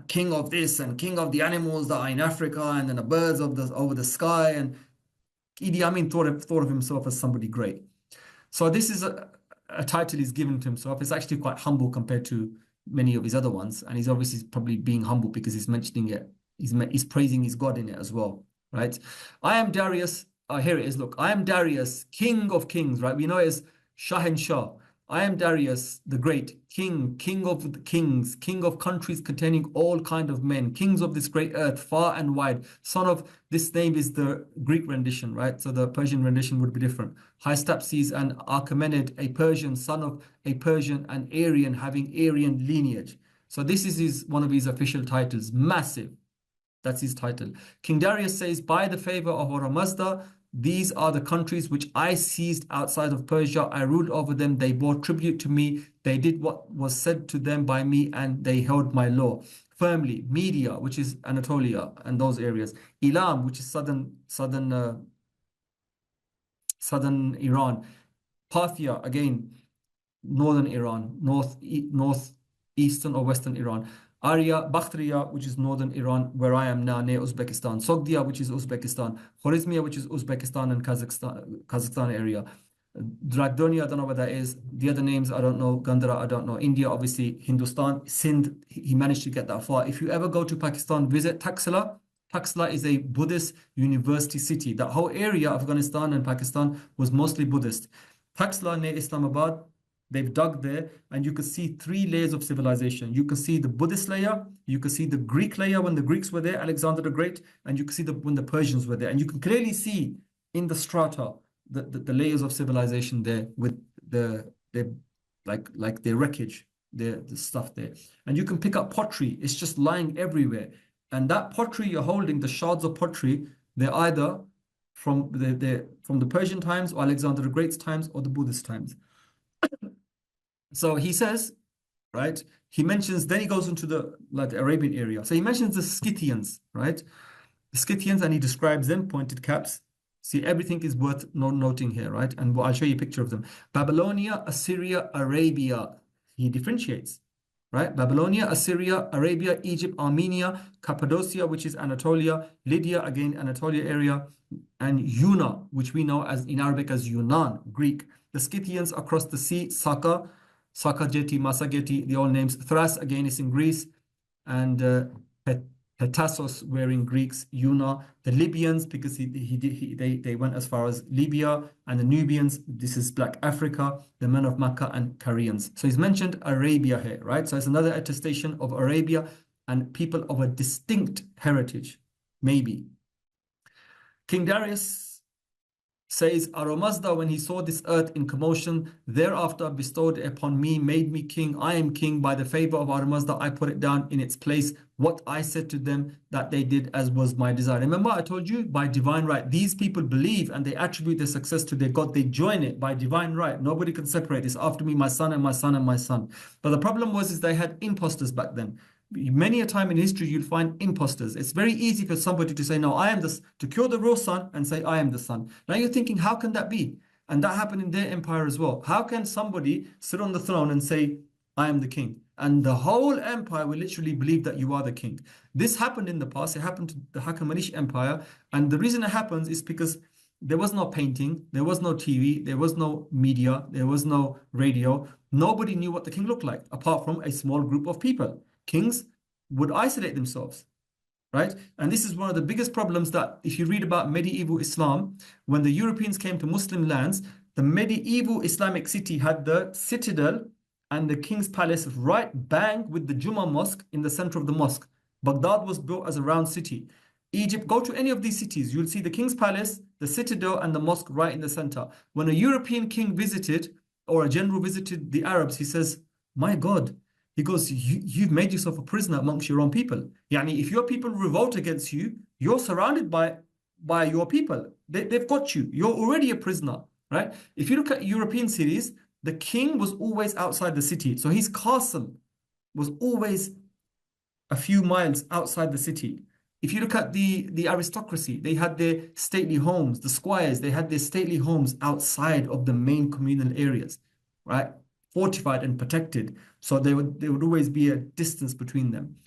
King of this and king of the animals that are in Africa and then the birds over the sky. And Idi Amin thought of himself as somebody great. So this is a title he's given to himself. It's actually quite humble compared to many of his other ones. And he's obviously probably being humble because he's mentioning it. He's praising his God in it as well, right? I am Darius. Here it is. Look, I am Darius, king of kings, right? We know it as Shah. I am Darius, the great king of the kings, king of countries containing all kind of men, kings of this great earth, far and wide. Son of, this name is the Greek rendition, right? So the Persian rendition would be different. Hystaspes and Achaemenid, a Persian, son of a Persian, and Aryan, having Aryan lineage. So this is one of his official titles, massive. That's his title. King Darius says, by the favor of Ahura Mazda, these are the countries which I seized outside of Persia. I ruled over them. They bore tribute to me. They did what was said to them by me, and they held my law firmly. Media, which is Anatolia and those areas. Elam, which is southern Iran. Parthia, again, northern Iran, northeastern or western Iran. Arya, Bakhtria, which is northern Iran, where I am now, near Uzbekistan. Sogdia, which is Uzbekistan. Khwarezmia, which is Uzbekistan and Kazakhstan area. Dragdonia, I don't know what that is. The other names, I don't know. Gandhara, I don't know. India, obviously. Hindustan. Sindh, he managed to get that far. If you ever go to Pakistan, visit Taxila. Taxila is a Buddhist university city. That whole area, Afghanistan and Pakistan, was mostly Buddhist. Taxila near Islamabad, they've dug there, and you can see 3 layers of civilization. You can see the Buddhist layer, you can see the Greek layer when the Greeks were there, Alexander the Great, and you can see when the Persians were there. And you can clearly see in the strata the layers of civilization there with their wreckage, the stuff there. And you can pick up pottery. It's just lying everywhere. And that pottery you're holding, the shards of pottery, they're either from the Persian times or Alexander the Great's times or the Buddhist times. So he says, right, he mentions, then he goes into the Arabian area. So he mentions the Scythians, right? The Scythians, and he describes them, pointed caps. See, everything is worth noting here, right? And I'll show you a picture of them. Babylonia, Assyria, Arabia. He differentiates, right? Babylonia, Assyria, Arabia, Egypt, Armenia, Cappadocia, which is Anatolia, Lydia, again, Anatolia area, and Yuna, which we know as in Arabic as Yunan, Greek. The Scythians across the sea, Saka, Sakageti, Masageti, the old names. Thrace, again, is in Greece. And Petassos were in Greeks. Yuna. The Libyans, because they went as far as Libya. And the Nubians, this is Black Africa. The men of Makkah and Carians. So he's mentioned Arabia here, right? So it's another attestation of Arabia and people of a distinct heritage, maybe. King Darius says, Ahura Mazda, when he saw this earth in commotion, thereafter bestowed upon me, made me king. I am king. By the favor of Ahura Mazda, I put it down in its place. What I said to them, that they did as was my desire. Remember, I told you, by divine right. These people believe and they attribute their success to their God. They join it by divine right. Nobody can separate this. After me, my son and my son and my son. But the problem was they had imposters back then. Many a time in history, you'll find imposters. It's very easy for somebody to say, no, I am this, to kill the real son and say, I am the son. Now you're thinking, how can that be? And that happened in their empire as well. How can somebody sit on the throne and say, I am the king? And the whole empire will literally believe that you are the king. This happened in the past. It happened to the Haqamanish Empire. And the reason it happens is because there was no painting, there was no TV, there was no media, there was no radio. Nobody knew what the king looked like, apart from a small group of people. Kings would isolate themselves, right? And this is one of the biggest problems that if you read about medieval Islam, when the Europeans came to Muslim lands, the medieval Islamic city had the citadel and the king's palace right bang with the Jummah mosque in the center of the mosque. Baghdad was built as a round city. Egypt, go to any of these cities, you'll see the king's palace, the citadel, and the mosque right in the center. When a European king visited, or a general visited the Arabs, he says, my God, he goes, you've made yourself a prisoner amongst your own people. Yani, if your people revolt against you, you're surrounded by your people. They've got you. You're already a prisoner, right? If you look at European cities, the king was always outside the city. So his castle was always a few miles outside the city. If you look at the aristocracy, they had their stately homes. The squires, they had their stately homes outside of the main communal areas, right? Fortified and protected. So there would always be a distance between them.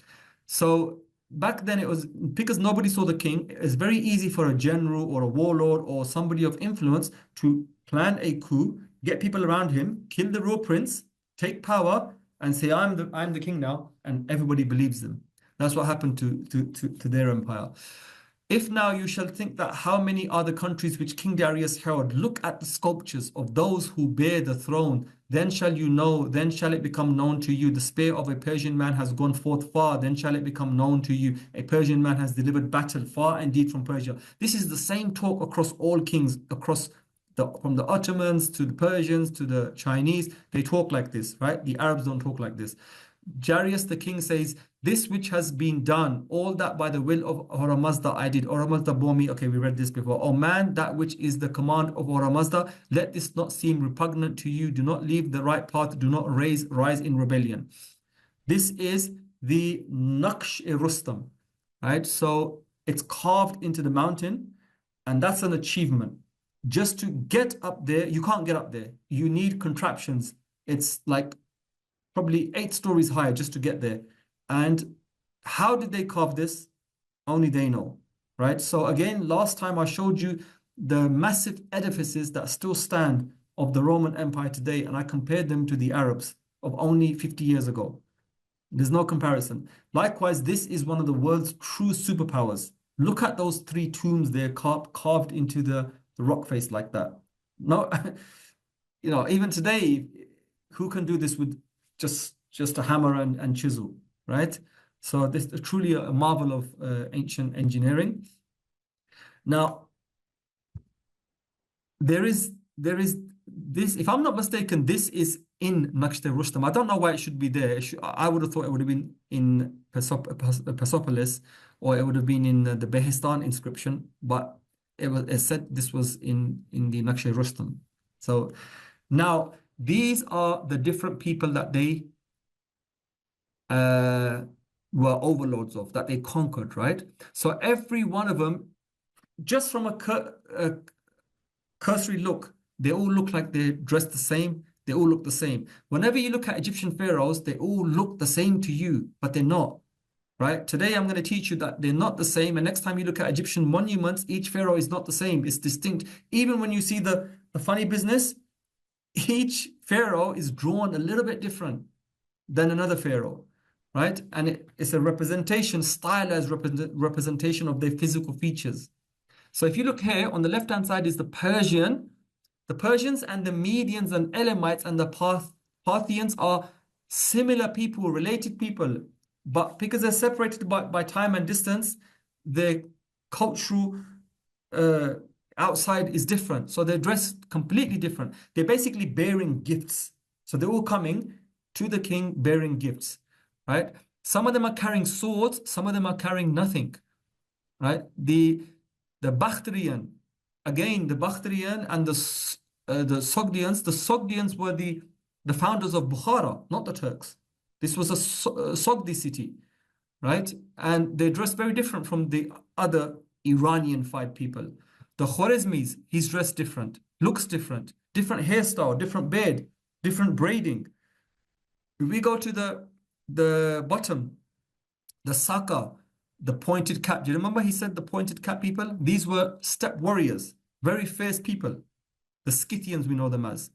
So back then it was, because nobody saw the king, it's very easy for a general or a warlord or somebody of influence to plan a coup, get people around him, kill the real prince, take power, and say, I'm the king now, and everybody believes them. That's what happened to their empire. If now you shall think that how many are the countries which King Darius held, look at the sculptures of those who bear the throne, then shall you know, then shall it become known to you. The spear of a Persian man has gone forth far, then shall it become known to you. A Persian man has delivered battle far indeed from Persia. This is the same talk across all kings, from the Ottomans to the Persians to the Chinese. They talk like this, right? The Arabs don't talk like this. Darius the king says, this which has been done, all that by the will of Horamazda I did. Horamazda bore me. Okay, we read this before. O man, that which is the command of Horamazda, let this not seem repugnant to you. Do not leave the right path. Do not rise in rebellion. This is the Naqsh-e-Rustam, right? So it's carved into the mountain, and that's an achievement. Just to get up there, you can't get up there. You need contraptions. It's like probably 8 stories higher just to get there. And how did they carve this? Only they know, right? So again, last time I showed you the massive edifices that still stand of the Roman Empire today, and I compared them to the Arabs of only 50 years ago. There's no comparison. Likewise, this is one of the world's true superpowers. Look at those 3 tombs there carved into the rock face like that. No, even today, who can do this with just a hammer and chisel, right? So this is truly a marvel of ancient engineering. Now, there is this, if I'm not mistaken, this is in Naqsh-e-Rustam. I don't know why it should be there. I would have thought it would have been in Persepolis, or it would have been in the Behistan inscription, but it said this was in the Naqsh-e-Rustam. So now these are the different people that they were overlords of, that they conquered, right? So every one of them, just from a cursory look, they all look like they're dressed the same. They all look the same. Whenever you look at Egyptian pharaohs, they all look the same to you, but they're not, right? Today, I'm going to teach you that they're not the same. And next time you look at Egyptian monuments, each pharaoh is not the same. It's distinct. Even when you see the funny business, each pharaoh is drawn a little bit different than another pharaoh, right? And it's a representation, stylized representation of their physical features. So if you look here, on the left-hand side is the Persians and the Medians and Elamites and the Parthians are similar people, related people, but because they're separated by time and distance, their cultural outside is different. So they're dressed completely different. They're basically bearing gifts. So they're all coming to the king bearing gifts, right? Some of them are carrying swords, some of them are carrying nothing, right? The Bactrian, again, the Bactrian and the Sogdians were the founders of Bukhara, not the Turks. This was a Sogdi city, right? And they dressed very different from the other Iranian-fied people. The Khwarezmis, he's dressed different, looks different hairstyle, different beard, different braiding. If we go to the bottom, the Saka, the pointed cap. Do you remember he said the pointed cap people? These were steppe warriors, very fierce people. The Scythians, we know them as,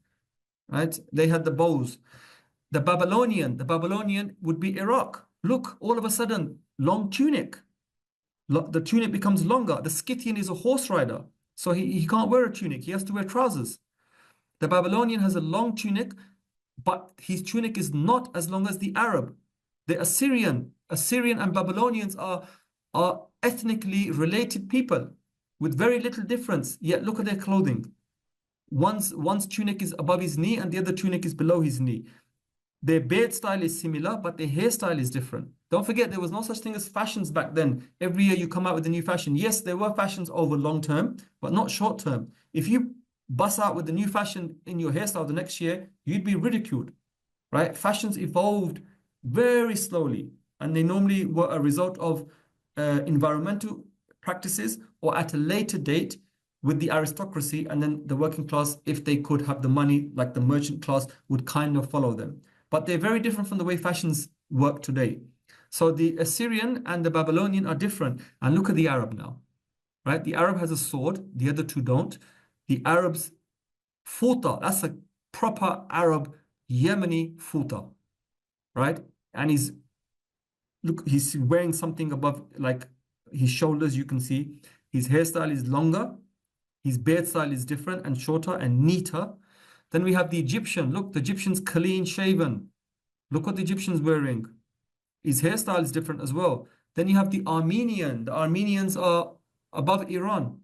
right? They had the bows. The Babylonian would be Iraq. Look, all of a sudden, long tunic. The tunic becomes longer. The Scythian is a horse rider, so he can't wear a tunic. He has to wear trousers. The Babylonian has a long tunic, but his tunic is not as long as the Arab. The Assyrian and Babylonians are ethnically related people with very little difference, yet look at their clothing. One's tunic is above his knee and the other tunic is below his knee. Their beard style is similar, but their hairstyle is different. Don't forget, there was no such thing as fashions back then. Every year you come out with a new fashion. Yes, there were fashions over long term, but not short term. If you bust out with the new fashion in your hairstyle the next year, you'd be ridiculed, right? Fashions evolved very slowly, and they normally were a result of environmental practices, or at a later date with the aristocracy, and then the working class, if they could have the money, like the merchant class, would kind of follow them. But they're very different from the way fashions work today. So the Assyrian and the Babylonian are different. And look at the Arab now, right? The Arab has a sword, the other two don't. The Arab's futa, that's a proper Arab Yemeni futa, right? And he's wearing something above, like his shoulders, you can see. His hairstyle is longer. His beard style is different and shorter and neater. Then we have the Egyptian. Look, the Egyptian's clean shaven. Look what the Egyptian's wearing. His hairstyle is different as well. Then you have the Armenian. The Armenians are above Iran,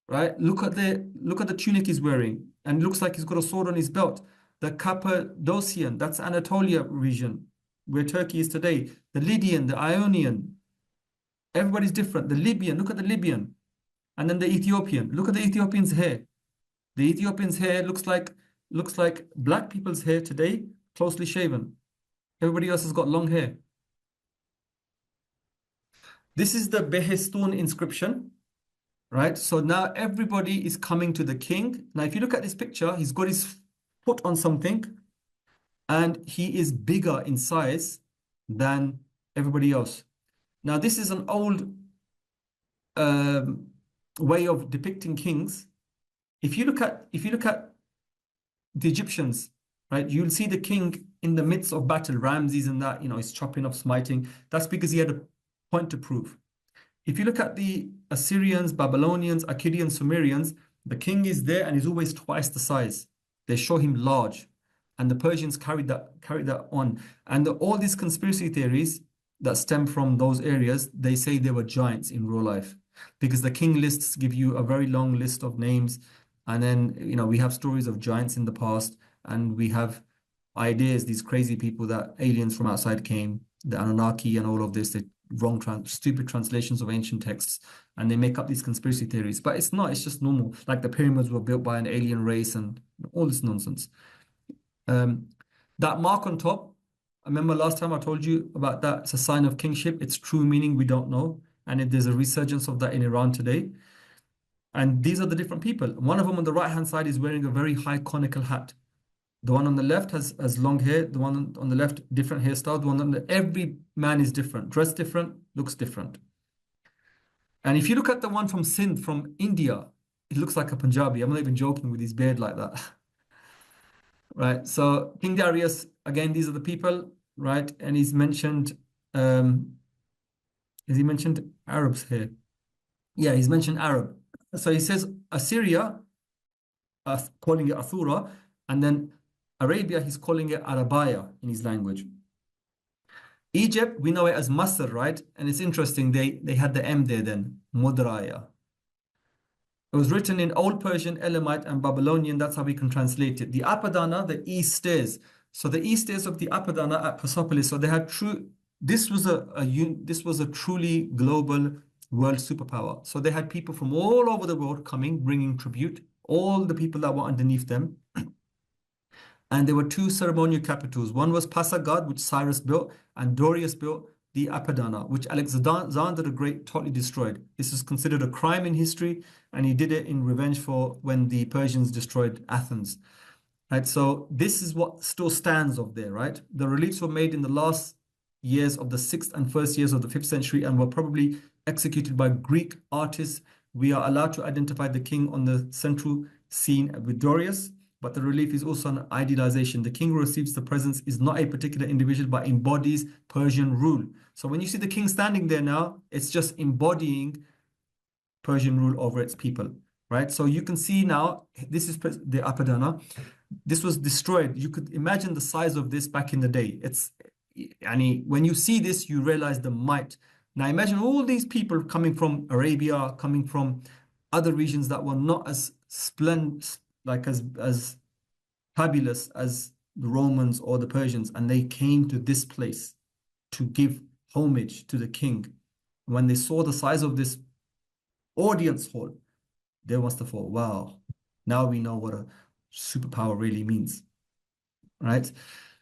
right? Look at the tunic he's wearing, and looks like he's got a sword on his belt. The Cappadocian, that's Anatolia region, where Turkey is today. The Lydian, the Ionian. Everybody's different. The Libyan, look at the Libyan. And then the Ethiopian. Look at the Ethiopian's hair. The Ethiopian's hair looks like black people's hair today, closely shaven. Everybody else has got long hair. This is the Behestun inscription, right? So now everybody is coming to the king. Now, if you look at this picture, he's got his foot on something, and he is bigger in size than everybody else. Now, this is an old way of depicting kings. If you look at the Egyptians, right, you'll see the king in the midst of battle, Ramses and that, he's chopping off, smiting. That's because he had a point to prove. If you look at the Assyrians, Babylonians, Akkadians, Sumerians, the king is there and he's always twice the size. They show him large, and the Persians carried that on. And all these conspiracy theories that stem from those areas, they say they were giants in real life, because the king lists give you a very long list of names. And then, we have stories of giants in the past, and we have ideas, these crazy people that aliens from outside came, the Anunnaki and all of this, the stupid translations of ancient texts, and they make up these conspiracy theories. But it's not, it's just normal. Like the pyramids were built by an alien race and all this nonsense. That mark on top, I remember last time I told you about that. It's a sign of kingship. Its true meaning, we don't know. And there's a resurgence of that in Iran today. And these are the different people. One of them on the right-hand side is wearing a very high conical hat. The one on the left has long hair. The one on the left, different hairstyle. The one on every man is different. Dressed different, looks different. And if you look at the one from Sindh, from India, it looks like a Punjabi. I'm not even joking with his beard like that. Right. So King Darius, again, these are the people, right? And he's mentioned, has he mentioned Arabs here? Yeah, he's mentioned Arab. So he says Assyria, calling it Athura, and then Arabia, he's calling it Arabaya in his language. Egypt, we know it as Masr, right? And it's interesting, they had the M there then, Mudraya. It was written in Old Persian, Elamite, and Babylonian. That's how we can translate it. The Apadana, the east stairs. So the east stairs of the Apadana at Persepolis. So they had this was a truly global world superpower. So they had people from all over the world coming, bringing tribute, all the people that were underneath them. And there were two ceremonial capitals. One was Pasargad, which Cyrus built, and Darius built the Apadana, which Alexander the Great totally destroyed. This is considered a crime in history, and he did it in revenge for when the Persians destroyed Athens. Right, so this is what still stands of there, right? The reliefs were made in the last years of the 6th and first years of the 5th century and were probably executed by Greek artists. We are allowed to identify the king on the central scene with Darius, but the relief is also an idealization. The king who receives the presents is not a particular individual, but embodies Persian rule. So when you see the king standing there now, it's just embodying Persian rule over its people, right? So you can see now, this is the Apadana. This was destroyed. You could imagine the size of this back in the day. when you see this, you realize the might. Now imagine all these people coming from Arabia, coming from other regions that were not as splendid, like as fabulous as the Romans or the Persians, and they came to this place to give homage to the king. When they saw the size of this audience hall, they must have thought, wow, now we know what a superpower really means, right?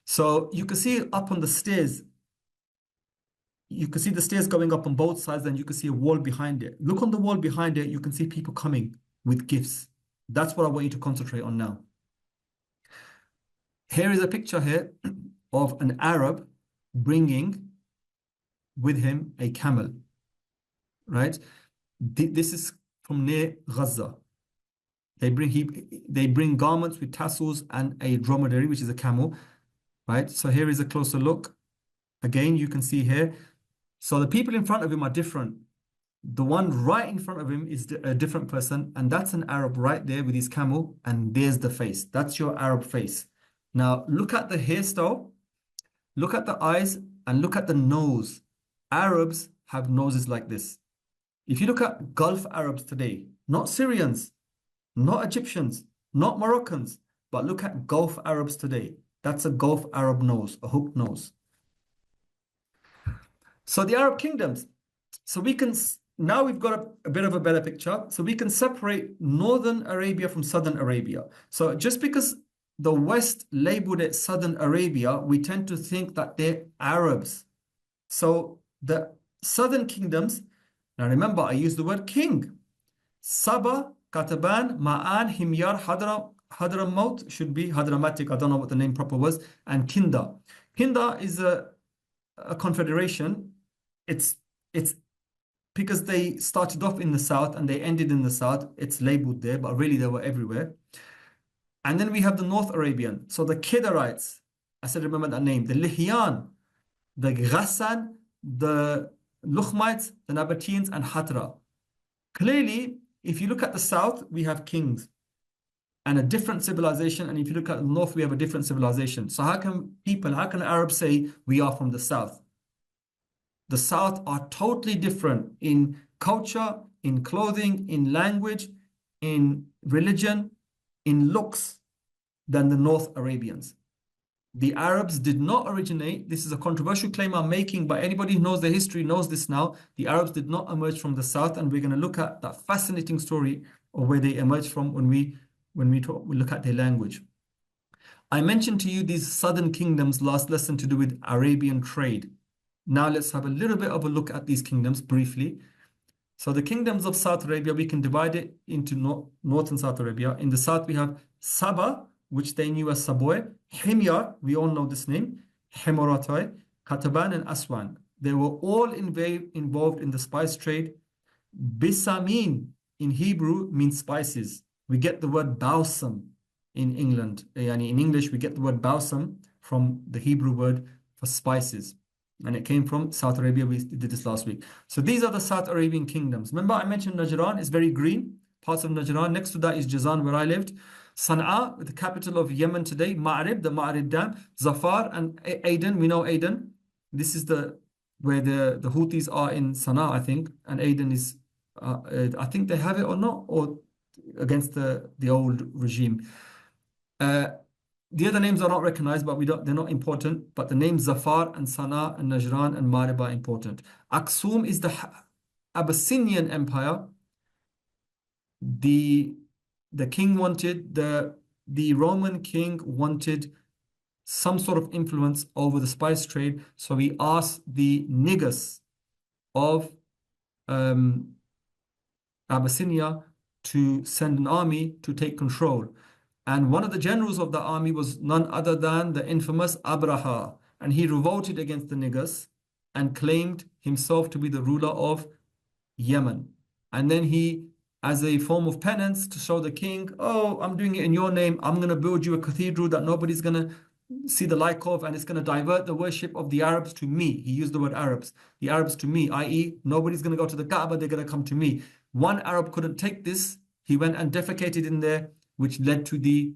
So you can see up on the stairs, you can see the stairs going up on both sides, and you can see a wall behind it. Look on the wall behind it, you can see people coming with gifts. That's what I want you to concentrate on now. Here is a picture here of an Arab bringing with him a camel, right? This is from near Gaza. They bring garments with tassels and a dromedary, which is a camel, right? So here is a closer look. Again, you can see here. So the people in front of him are different. The one right in front of him is a different person, and that's an Arab right there with his camel, and there's the face. That's your Arab face. Now look at the hairstyle, look at the eyes, and look at the nose. Arabs have noses like this. If you look at Gulf Arabs today, not Syrians, not Egyptians, not Moroccans, but look at Gulf Arabs today. That's a Gulf Arab nose, a hooked nose. So the Arab kingdoms, so we can, now we've got a bit of a better picture. So we can separate Northern Arabia from Southern Arabia. So just because the West labeled it Southern Arabia, we tend to think that they're Arabs. So the Southern kingdoms, now remember, I used the word king. Saba, Kataban, Ma'an, Himyar, Hadramaut should be Hadramatic. I don't know what the name proper was. And Kinda. Kinda is a confederation. It's because they started off in the south and they ended in the south. It's labeled there, but really they were everywhere. And then we have the North Arabian. So the Kedarites, I said remember that name. The Lihyan, the Ghassan, the Lukhmites, the Nabateans, and Hatra. Clearly, if you look at the south, we have kings and a different civilization. And if you look at the north, we have a different civilization. So how can Arabs say we are from the south? The south are totally different in culture, in clothing, in language, in religion, in looks than the North Arabians. The Arabs did not originate, this is a controversial claim I'm making, but anybody who knows the history knows this now. The Arabs did not emerge from the south, and we're going to look at that fascinating story of where they emerged from when we look at their language. I mentioned to you these southern kingdoms last lesson to do with Arabian trade. Now let's have a little bit of a look at these kingdoms briefly. So the kingdoms of South Arabia, we can divide it into North and South Arabia. In the south, we have Saba, which they knew as Savoy, Himyar, we all know this name, Himaratai, Kataban, and Aswan. They were all involved in the spice trade. Bisamin in Hebrew means spices. We get the word balsam in England. In English, we get the word balsam from the Hebrew word for spices. And it came from South Arabia. We did this last week. So these are the South Arabian kingdoms. Remember, I mentioned Najran is very green. Parts of Najran. Next to that is Jazan, where I lived. Sana'a, the capital of Yemen today. Ma'rib, the Ma'rib Dam. Zafar and Aden. We know Aden. This is where the Houthis are in Sana'a, I think. And Aden is, I think they have it or not, or against the old regime. The other names are not recognized, but they're not important. But the names Zafar and Sana'a and Najran and Marib are important. Aksum is the Abyssinian Empire. The king wanted, the Roman king wanted some sort of influence over the spice trade. So he asked the Negus of Abyssinia to send an army to take control. And one of the generals of the army was none other than the infamous Abraha. And he revolted against the Negus and claimed himself to be the ruler of Yemen. And then he, as a form of penance to show the king, oh, I'm doing it in your name. I'm going to build you a cathedral that nobody's going to see the like of, and it's going to divert the worship of the Arabs to me. He used the word Arabs. The Arabs to me, i.e. nobody's going to go to the Kaaba, they're going to come to me. One Arab couldn't take this. He went and defecated in there, which led to the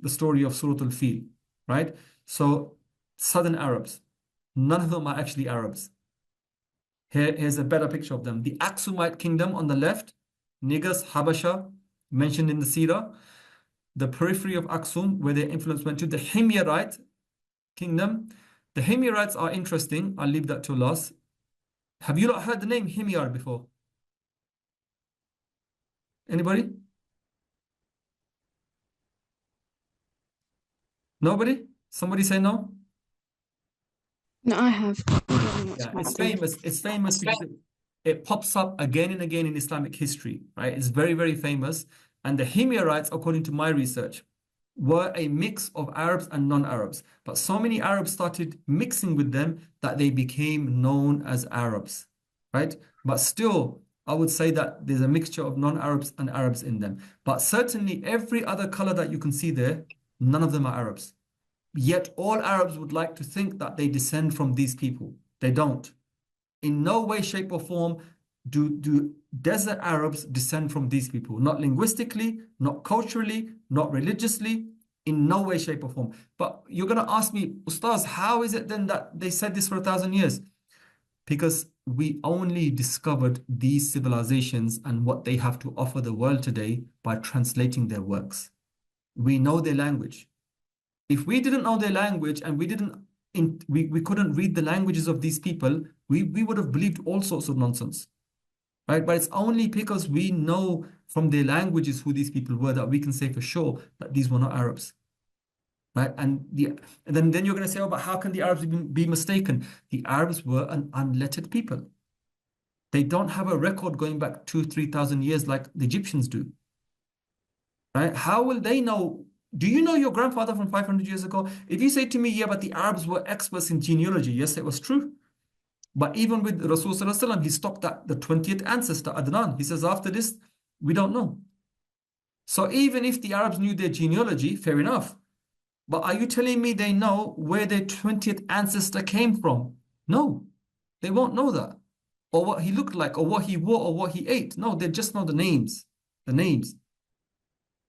story of Surah Al-Fil, right? So southern Arabs. None of them are actually Arabs. Here's a better picture of them. The Aksumite kingdom on the left, Negus, Habasha, mentioned in the Seerah. The periphery of Aksum, where their influence went to. The Himyarite kingdom. The Himyarites are interesting. I'll leave that to last. Have you not heard the name Himyar before? Anybody? Nobody? Somebody say no? No, I have. Yeah, it's famous. It's famous because it pops up again and again in Islamic history, right? It's very, very famous. And the Himyarites, according to my research, were a mix of Arabs and non-Arabs. But so many Arabs started mixing with them that they became known as Arabs, right? But still, I would say that there's a mixture of non-Arabs and Arabs in them. But certainly every other color that you can see there, none of them are Arabs. Yet all Arabs would like to think that they descend from these people. They don't. In no way, shape, or form do desert Arabs descend from these people. Not linguistically, not culturally, not religiously, in no way, shape, or form. But you're going to ask me, Ustaz, how is it then that they said this for 1,000 years? Because we only discovered these civilizations and what they have to offer the world today by translating their works. We know their language. If we didn't know their language and we couldn't read the languages of these people, we would have believed all sorts of nonsense, right? But it's only because we know from their languages who these people were that we can say for sure that these were not Arabs, right? And then you're going to say, oh, but how can the Arabs be mistaken? The Arabs were an unlettered people. They don't have a record going back 2,000-3,000 years like the Egyptians do, right? How will they know? Do you know your grandfather from 500 years ago? If you say to me, yeah, but the Arabs were experts in genealogy, yes, it was true. But even with Rasul Sallallahu Alaihi Wasallam, he stopped at the 20th ancestor, Adnan. He says, after this, we don't know. So even if the Arabs knew their genealogy, fair enough. But are you telling me they know where their 20th ancestor came from? No, they won't know that. Or what he looked like, or what he wore, or what he ate. No, they just know the names. The names.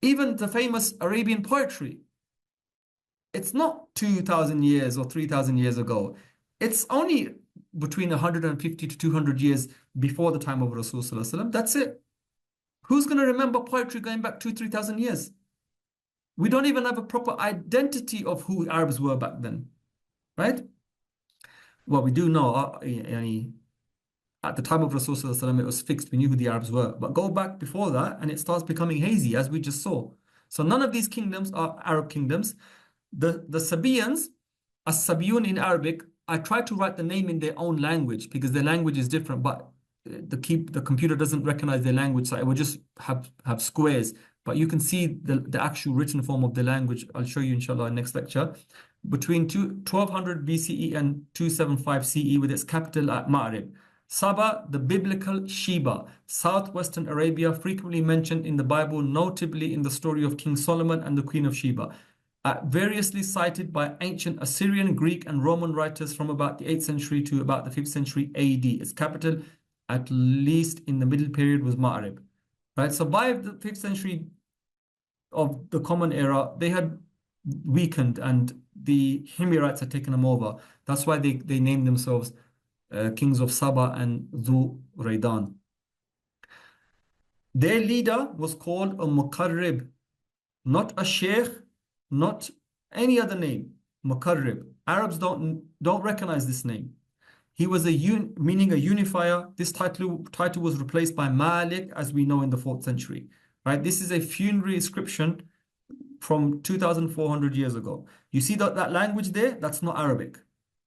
Even the famous Arabian poetry. It's not 2,000 years or 3,000 years ago. It's only between 150 to 200 years before the time of Rasul Sallallahu Alaihi Wasallam. That's it. Who's going to remember poetry going back 2,000-3,000 years? We don't even have a proper identity of who Arabs were back then, right? Well, we do know, at the time of Rasul Sallallahu Alaihi Wasallam, it was fixed. We knew who the Arabs were. But go back before that, and it starts becoming hazy, as we just saw. So none of these kingdoms are Arab kingdoms. The Sabaeans, as-Sabiyun in Arabic, I try to write the name in their own language because their language is different, but the computer doesn't recognize their language, so it will just have squares. But you can see the actual written form of the language. I'll show you, inshallah, in next lecture. Between 1200 BCE and 275 CE, with its capital at Ma'rib. Saba, the biblical Sheba, southwestern Arabia, frequently mentioned in the Bible, notably in the story of King Solomon and the Queen of Sheba. Variously cited by ancient Assyrian, Greek, and Roman writers from about the 8th century to about the 5th century AD. Its capital, at least in the middle period, was Ma'rib. Right? So by the 5th century of the Common Era, they had weakened and the Himyarites had taken them over. That's why they named themselves kings of Saba and Dhu Raydan. Their leader was called a Muqarrib, not a sheikh, not any other name. Muqarrib. Arabs don't recognize this name. He was meaning a unifier. This title was replaced by Malik, as we know, in the 4th century. Right? This is a funerary inscription from 2,400 years ago. You see that language there? That's not Arabic.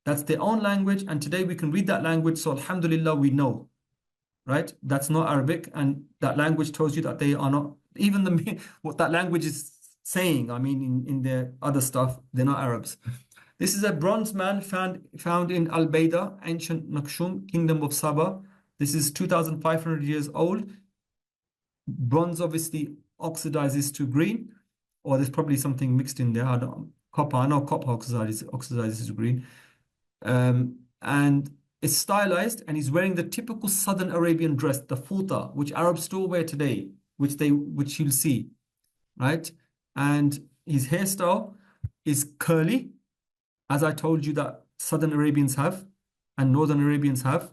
That's their own language, and today we can read that language, so alhamdulillah, we know. Right? That's not Arabic, and that language tells you that they are not, even what that language is saying, I mean, in their other stuff, they're not Arabs. This is a bronze man found in Al-Baida, ancient Nakshum, kingdom of Saba. This is 2,500 years old. Bronze obviously oxidizes to green, or there's probably something mixed in there. I know copper oxidizes to green. And it's stylized, and he's wearing the typical southern Arabian dress, the futa, which Arabs still wear today, which you'll see, right? And his hairstyle is curly, as I told you that Southern Arabians have and Northern Arabians have,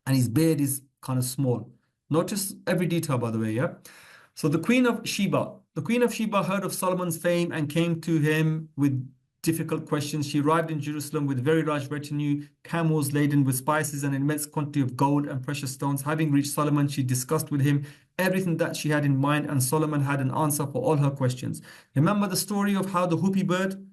and his beard is kind of small. Notice every detail, by the way, yeah? So the Queen of Sheba heard of Solomon's fame and came to him with difficult questions. She arrived in Jerusalem with very large retinue, camels laden with spices and an immense quantity of gold and precious stones. Having reached Solomon, she discussed with him everything that she had in mind, and Solomon had an answer for all her questions. Remember the story of how the whoopie bird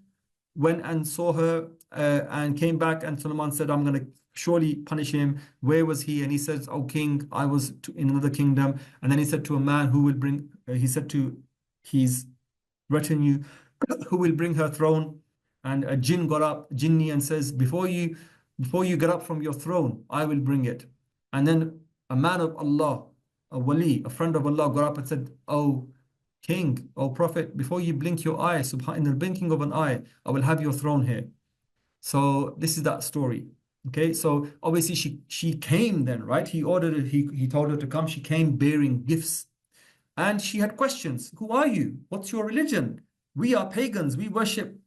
went and saw her and came back, and Solomon said, I'm going to surely punish him. Where was he? And he says, oh king, I was in another kingdom. And then he said to a man who will bring, he said to his retinue, who will bring her throne. And a jinn got up, jinni, and says, before you get up from your throne, I will bring it. And then a man of Allah, a wali, a friend of Allah, got up and said, oh king, oh prophet, before you blink your eye, in the blinking of an eye, I will have your throne here. So this is that story. Okay, so obviously she came then, right? He ordered it, he told her to come. She came bearing gifts, and she had questions. Who are you? What's your religion? We are pagans. We worship,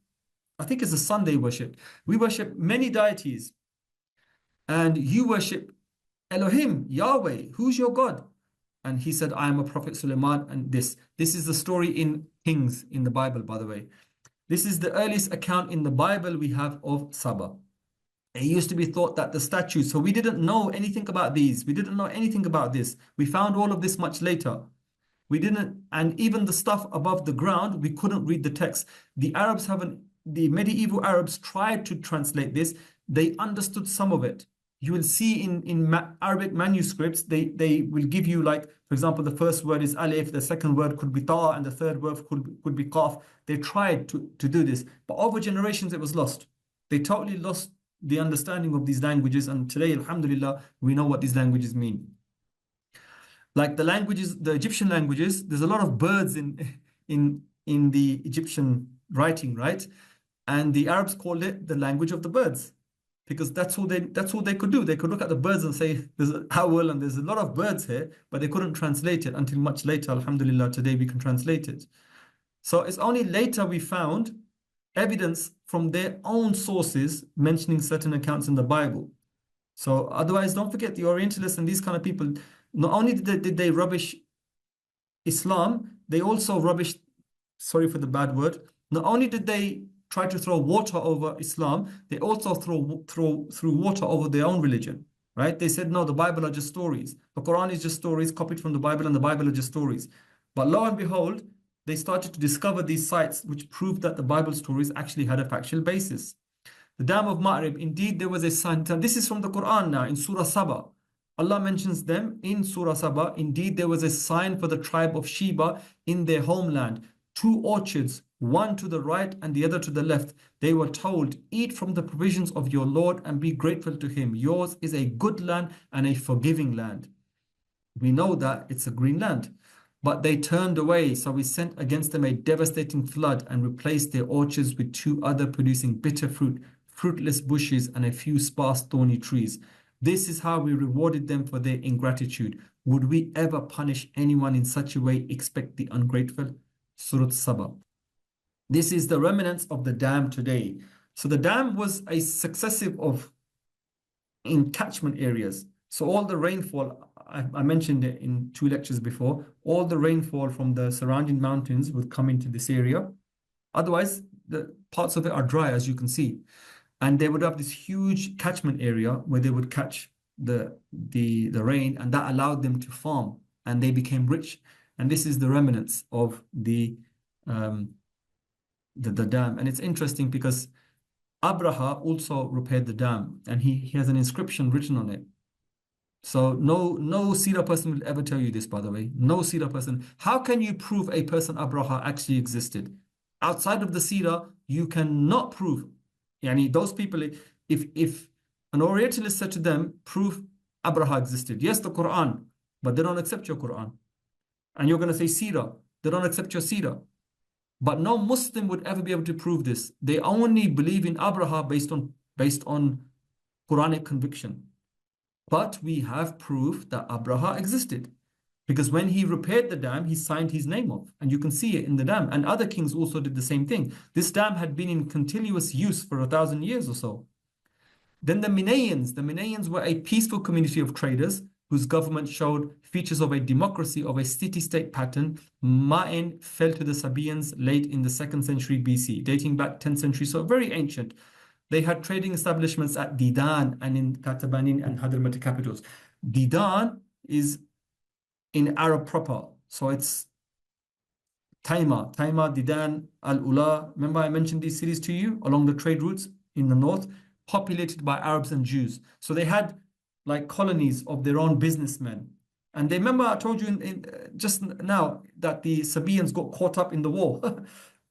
I think it's a Sunday worship. We worship many deities, and you worship Elohim, Yahweh. Who's your God? And he said, I am a prophet Suleiman. And this is the story in Kings in the Bible, by the way. This is the earliest account in the Bible we have of Saba. It used to be thought that the statues, so we didn't know anything about these. We didn't know anything about this. We found all of this much later. We didn't, and even the stuff above the ground, we couldn't read the text. The medieval Arabs tried to translate this. They understood some of it. You will see in Arabic manuscripts, they will give you, like, for example, the first word is alif, the second word could be ta, and the third word could be qaf. They tried to do this, but over generations it was lost. They totally lost the understanding of these languages, and today, alhamdulillah, we know what these languages mean. Like the languages, the Egyptian languages, there's a lot of birds in the Egyptian writing, right? And the Arabs called it the language of the birds, because that's all they could do. They could look at the birds and say, there's an owl and there's a lot of birds here, but they couldn't translate it until much later. Alhamdulillah, today we can translate it. So it's only later we found evidence from their own sources mentioning certain accounts in the Bible. So otherwise, don't forget, the Orientalists and these kind of people, not only did they rubbish Islam, they also rubbished, sorry for the bad word, not only did they try to throw water over Islam, they also threw water over their own religion, right? They said, no, the Bible are just stories. The Quran is just stories copied from the Bible, and the Bible are just stories. But lo and behold, they started to discover these sites which proved that the Bible stories actually had a factual basis. The Dam of Ma'rib, indeed there was a sign. This is from the Quran now, in Surah Saba. Allah mentions them in Surah Saba. Indeed there was a sign for the tribe of Sheba in their homeland. 2 orchards, one to the right and the other to the left. They were told, eat from the provisions of your Lord and be grateful to him. Yours is a good land and a forgiving land. We know that it's a green land. But they turned away, so we sent against them a devastating flood and replaced their orchards with 2 other producing bitter fruit, fruitless bushes, and a few sparse thorny trees. This is how we rewarded them for their ingratitude. Would we ever punish anyone in such a way? Expect the ungrateful. Surah Saba. This is the remnants of the dam today. So the dam was a successive of catchment areas. So all the rainfall, I mentioned it in 2 lectures before, all the rainfall from the surrounding mountains would come into this area. Otherwise, the parts of it are dry, as you can see. And they would have this huge catchment area where they would catch the rain, and that allowed them to farm, and they became rich. And this is the remnants of the dam. And it's interesting because Abraha also repaired the dam, and he has an inscription written on it. So no Seerah person will ever tell you this, by the way. No Seerah person. How can you prove a person Abraha actually existed? Outside of the Seerah, you cannot prove. Yani those people, if an Orientalist said to them, prove Abraha existed. Yes, the Quran, but they don't accept your Quran. And you're going to say Seerah. They don't accept your Seerah. But no Muslim would ever be able to prove this. They only believe in Abraha based on Quranic conviction. But we have proof that Abraha existed. Because when he repaired the dam, he signed his name off, and you can see it in the dam. And other kings also did the same thing. This dam had been in continuous use for 1,000 years or so. Then the Minaians were a peaceful community of traders whose government showed features of a democracy of a city-state pattern. Ma'in fell to the Sabaeans late in the 2nd century BC, dating back 10th century, so very ancient. They had trading establishments at Didan and in Katabanin and Hadramati capitals. Didan is in Arab proper, so it's Taima, Didan, Al-Ula. Remember I mentioned these cities to you along the trade routes in the north, populated by Arabs and Jews. So they had like colonies of their own businessmen. And they remember I told you in just now that the Sabaeans got caught up in the war,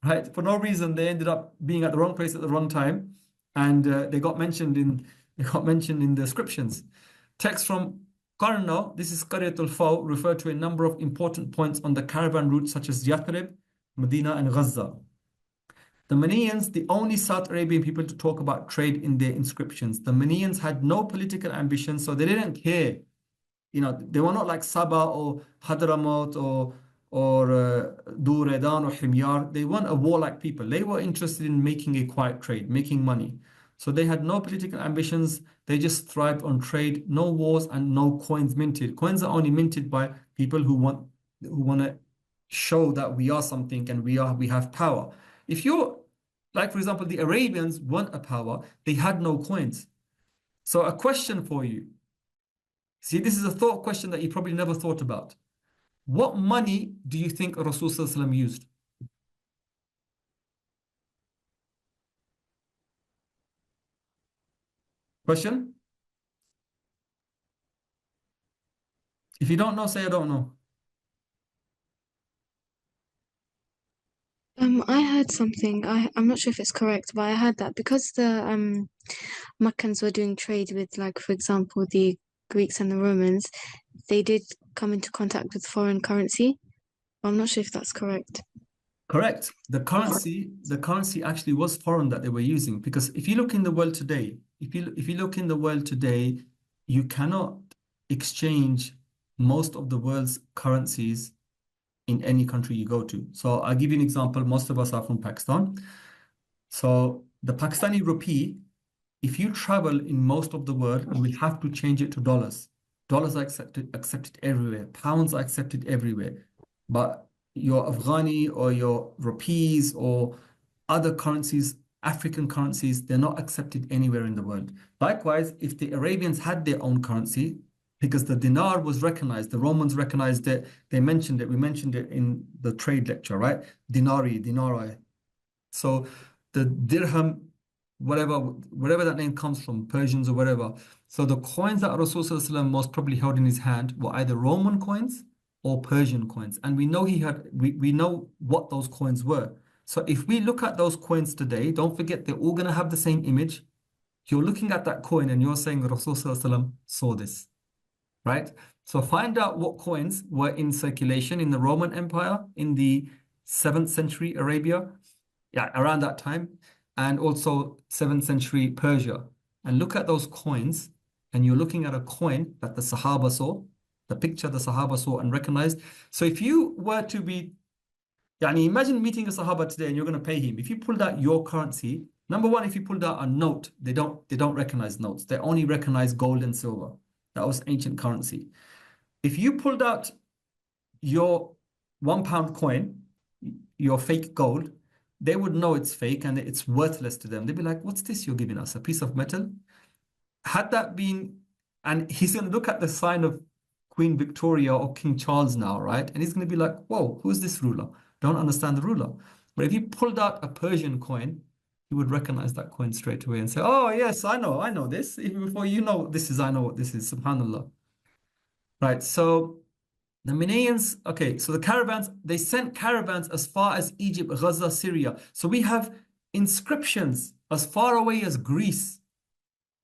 right? For no reason, they ended up being at the wrong place at the wrong time, and they got mentioned in the inscriptions. Text from Qarno, this is Qaryatul Faw, referred to a number of important points on the caravan routes such as Yathrib, Medina, and Gaza. The Minaians, the only South Arabian people to talk about trade in their inscriptions. The Minaians had no political ambition, so they didn't care. You know, they were not like Saba or Hadramaut or Duredan or Himyar. They weren't a warlike people. They were interested in making a quiet trade, making money. So they had no political ambitions. They just thrived on trade, no wars and no coins minted. Coins are only minted by people who want to show that we are something and we have power. If you're like, for example, the Arabians weren't a power, they had no coins. So a question for you. See, this is a thought question that you probably never thought about. What money do you think Rasulullah used? Question? If you don't know, say I don't know. I heard something. I'm not sure if it's correct, but I heard that because the Meccans were doing trade with, like, for example, the Greeks and the Romans, they did come into contact with foreign currency. I'm not sure if that's correct. Correct. The currency actually was foreign that they were using, because if you look in the world today, if you look in the world today, you cannot exchange most of the world's currencies in any country you go to. So I'll give you an example. Most of us are from Pakistan. So the Pakistani rupee, if you travel in most of the world, you will have to change it to dollars. Dollars are accepted everywhere. Pounds are accepted everywhere. But your Afghani or your rupees or other currencies, African currencies, they're not accepted anywhere in the world. Likewise, if the Arabians had their own currency, because the dinar was recognized, the Romans recognized it, they mentioned it, we mentioned it in the trade lecture, right? Dinari. So the dirham, whatever that name comes from, Persians or whatever. So the coins that Rasulullah most probably held in his hand were either Roman coins or Persian coins. And we know we know what those coins were. So if we look at those coins today, don't forget they're all going to have the same image. You're looking at that coin and you're saying Rasulullah saw this, right? So find out what coins were in circulation in the Roman Empire in the 7th century Arabia, around that time, and also 7th century Persia. And look at those coins, and you're looking at a coin that the Sahaba saw, the picture the Sahaba saw and recognized. So if you were to be, imagine meeting a Sahaba today and you're going to pay him. If you pulled out your currency, number one, if you pulled out a note, they don't recognize notes. They only recognize gold and silver. That was ancient currency. If you pulled out your £1 coin, your fake gold, they would know it's fake and it's worthless to them. They'd be like, what's this you're giving us? A piece of metal? Had that been, and he's going to look at the sign of Queen Victoria or King Charles now, right? And he's going to be like, whoa, who's this ruler? Don't understand the ruler. But if you pulled out a Persian coin, you would recognize that coin straight away and say, oh, yes, I know this. Even before you know what this is, I know what this is, subhanAllah. Right, so the Minaians, okay, so the caravans, they sent caravans as far as Egypt, Gaza, Syria. So we have inscriptions as far away as Greece,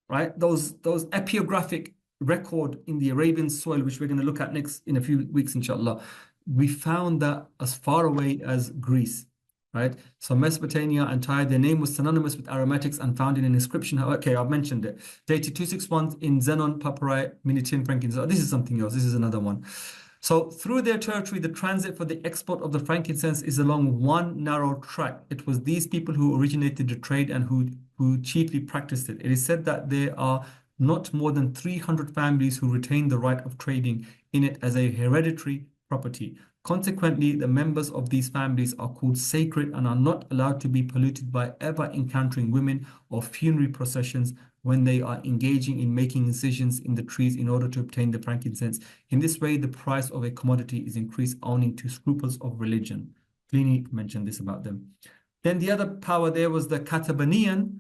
right? Those epigraphic record in the Arabian soil, which we're going to look at next in a few weeks, inshallah. We found that as far away as Greece, right? So Mesopotamia and Tyre, their name was synonymous with aromatics and found in an inscription. Okay, I've mentioned it. Dated 261 in Xenon, Papyri, Minitian, Frankincense. This is something else. This is another one. So through their territory, the transit for the export of the frankincense is along one narrow track. It was these people who originated the trade and who chiefly practiced it. It is said that there are not more than 300 families who retain the right of trading in it as a hereditary property. Consequently, the members of these families are called sacred and are not allowed to be polluted by ever encountering women or funerary processions when they are engaging in making incisions in the trees in order to obtain the frankincense. In this way, the price of a commodity is increased owing to scruples of religion. Pliny mentioned this about them. Then the other power there was the Katabanian.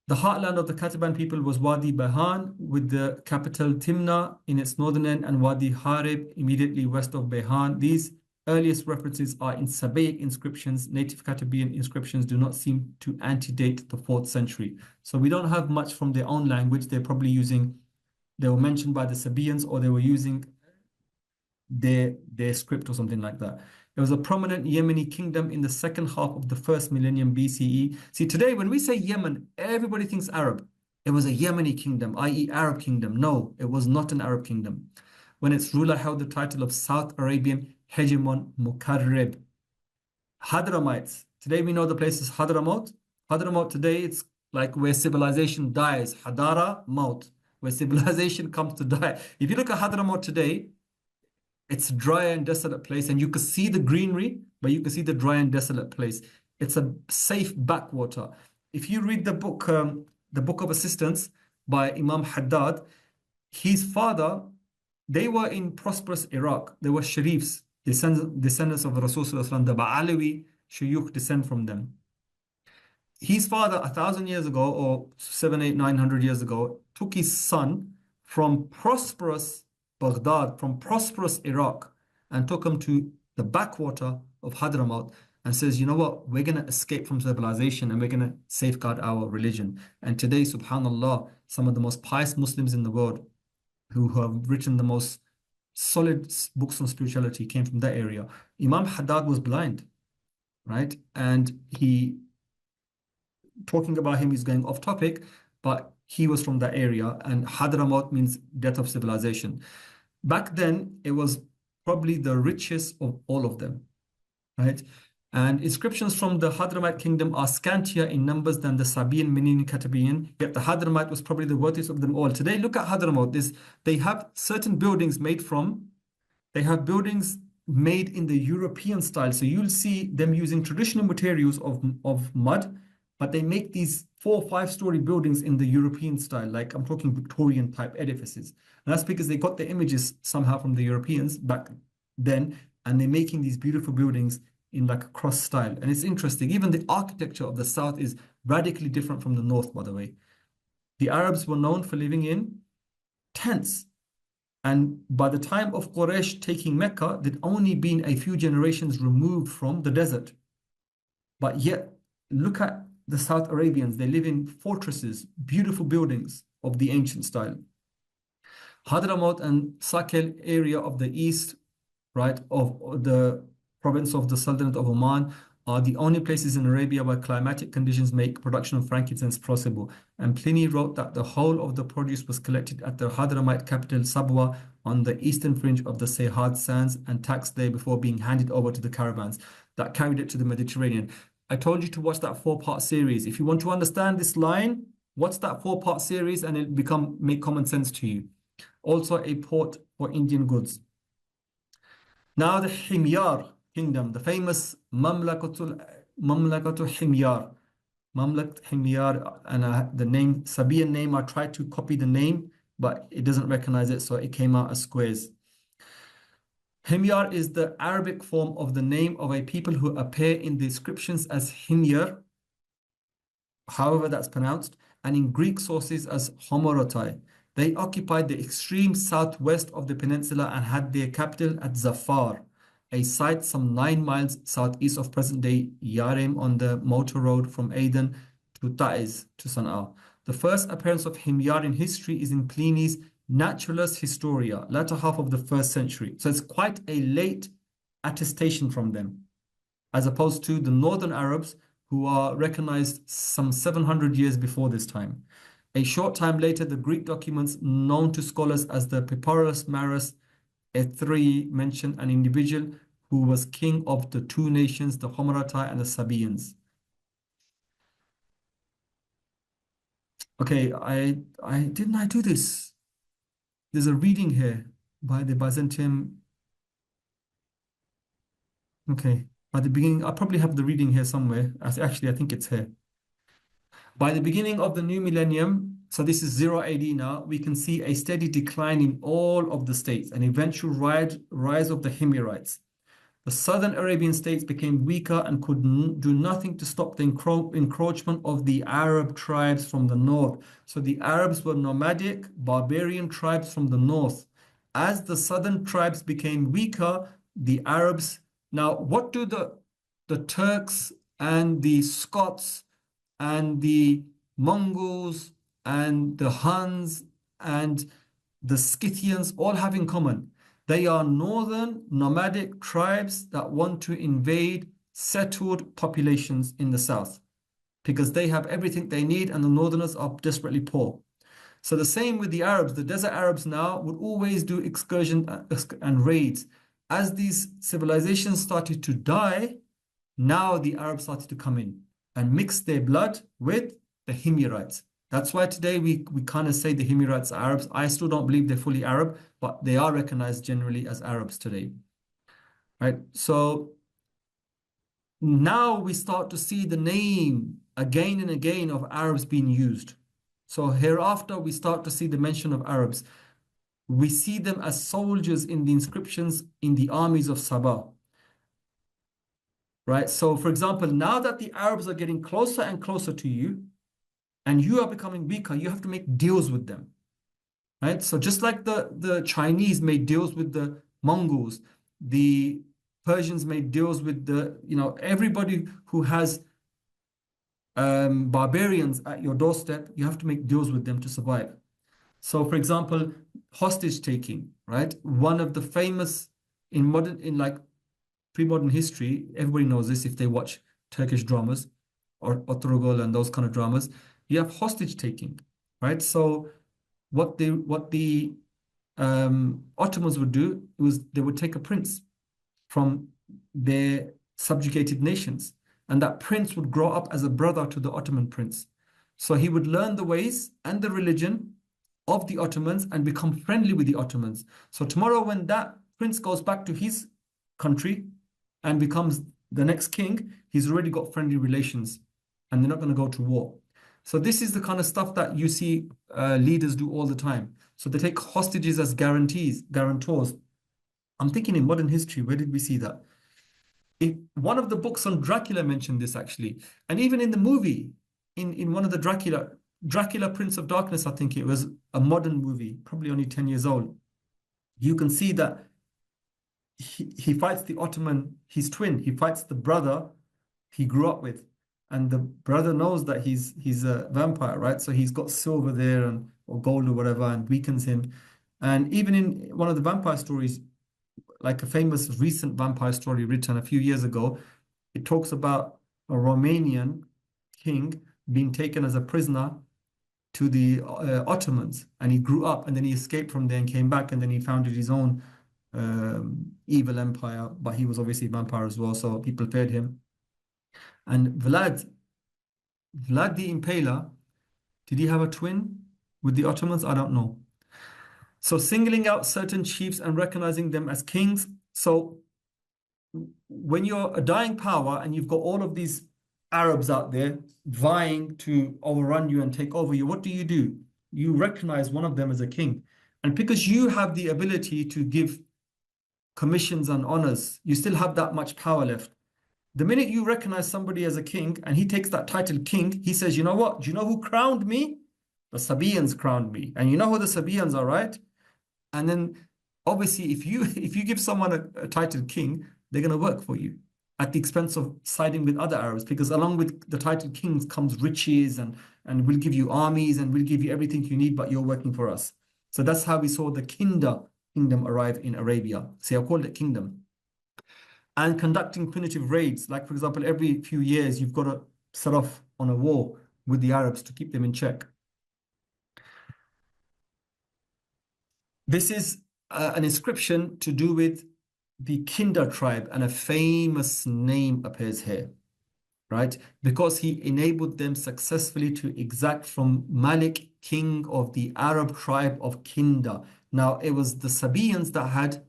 The heartland of the Kataban people was Wadi Behan, with the capital Timna in its northern end and Wadi Harib immediately west of Behan. These earliest references are in Sabaic inscriptions. Native Katabian inscriptions do not seem to antedate the 4th century. So we don't have much from their own language. They're probably using, they were mentioned by the Sabaeans, or they were using their script or something like that. It was a prominent Yemeni kingdom in the second half of the 1st millennium BCE. See, today when we say Yemen, everybody thinks Arab. It was a Yemeni kingdom, i.e. Arab kingdom. No, it was not an Arab kingdom. When its ruler held the title of South Arabian hegemon Mukarrib. Hadramites. Today we know the place is Hadramaut. Hadramaut today, it's like where civilization dies. Hadara, Maut, where civilization comes to die. If you look at Hadramaut today, it's a dry and desolate place, and you can see the greenery, but you can see the dry and desolate place. It's a safe backwater. If you read the book of Assistance by Imam Haddad, his father, they were in prosperous Iraq. They were Sharifs, descendants of Rasulullah. The Ba'alawi Shuyukh descend from them. His father, 1,000 years ago, or 700, 800, 900 years ago, took his son from prosperous Baghdad, from prosperous Iraq, and took him to the backwater of Hadramaut and says, you know what, we're going to escape from civilization and we're going to safeguard our religion. And today, subhanAllah, some of the most pious Muslims in the world who have written the most solid books on spirituality came from that area. Imam Haddad was blind, right? And talking about him is going off topic, but he was from that area, and Hadramaut means death of civilization. Back then, it was probably the richest of all of them, right? And inscriptions from the Hadramite kingdom are scantier in numbers than the Sabaean, Menini, Katabian, yet the Hadramite was probably the wealthiest of them all. Today, look at Hadramaut. They have certain buildings they have buildings made in the European style. So you'll see them using traditional materials of mud, but they make these 4 or 5-story buildings in the European style, like I'm talking Victorian type edifices. And that's because they got the images somehow from the Europeans back then, and they're making these beautiful buildings in like a cross style. And it's interesting, even the architecture of the south is radically different from the north, by the way. The Arabs were known for living in tents. And by the time of Quraysh taking Mecca, they'd only been a few generations removed from the desert. But yet, look at the South Arabians. They live in fortresses, beautiful buildings of the ancient style. Hadramaut and Sakel area of the east, right, of the province of the Sultanate of Oman are the only places in Arabia where climatic conditions make production of frankincense possible. And Pliny wrote that the whole of the produce was collected at the Hadramite capital Sabwa on the eastern fringe of the Sehad sands and taxed there before being handed over to the caravans that carried it to the Mediterranean. I told you to watch that 4-part series. If you want to understand this line, watch that 4-part series and it'll make common sense to you. Also a port for Indian goods. Now the Himyar kingdom, the famous Mamlakatul Himyar. Mamlakat Himyar, and the name, Sabaean name, I tried to copy the name, but it doesn't recognize it, so it came out as squares. Himyar is the Arabic form of the name of a people who appear in the inscriptions as Himyar, however that's pronounced, and in Greek sources as Homorotai. They occupied the extreme southwest of the peninsula and had their capital at Zafar, a site some 9 miles southeast of present-day Yarem on the motor road from Aden to Taiz to Sana'a. The first appearance of Himyar in history is in Pliny's Naturalis Historia, latter half of the 1st century. So it's quite a late attestation from them, as opposed to the northern Arabs who are recognized some 700 years before this time. A short time later, the Greek documents known to scholars as the Papyrus Maris 3 mention an individual who was king of the two nations, the Homerati and the Sabaeans. Okay, didn't I do this? There's a reading here by the Byzantium. Okay, by the beginning, I probably have the reading here somewhere. Actually, I think it's here. By the beginning of the new millennium, so this is 0 AD now, we can see a steady decline in all of the states, an eventual rise of the Himyarites. The southern Arabian states became weaker and could do nothing to stop the encroachment of the Arab tribes from the north. So the Arabs were nomadic, barbarian tribes from the north. As the southern tribes became weaker, the Arabs... Now, what do the Turks and the Scots and the Mongols and the Huns and the Scythians all have in common? They are northern nomadic tribes that want to invade settled populations in the south because they have everything they need and the northerners are desperately poor. So the same with the Arabs. The desert Arabs now would always do excursions and raids. As these civilizations started to die, now the Arabs started to come in and mix their blood with the Himyarites. That's why today we kind of say the Himyarites are Arabs. I still don't believe they're fully Arab, but they are recognized generally as Arabs today. Right? So now we start to see the name again and again of Arabs being used. So hereafter we start to see the mention of Arabs. We see them as soldiers in the inscriptions in the armies of Sabah. Right? So for example, now that the Arabs are getting closer and closer to you, and you are becoming weaker, you have to make deals with them, right? So just like the Chinese made deals with the Mongols, the Persians made deals with everybody who has barbarians at your doorstep, you have to make deals with them to survive. So for example, hostage taking, right? One of the famous in pre-modern history, everybody knows this if they watch Turkish dramas or Oturugol and those kind of dramas. You have hostage taking, right? So what the Ottomans would do was they would take a prince from their subjugated nations, and that prince would grow up as a brother to the Ottoman prince. So he would learn the ways and the religion of the Ottomans and become friendly with the Ottomans. So tomorrow when that prince goes back to his country and becomes the next king, he's already got friendly relations and they're not going to go to war. So this is the kind of stuff that you see leaders do all the time. So they take hostages as guarantors. I'm thinking in modern history, where did we see that? One of the books on Dracula mentioned this actually. And even in the movie, in one of the Dracula Prince of Darkness, I think it was a modern movie, probably only 10 years old. You can see that he fights the Ottoman, his twin. He fights the brother he grew up with. And the brother knows that he's a vampire, right? So he's got silver there or gold or whatever and weakens him. And even in one of the vampire stories, like a famous recent vampire story written a few years ago, it talks about a Romanian king being taken as a prisoner to the Ottomans. And he grew up and then he escaped from there and came back and then he founded his own evil empire. But he was obviously a vampire as well, so people feared him. And Vlad the Impaler, did he have a twin with the Ottomans? I don't know. So singling out certain chiefs and recognizing them as kings. So when you're a dying power and you've got all of these Arabs out there vying to overrun you and take over you, what do? You recognize one of them as a king. And because you have the ability to give commissions and honors, you still have that much power left. The minute you recognize somebody as a king and he takes that title king, he says, you know what? Do you know who crowned me? The Sabaeans crowned me. And you know who the Sabaeans are, right? And then obviously if you give someone a title king, they're going to work for you at the expense of siding with other Arabs, because along with the title kings comes riches and we'll give you armies and we'll give you everything you need, but you're working for us. So that's how we saw the kingdom arrive in Arabia. So I called it kingdom. And conducting punitive raids, like for example, every few years, you've got to set off on a war with the Arabs to keep them in check. This is an inscription to do with the Kinda tribe, and a famous name appears here, right? Because he enabled them successfully to exact from Malik, king of the Arab tribe of Kinda. Now, it was the Sabaeans that had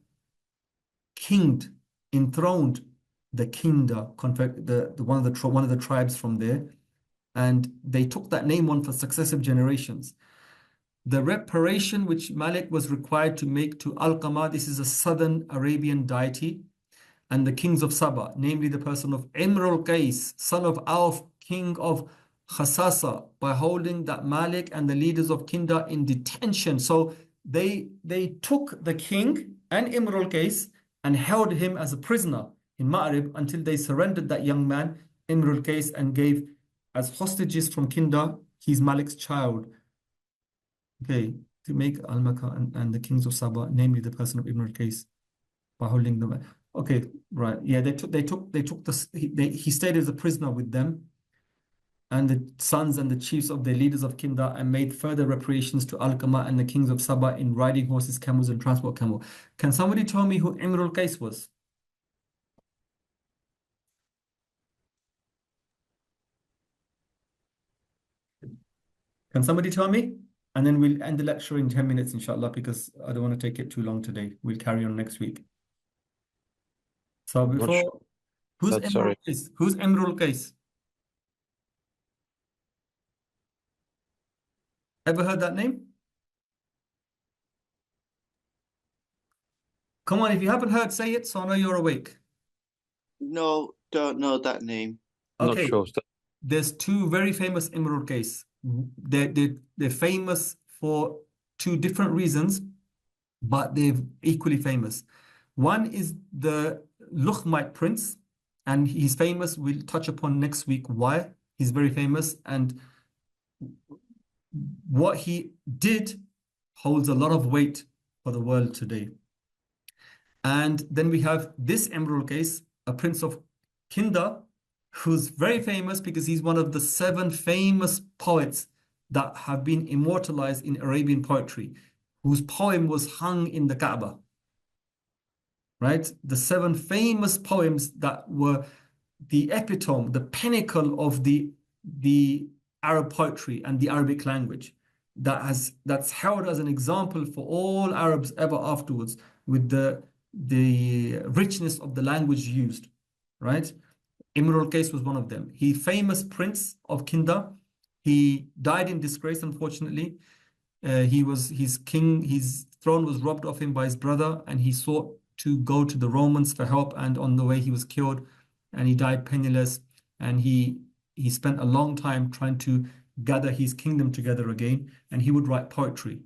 enthroned the Kinda, one of the tribes from there, and they took that name on for successive generations. The reparation which Malik was required to make to Alqamah, this is a southern Arabian deity, and the kings of Saba, namely the person of Imrul Qais, son of Auf, king of Khasasa, by holding that Malik and the leaders of Kinda in detention. So they took the king and Imrul Qais and held him as a prisoner in Ma'rib until they surrendered that young man, Imrul Qais, and gave as hostages from Kinda, he's Malik's child. Okay, to make Al-Makkah and the kings of Saba, namely the person of Ibn al-Qais, by holding them. Okay, right. Yeah, they took this. He stayed as a prisoner with them, and the sons and the chiefs of the leaders of Kinda, and made further reparations to Alqamah and the kings of Saba in riding horses, camels, and transport camel. Can somebody tell me who Imr al-Qais was? Can somebody tell me? And then we'll end the lecture in 10 minutes, inshallah, because I don't want to take it too long today. We'll carry on next week. So before, who's sorry. Imr al-Qais? Who's Imr al-Qais? Ever heard that name? Come on, if you haven't heard, say it so I know you're awake. No, don't know that name. Okay, Not sure. there's two very famous Imr al-Qais. They're famous for two different reasons, but they're equally famous. One is the Lughmite prince, and he's famous. We'll touch upon next week why he's very famous, and what he did holds a lot of weight for the world today. And then we have this Imr al-Qais, a prince of Kinda, who's very famous because he's one of the 7 famous poets that have been immortalized in Arabian poetry, whose poem was hung in the Kaaba. Right? The 7 famous poems that were the epitome, the pinnacle of the Arab poetry and the Arabic language, that's held as an example for all Arabs ever afterwards, with the richness of the language used. Right? Imr al-Qais was one of them. He famous prince of Kinda. He died in disgrace, unfortunately. His throne was robbed of him by his brother, and he sought to go to the Romans for help, and on the way he was killed, and he died penniless, and he spent a long time trying to gather his kingdom together again, and he would write poetry.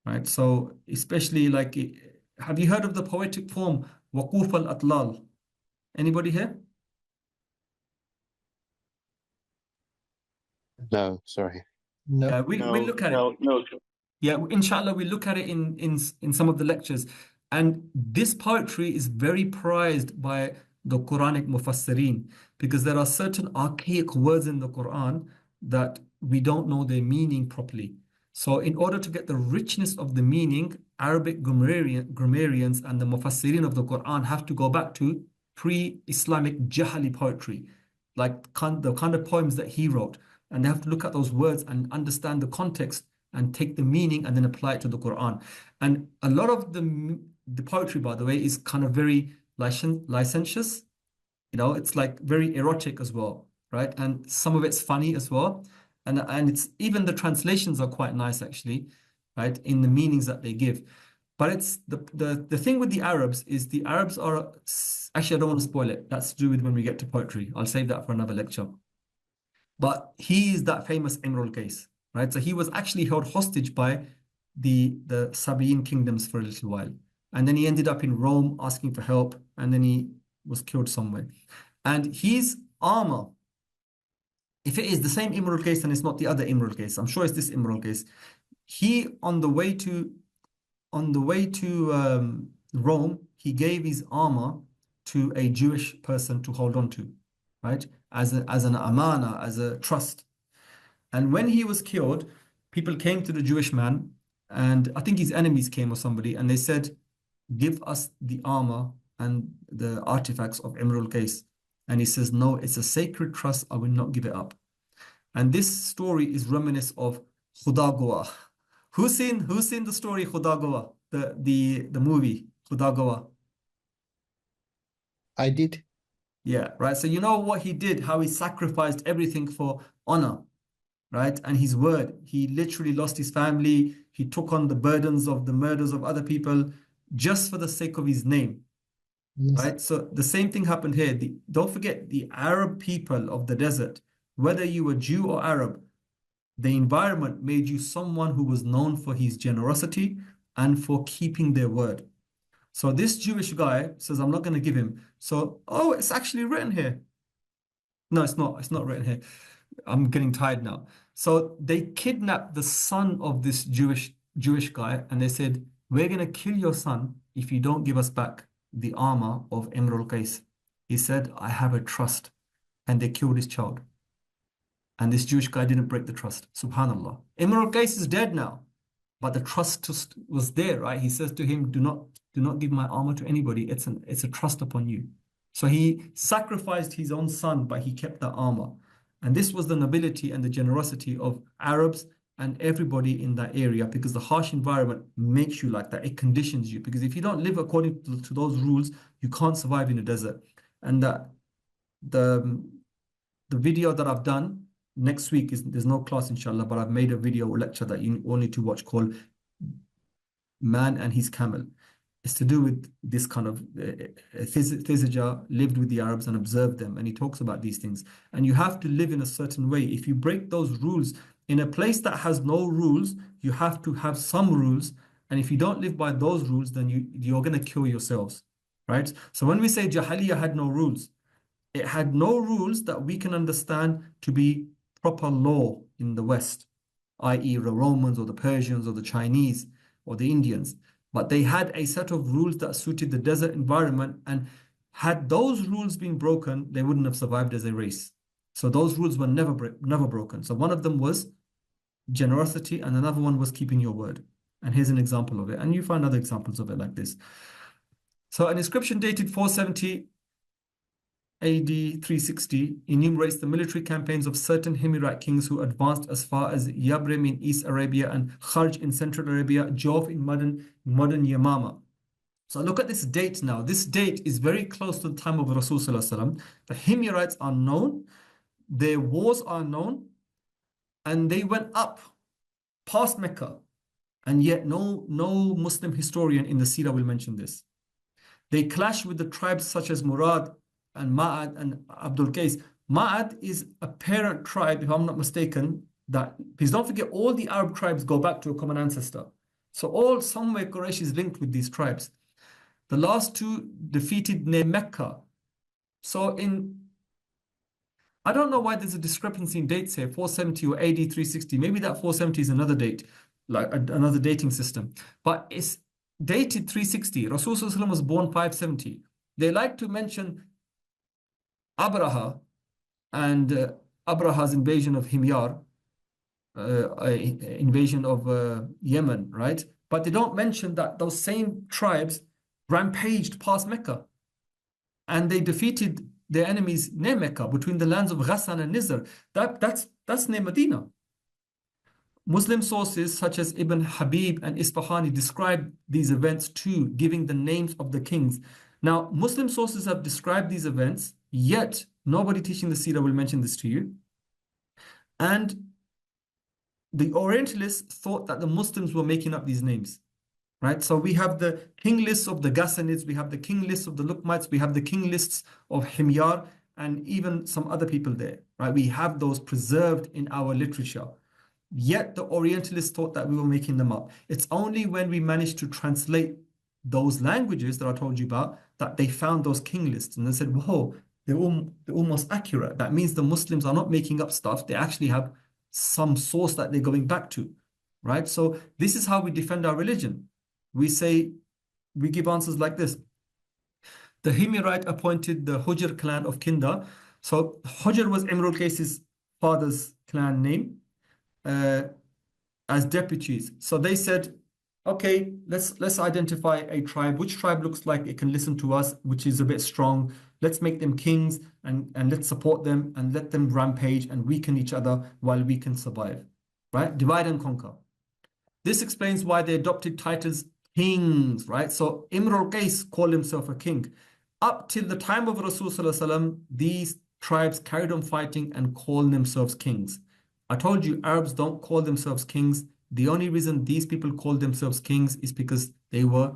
Right? So especially have you heard of the poetic form Waquf al-Atlal? Anybody here? No, sorry. No. We'll look at it. No. Yeah, inshallah, we'll look at it in some of the lectures. And this poetry is very prized by the Quranic Mufassirin, because there are certain archaic words in the Quran that we don't know their meaning properly. So in order to get the richness of the meaning, Arabic grammarians and the Mufassirin of the Quran have to go back to pre-Islamic Jahali poetry, like the kind of poems that he wrote. And they have to look at those words and understand the context and take the meaning and then apply it to the Quran. And a lot of the poetry, by the way, is kind of very licentious. It's like very erotic as well, right? And some of it's funny as well. And it's even the translations are quite nice, actually, right, in the meanings that they give. But it's the thing with the Arabs is the Arabs are, actually, I don't want to spoil it. That's to do with when we get to poetry. I'll save that for another lecture. But he is that famous Imr al-Qais, right? So he was actually held hostage by the Sabaean kingdoms for a little while. And then he ended up in Rome asking for help, and then he was killed somewhere. And his armor, if it is the same Imr al-Qais, then it's not the other Imr al-Qais. I'm sure it's this Imr al-Qais. He, on the way to Rome, he gave his armor to a Jewish person to hold on to, right? As an amana, as a trust. And when he was killed, people came to the Jewish man And I think his enemies came or somebody, and they said, give us the armor and the artifacts of Imrul Qais. And he says, no, it's a sacred trust. I will not give it up. And this story is reminiscent of Khuda Goa. Who's seen the story Khuda Goa? The movie Khuda Goa? I did. Yeah, right. So you know what he did, how he sacrificed everything for honor, right? And his word. He literally lost his family. He took on the burdens of the murders of other people just for the sake of his name. Yes. Right? So the same thing happened here. Don't forget the Arab people of the desert, whether you were Jew or Arab, the environment made you someone who was known for his generosity and for keeping their word. So this Jewish guy says, I'm not going to give him. So, oh, it's actually written here. No, it's not. It's not written here. I'm getting tired now. So they kidnapped the son of this Jewish guy, and they said, we're going to kill your son if you don't give us back the armor of Imrul Qais. He said, I have a trust. And they killed his child. And this Jewish guy didn't break the trust. Subhanallah. Imrul Qais is dead now. But the trust was there, right? He says to him, do not give my armor to anybody. It's a trust upon you. So he sacrificed his own son, but he kept the armor. And this was the nobility and the generosity of Arabs and everybody in that area, because the harsh environment makes you like that. It conditions you, because if you don't live according to those rules, you can't survive in a desert. And the video that I've done next week there's no class inshallah, but I've made a video or lecture that you all need to watch called Man and His Camel. It's to do with this kind of Thizajah lived with the Arabs and observed them, and he talks about these things. And you have to live in a certain way. If you break those rules in a place that has no rules, you have to have some rules. And if you don't live by those rules, then you're going to kill yourselves, right? So when we say Jahiliyyah had no rules, it had no rules that we can understand to be proper law in the West, i.e. the Romans or the Persians or the Chinese or the Indians. But they had a set of rules that suited the desert environment, and had those rules been broken, they wouldn't have survived as a race. So those rules were never broken. So one of them was generosity, and another one was keeping your word. And here's an example of it. And you find other examples of it like this. So an inscription dated 470 AD 360 enumerates the military campaigns of certain Himyarite kings who advanced as far as Yabrim in East Arabia and Kharj in Central Arabia, Jawf in modern Yamama. So look at this date now. This date is very close to the time of Rasul Sallallahu Alaihi Wasallam. The Himyarites are known, their wars are known, and they went up past Mecca. And yet no Muslim historian in the Seerah will mention this. They clash with the tribes such as Murad and Ma'ad and Abdul Qais. Ma'ad is a parent tribe, if I'm not mistaken, that, please don't forget, all the Arab tribes go back to a common ancestor. So somewhere Quraysh is linked with these tribes. The last two defeated near Mecca. So I don't know why there's a discrepancy in dates here, 470 or AD 360. Maybe that 470 is another date, like another dating system. But it's dated 360. Rasul Sallallahu Alaihi Wasallam was born 570. They like to mention Abraha and Abraha's invasion of Himyar, invasion of Yemen, right? But they don't mention that those same tribes rampaged past Mecca and they defeated their enemies near Mecca, between the lands of Ghassan and Nizr. That's near Medina. Muslim sources such as Ibn Habib and Isfahani describe these events too, giving the names of the kings. Now, Muslim sources have described these events, yet nobody teaching the Seerah will mention this to you. And the Orientalists thought that the Muslims were making up these names, right? So we have the king lists of the Ghassanids, we have the king lists of the Luqmites, we have the king lists of Himyar, and even some other people there, right? We have those preserved in our literature. Yet the Orientalists thought that we were making them up. It's only when we managed to translate those languages that I told you about that they found those king lists, and they said, whoa, they're almost accurate. That means the Muslims are not making up stuff. They actually have some source that they're going back to, right? So this is how we defend our religion. We give answers like this. The Himyarite appointed the Hujr clan of Kinda. So Hujr was Imrul Qais's father's clan name, as deputies. So they said, okay, let's identify a tribe. Which tribe looks like it can listen to us, which is a bit strong? Let's make them kings and let's support them and let them rampage and weaken each other while we can survive. Right? Divide and conquer. This explains why they adopted titles kings, right? So Imr al-Qais called himself a king. Up till the time of Rasul, these tribes carried on fighting and called themselves kings. I told you Arabs don't call themselves kings. The only reason these people called themselves kings is because they were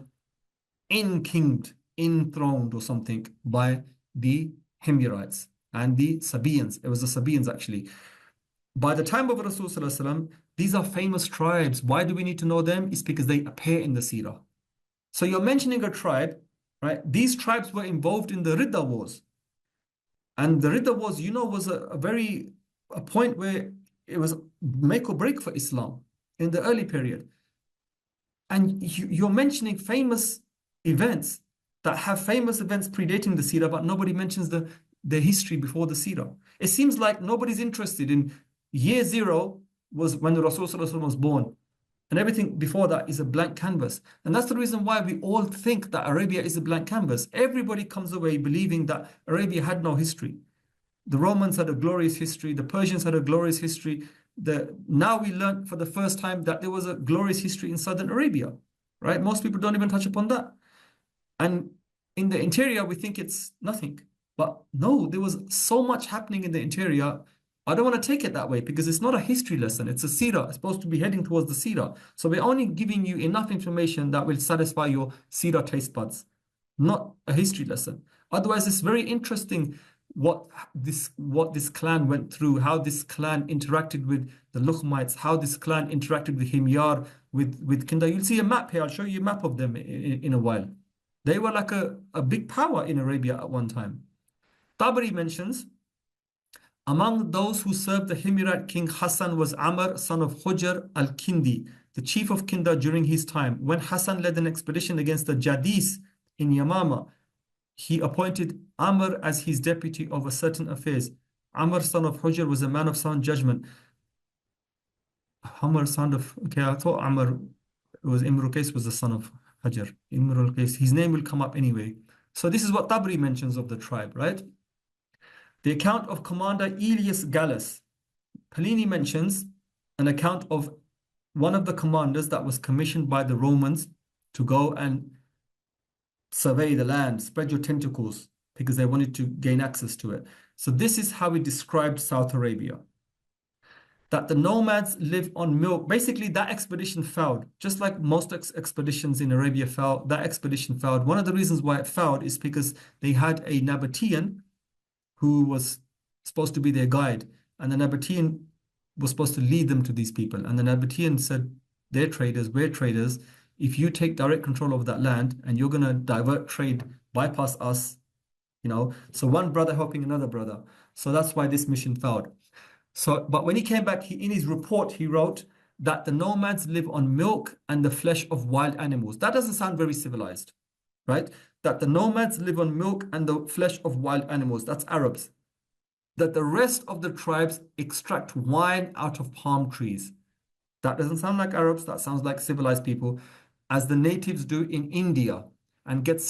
in-kinged, enthroned or something by the Himyarites and the Sabaeans. It was the Sabaeans actually. By the time of Rasul, these are famous tribes. Why do we need to know them? It's because they appear in the Seerah. So you're mentioning a tribe, right? These tribes were involved in the Ridda Wars. And the Ridda Wars, you know, was a point where it was make or break for Islam in the early period. And you're mentioning famous events that have famous events predating the Seerah, but nobody mentions the history before the Seerah. It seems like nobody's interested in year zero was when the Rasul was born. And everything before that is a blank canvas. And that's the reason why we all think that Arabia is a blank canvas. Everybody comes away believing that Arabia had no history. The Romans had a glorious history. The Persians had a glorious history. Now we learned for the first time that there was a glorious history in southern Arabia, right? Most people don't even touch upon that. And in the interior, we think it's nothing. But no, there was so much happening in the interior. I don't want to take it that way because it's not a history lesson. It's a Seerah. It's supposed to be heading towards the Seerah. So we're only giving you enough information that will satisfy your Seerah taste buds, not a history lesson. Otherwise, it's very interesting what this clan went through, how this clan interacted with the Lukhmites, how this clan interacted with Himyar, with Kinda. You'll see a map here. I'll show you a map of them in a while. They were like a big power in Arabia at one time. Tabari mentions, among those who served the Himyarite king Hassan was Amr, son of Hujr al-Kindi, the chief of Kinda during his time. When Hassan led an expedition against the Jadis in Yamama, he appointed Amr as his deputy over certain affairs. Amr, son of Hujr, was a man of sound judgment. Amr, son of... Okay, I thought Amr was Imr al-Qais was the son of Hujr. Imr al-Qais. His name will come up anyway. So this is what Tabari mentions of the tribe, right? The account of Commander Elias Gallus. Pliny mentions an account of one of the commanders that was commissioned by the Romans to go and survey the land, spread your tentacles, because they wanted to gain access to it. So this is how he described South Arabia. That the nomads live on milk. Basically, that expedition failed. Just like most expeditions in Arabia failed, that expedition failed. One of the reasons why it failed is because they had a Nabatean who was supposed to be their guide. And the Nabatean was supposed to lead them to these people. And the Nabatean said, they're traders, we're traders. If you take direct control of that land and you're going to divert trade, bypass us, you know. So one brother helping another brother. So that's why this mission failed. So, but when he came back, in his report, he wrote that the nomads live on milk and the flesh of wild animals. That doesn't sound very civilized, right? That the nomads live on milk and the flesh of wild animals. That's Arabs. That the rest of the tribes extract wine out of palm trees. That doesn't sound like Arabs. That sounds like civilized people, as the natives do in India, and get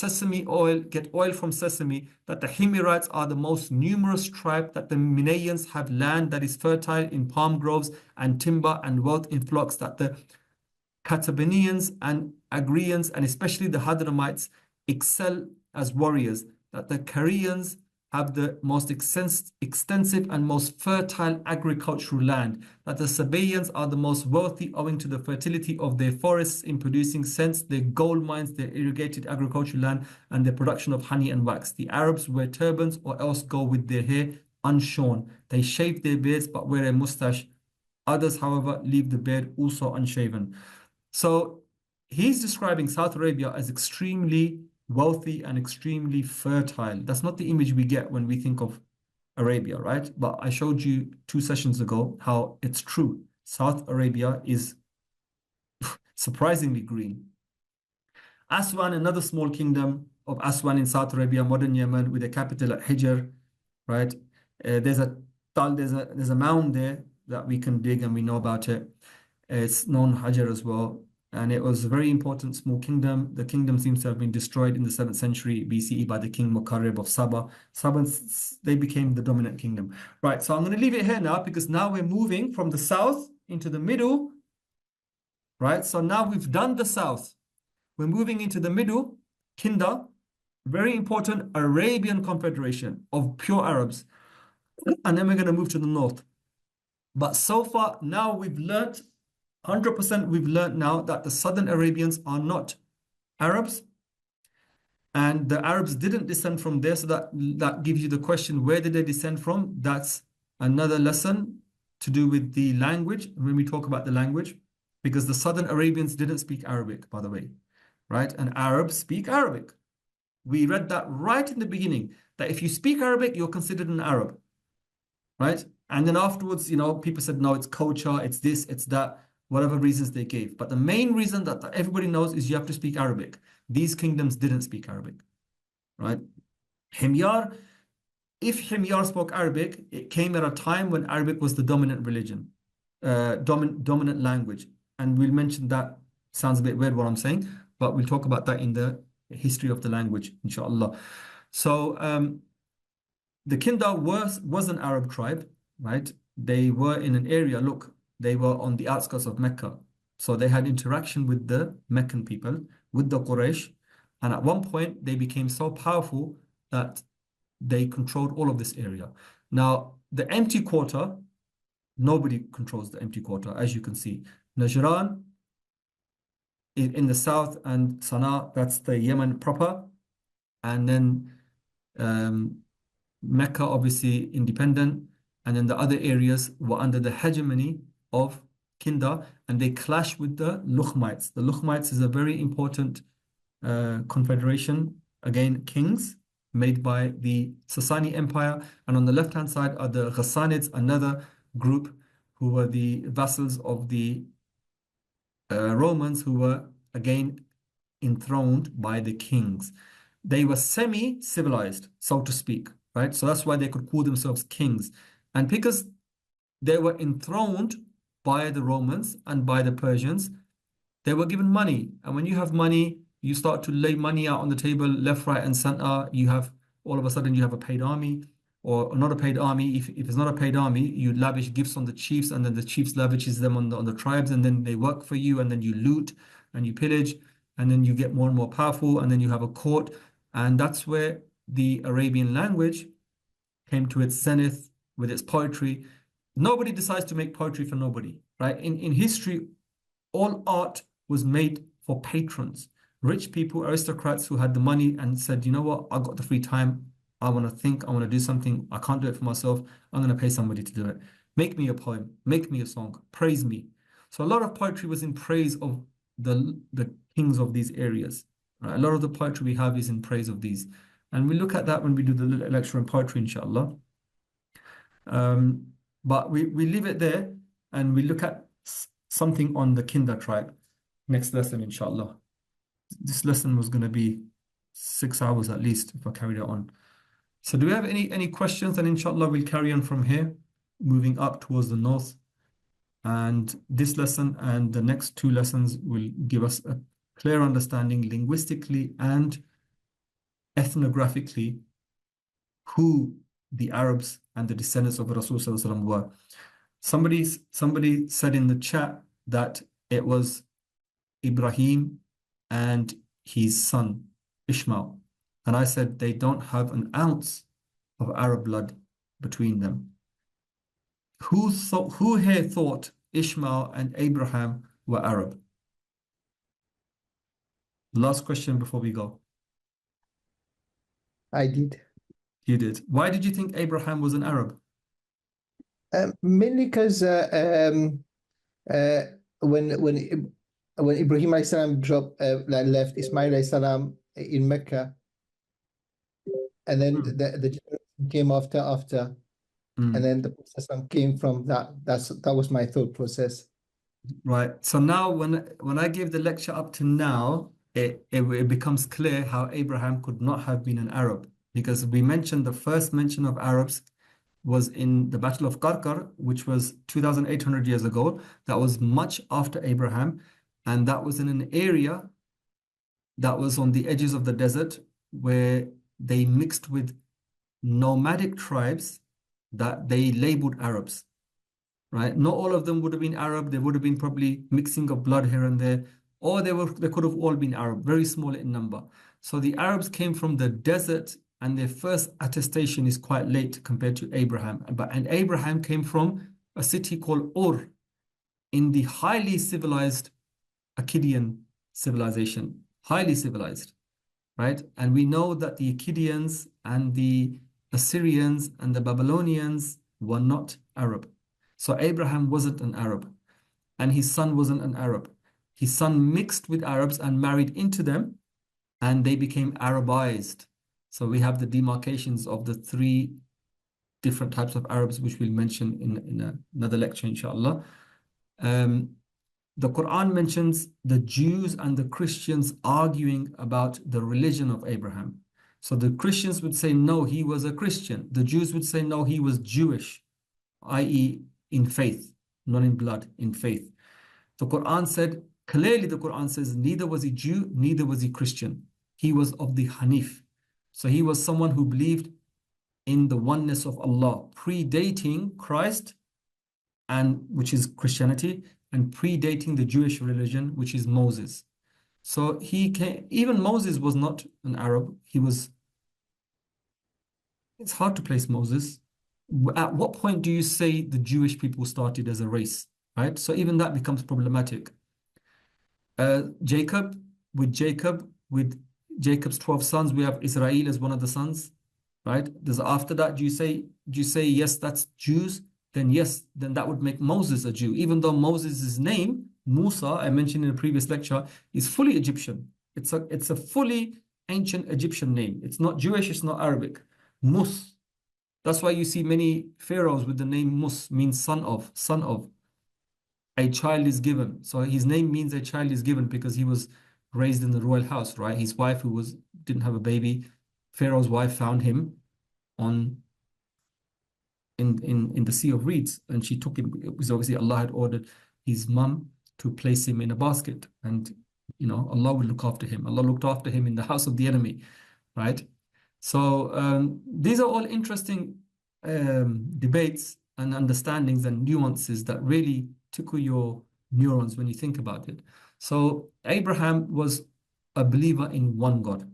oil from sesame. That the Himyarites are the most numerous tribe. That the Minayans have land that is fertile in palm groves and timber and wealth in flocks. That the Katabanians and Agrians, and especially the Hadramites, excel as warriors. That the Karians have the most extensive and most fertile agricultural land. That the Sabaeans are the most wealthy owing to the fertility of their forests in producing scents, their gold mines, their irrigated agricultural land, and their production of honey and wax. The Arabs wear turbans or else go with their hair unshorn. They shave their beards but wear a mustache. Others, however, leave the beard also unshaven. So he's describing South Arabia as extremely wealthy and extremely fertile. That's not the image we get when we think of Arabia, right? But I showed you 2 sessions ago how it's true. South Arabia is surprisingly green. Aswan, another small kingdom of Aswan in South Arabia, modern Yemen, with a capital at Hijaz, right? There's a mound there that we can dig and we know about it. It's known Hajar as well. and it was a very important small kingdom. The kingdom seems to have been destroyed in the 7th century BCE by the king Mukarrib of Sabah. They became the dominant kingdom. Right, so I'm going to leave it here now because now we're moving from the south into the middle. Right, so now we've done the south. We're moving into the middle, Kinda, very important Arabian confederation of pure Arabs. And then we're going to move to the north. But so far, now we've learnt 100% we've learned now that the southern Arabians are not Arabs, and the Arabs didn't descend from there. So that gives you the question, where did they descend from? That's another lesson to do with the language when we talk about the language, because the southern Arabians didn't speak Arabic, by the way, right? And Arabs speak Arabic. We read that right in the beginning, that if you speak Arabic, you're considered an Arab, right? And then afterwards, people said, no, it's culture, it's this, it's that. Whatever reasons they gave. But the main reason that everybody knows is you have to speak Arabic. These kingdoms didn't speak Arabic, right? Himyar, if Himyar spoke Arabic, it came at a time when Arabic was the dominant religion, dominant language. And we'll mention that. Sounds a bit weird what I'm saying, but we'll talk about that in the history of the language, inshallah. So the Kinda was an Arab tribe, right? They were in an area, look, they were on the outskirts of Mecca. So they had interaction with the Meccan people, with the Quraysh. And at one point, they became so powerful that they controlled all of this area. Now, the empty quarter, nobody controls the empty quarter, as you can see. Najran in the south, and Sana'a, that's the Yemen proper. And then Mecca, obviously independent. And then the other areas were under the hegemony of Kinda, and they clash with the Lukhmites. The Lukhmites is a very important confederation, again, kings made by the Sasani Empire. And on the left-hand side are the Ghassanids, another group who were the vassals of the Romans, who were, again, enthroned by the kings. They were semi-civilized, so to speak, right? So that's why they could call themselves kings. And because they were enthroned by the Romans and by the Persians, they were given money. And when you have money, you start to lay money out on the table, left, right, and center. You have, all of a sudden, you have a paid army, or not a paid army. If it's not a paid army, you lavish gifts on the chiefs, and then the chiefs lavishes them on the tribes, and then they work for you, and then you loot and you pillage, and then you get more and more powerful, and then you have a court. And that's where the Arabian language came to its zenith with its poetry. Nobody decides to make poetry for nobody, right? In history, all art was made for patrons, rich people, aristocrats who had the money and said, you know what, I got the free time. I want to think, I want to do something. I can't do it for myself. I'm going to pay somebody to do it. Make me a poem, make me a song, praise me. So a lot of poetry was in praise of the kings of these areas. Right? A lot of the poetry we have is in praise of these. And we look at that when we do the lecture on poetry, inshallah. But we leave it there and we look at something on the Kinda tribe. Next lesson, inshallah. This lesson was going to be 6 hours at least if I carried it on. So do we have any questions? And inshallah, we'll carry on from here, moving up towards the north. And this lesson and the next 2 lessons will give us a clear understanding linguistically and ethnographically who the Arabs and the descendants of Rasul Sallallahu Alaihi Wasallam were. Somebody said in the chat that it was Ibrahim and his son Ishmael. And I said they don't have an ounce of Arab blood between them. Who here thought Ishmael and Abraham were Arab? Last question before we go. I did. You did. Why did you think Abraham was an Arab? Mainly because when Ibrahim alayhi salam left Ismail alayhi salam in Mecca, and then the generation came after, and then the Prophet came from that. That was my thought process. Right. So now when I gave the lecture up to now, it becomes clear how Abraham could not have been an Arab, because we mentioned the first mention of Arabs was in the Battle of Qarqar, which was 2,800 years ago. That was much after Abraham. And that was in an area that was on the edges of the desert where they mixed with nomadic tribes that they labeled Arabs, right? Not all of them would have been Arab. There would have been probably mixing of blood here and there, or they could have all been Arab, very small in number. So the Arabs came from the desert, and their first attestation is quite late compared to Abraham. And Abraham came from a city called Ur in the highly civilized Akkadian civilization, highly civilized, right? And we know that the Akkadians and the Assyrians and the Babylonians were not Arab. So Abraham wasn't an Arab, and his son wasn't an Arab. His son mixed with Arabs and married into them, and they became Arabized. So we have the demarcations of the three different types of Arabs, which we'll mention in another lecture, inshallah. The Quran mentions the Jews and the Christians arguing about the religion of Abraham. So the Christians would say, no, he was a Christian. The Jews would say, no, he was Jewish, i.e. in faith, not in blood, in faith. The Quran said, clearly the Quran says, neither was he Jew, neither was he Christian. He was of the Hanif. So he was someone who believed in the oneness of Allah, predating Christ, and which is Christianity, and predating the Jewish religion, which is Moses. So even Moses was not an Arab. It's hard to place Moses. At what point do you say the Jewish people started as a race, right? So even that becomes problematic. Jacob, with Jacob's 12 sons, we have Israel as one of the sons, right? After that, do you say yes, that's Jews? Then yes, then that would make Moses a Jew, even though Moses' name, Musa, I mentioned in a previous lecture, is fully Egyptian. It's a fully ancient Egyptian name. It's not Jewish, it's not Arabic. Mus. That's why you see many pharaohs with the name Mus, means son of. A child is given. So his name means a child is given because he was raised in the royal house, right? His wife, who didn't have a baby, Pharaoh's wife found him in the Sea of Reeds, and she took him. It was obviously Allah had ordered his mum to place him in a basket, and Allah would look after him. Allah looked after him in the house of the enemy, right? So these are all interesting debates and understandings and nuances that really tickle your neurons when you think about it. So Abraham was a believer in one God.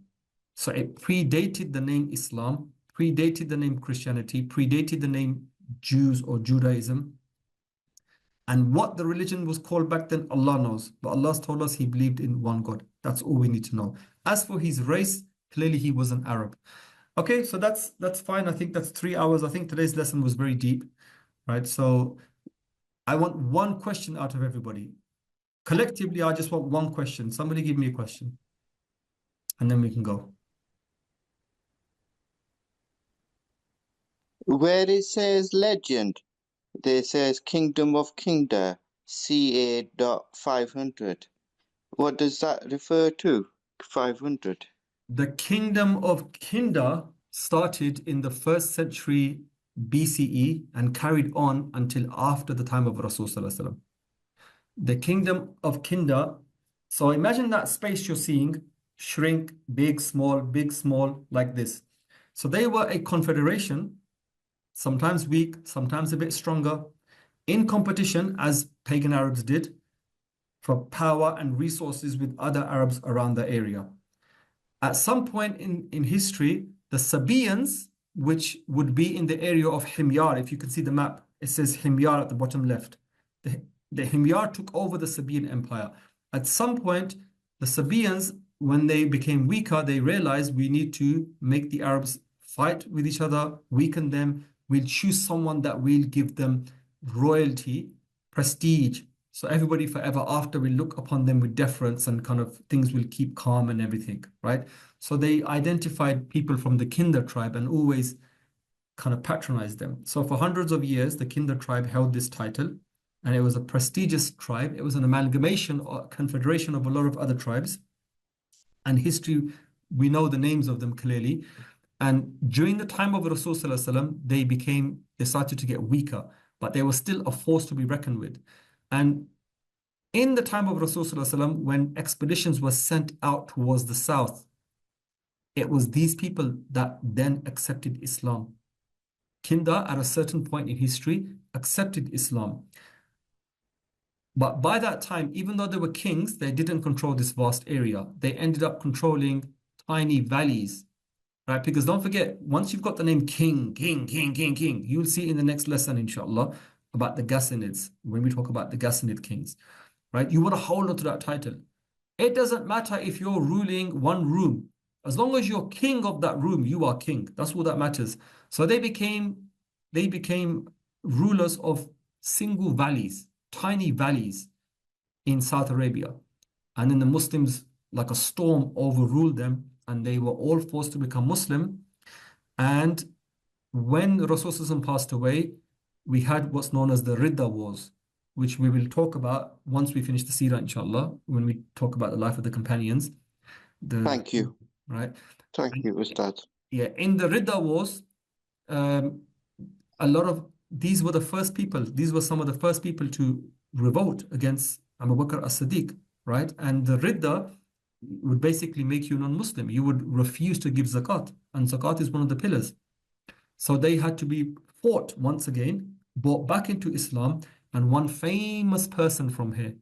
So it predated the name Islam, predated the name Christianity, predated the name Jews or Judaism. And what the religion was called back then, Allah knows. But Allah's told us he believed in one God. That's all we need to know. As for his race, clearly he was an Arab. Okay, so that's fine. I think that's 3 hours. I think today's lesson was very deep, right? So I want one question out of everybody. Collectively, I just want one question. Somebody give me a question. And then we can go. Where it says legend, there says Kingdom of Kinda, CA.500. What does that refer to? 500. The Kingdom of Kinda started in the 1st century BCE and carried on until after the time of Rasulullah. The Kingdom of Kinda, so imagine that space you're seeing, shrink, big, small, like this. So they were a confederation, sometimes weak, sometimes a bit stronger, in competition, as pagan Arabs did, for power and resources with other Arabs around the area. At some point in history, the Sabaeans, which would be in the area of Himyar, if you can see the map, it says Himyar at the bottom left. The Himyar took over the Sabaean Empire. At some point, the Sabaeans, when they became weaker, they realized we need to make the Arabs fight with each other, weaken them. We'll choose someone that will give them royalty, prestige. So everybody forever after will look upon them with deference, and kind of things will keep calm and everything, right? So they identified people from the Kinda tribe and always kind of patronized them. So for hundreds of years, the Kinda tribe held this title, and it was a prestigious tribe. It was an amalgamation or confederation of a lot of other tribes. And history, we know the names of them clearly. And during the time of Rasulullah, they started to get weaker, but they were still a force to be reckoned with. And In the time of Rasulullah, when expeditions were sent out towards the south, it was these people that then accepted Islam. Kinda, at a certain point in history, accepted Islam. But by that time, even though they were kings, they didn't control this vast area. They ended up controlling tiny valleys, right? Because don't forget, once you've got the name king, you'll see in the next lesson, inshallah, about the Ghassanids, when we talk about the Ghassanid kings, right? You want to hold on to that title. It doesn't matter if you're ruling one room. As long as you're king of that room, you are king. That's all that matters. So they became rulers of single valleys, tiny valleys in South Arabia. And then the Muslims, like a storm, overruled them, and they were all forced to become Muslim. And when Rasulullah passed away, we had what's known as the Ridda Wars, which we will talk about once we finish the Seerah, inshallah, when we talk about the life of the companions. Thank you. Right? Thank you, Ustad. Yeah, in the Ridda Wars, a lot of these were the first people, these were some of the first people to revolt against Abu Bakr as-Siddiq, right? And the Ridda would basically make you non-Muslim. You would refuse to give zakat, and zakat is one of the pillars. So they had to be fought once again, brought back into Islam, and one famous person from here,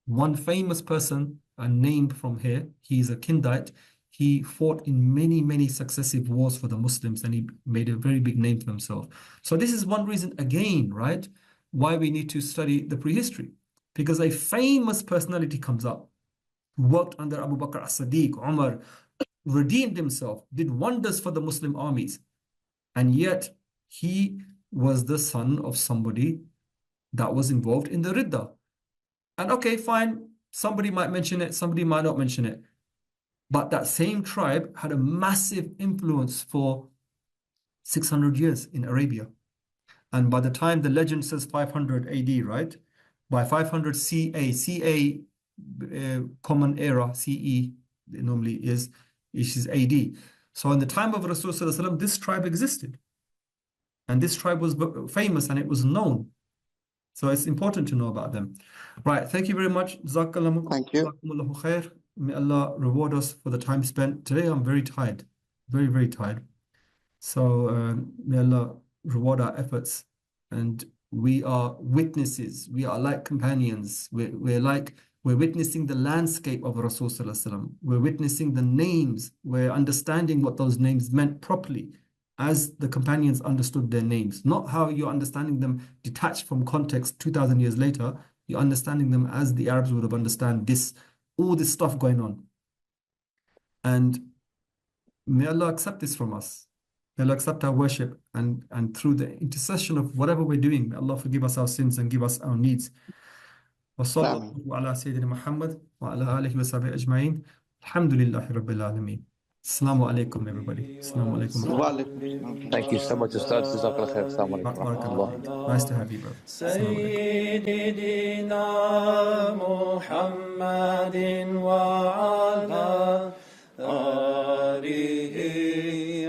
one famous person, a name from here, he's a Kindite. He fought in many, many successive wars for the Muslims, and he made a very big name for himself. So this is one reason, again, right, why we need to study the prehistory. Because a famous personality comes up, who worked under Abu Bakr as-Siddiq, Umar, redeemed himself, did wonders for the Muslim armies. And yet, he was the son of somebody that was involved in the Ridda. And okay, fine, somebody might mention it, somebody might not mention it. But that same tribe had a massive influence for 600 years in Arabia. And by the time the legend says 500 AD, right? By 500 CA, common era, CE, it normally is AD. So in the time of Rasulullah, this tribe existed. And this tribe was famous and it was known. So it's important to know about them. Right, thank you very much. Thank you. Jazakumullahu khair. May Allah reward us for the time spent. Today I'm very tired, very, very tired. So may Allah reward our efforts. And we are witnesses. We are like companions. We're witnessing the landscape of Rasulullah. We're witnessing the names. We're understanding what those names meant properly, as the companions understood their names. Not how you're understanding them detached from context 2,000 years later. You're understanding them as the Arabs would have understood this, all this stuff going on. And may Allah accept this from us. May Allah accept our worship, and through the intercession of whatever we're doing, may Allah forgive us our sins and give us our needs. وصلى الله على سيدنا محمد وعلى آله وصحبه أجمعين. الحمد لله رب العالمين. Assalamu alaikum, everybody. Assalamu alaikum. Thank you so much, Ustad. Jazakallah khair. Assalamu alaikum wa rahmatullah. Nice to have you, brother. سيدنا محمد وعلى آله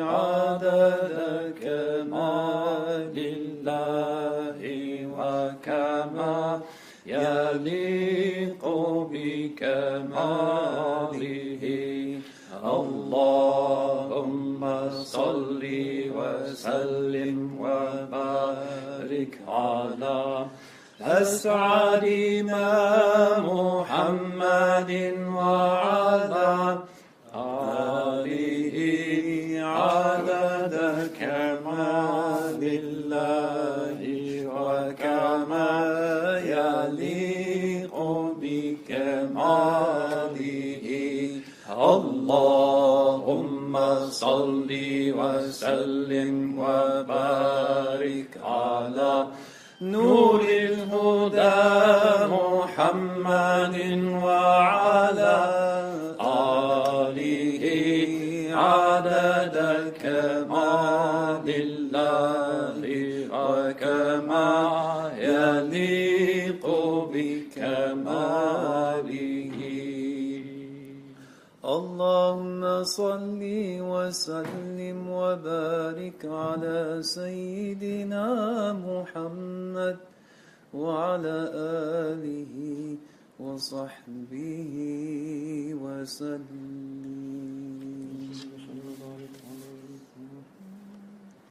عدد كمال الله وكما يليق بكماله. اللهم صل وسلم وبارك على أسعد ما محمد وعلى آله عدد كمال الله وكما يليق بكماله. اللهم صل وسلم وبارك على نور الهدى محمد وعلى آله عدد كمال الله وكما يليق بكماله. اللهم صل وسلم وبارك على سيدنا محمد وعلى آله وصحبه وسلم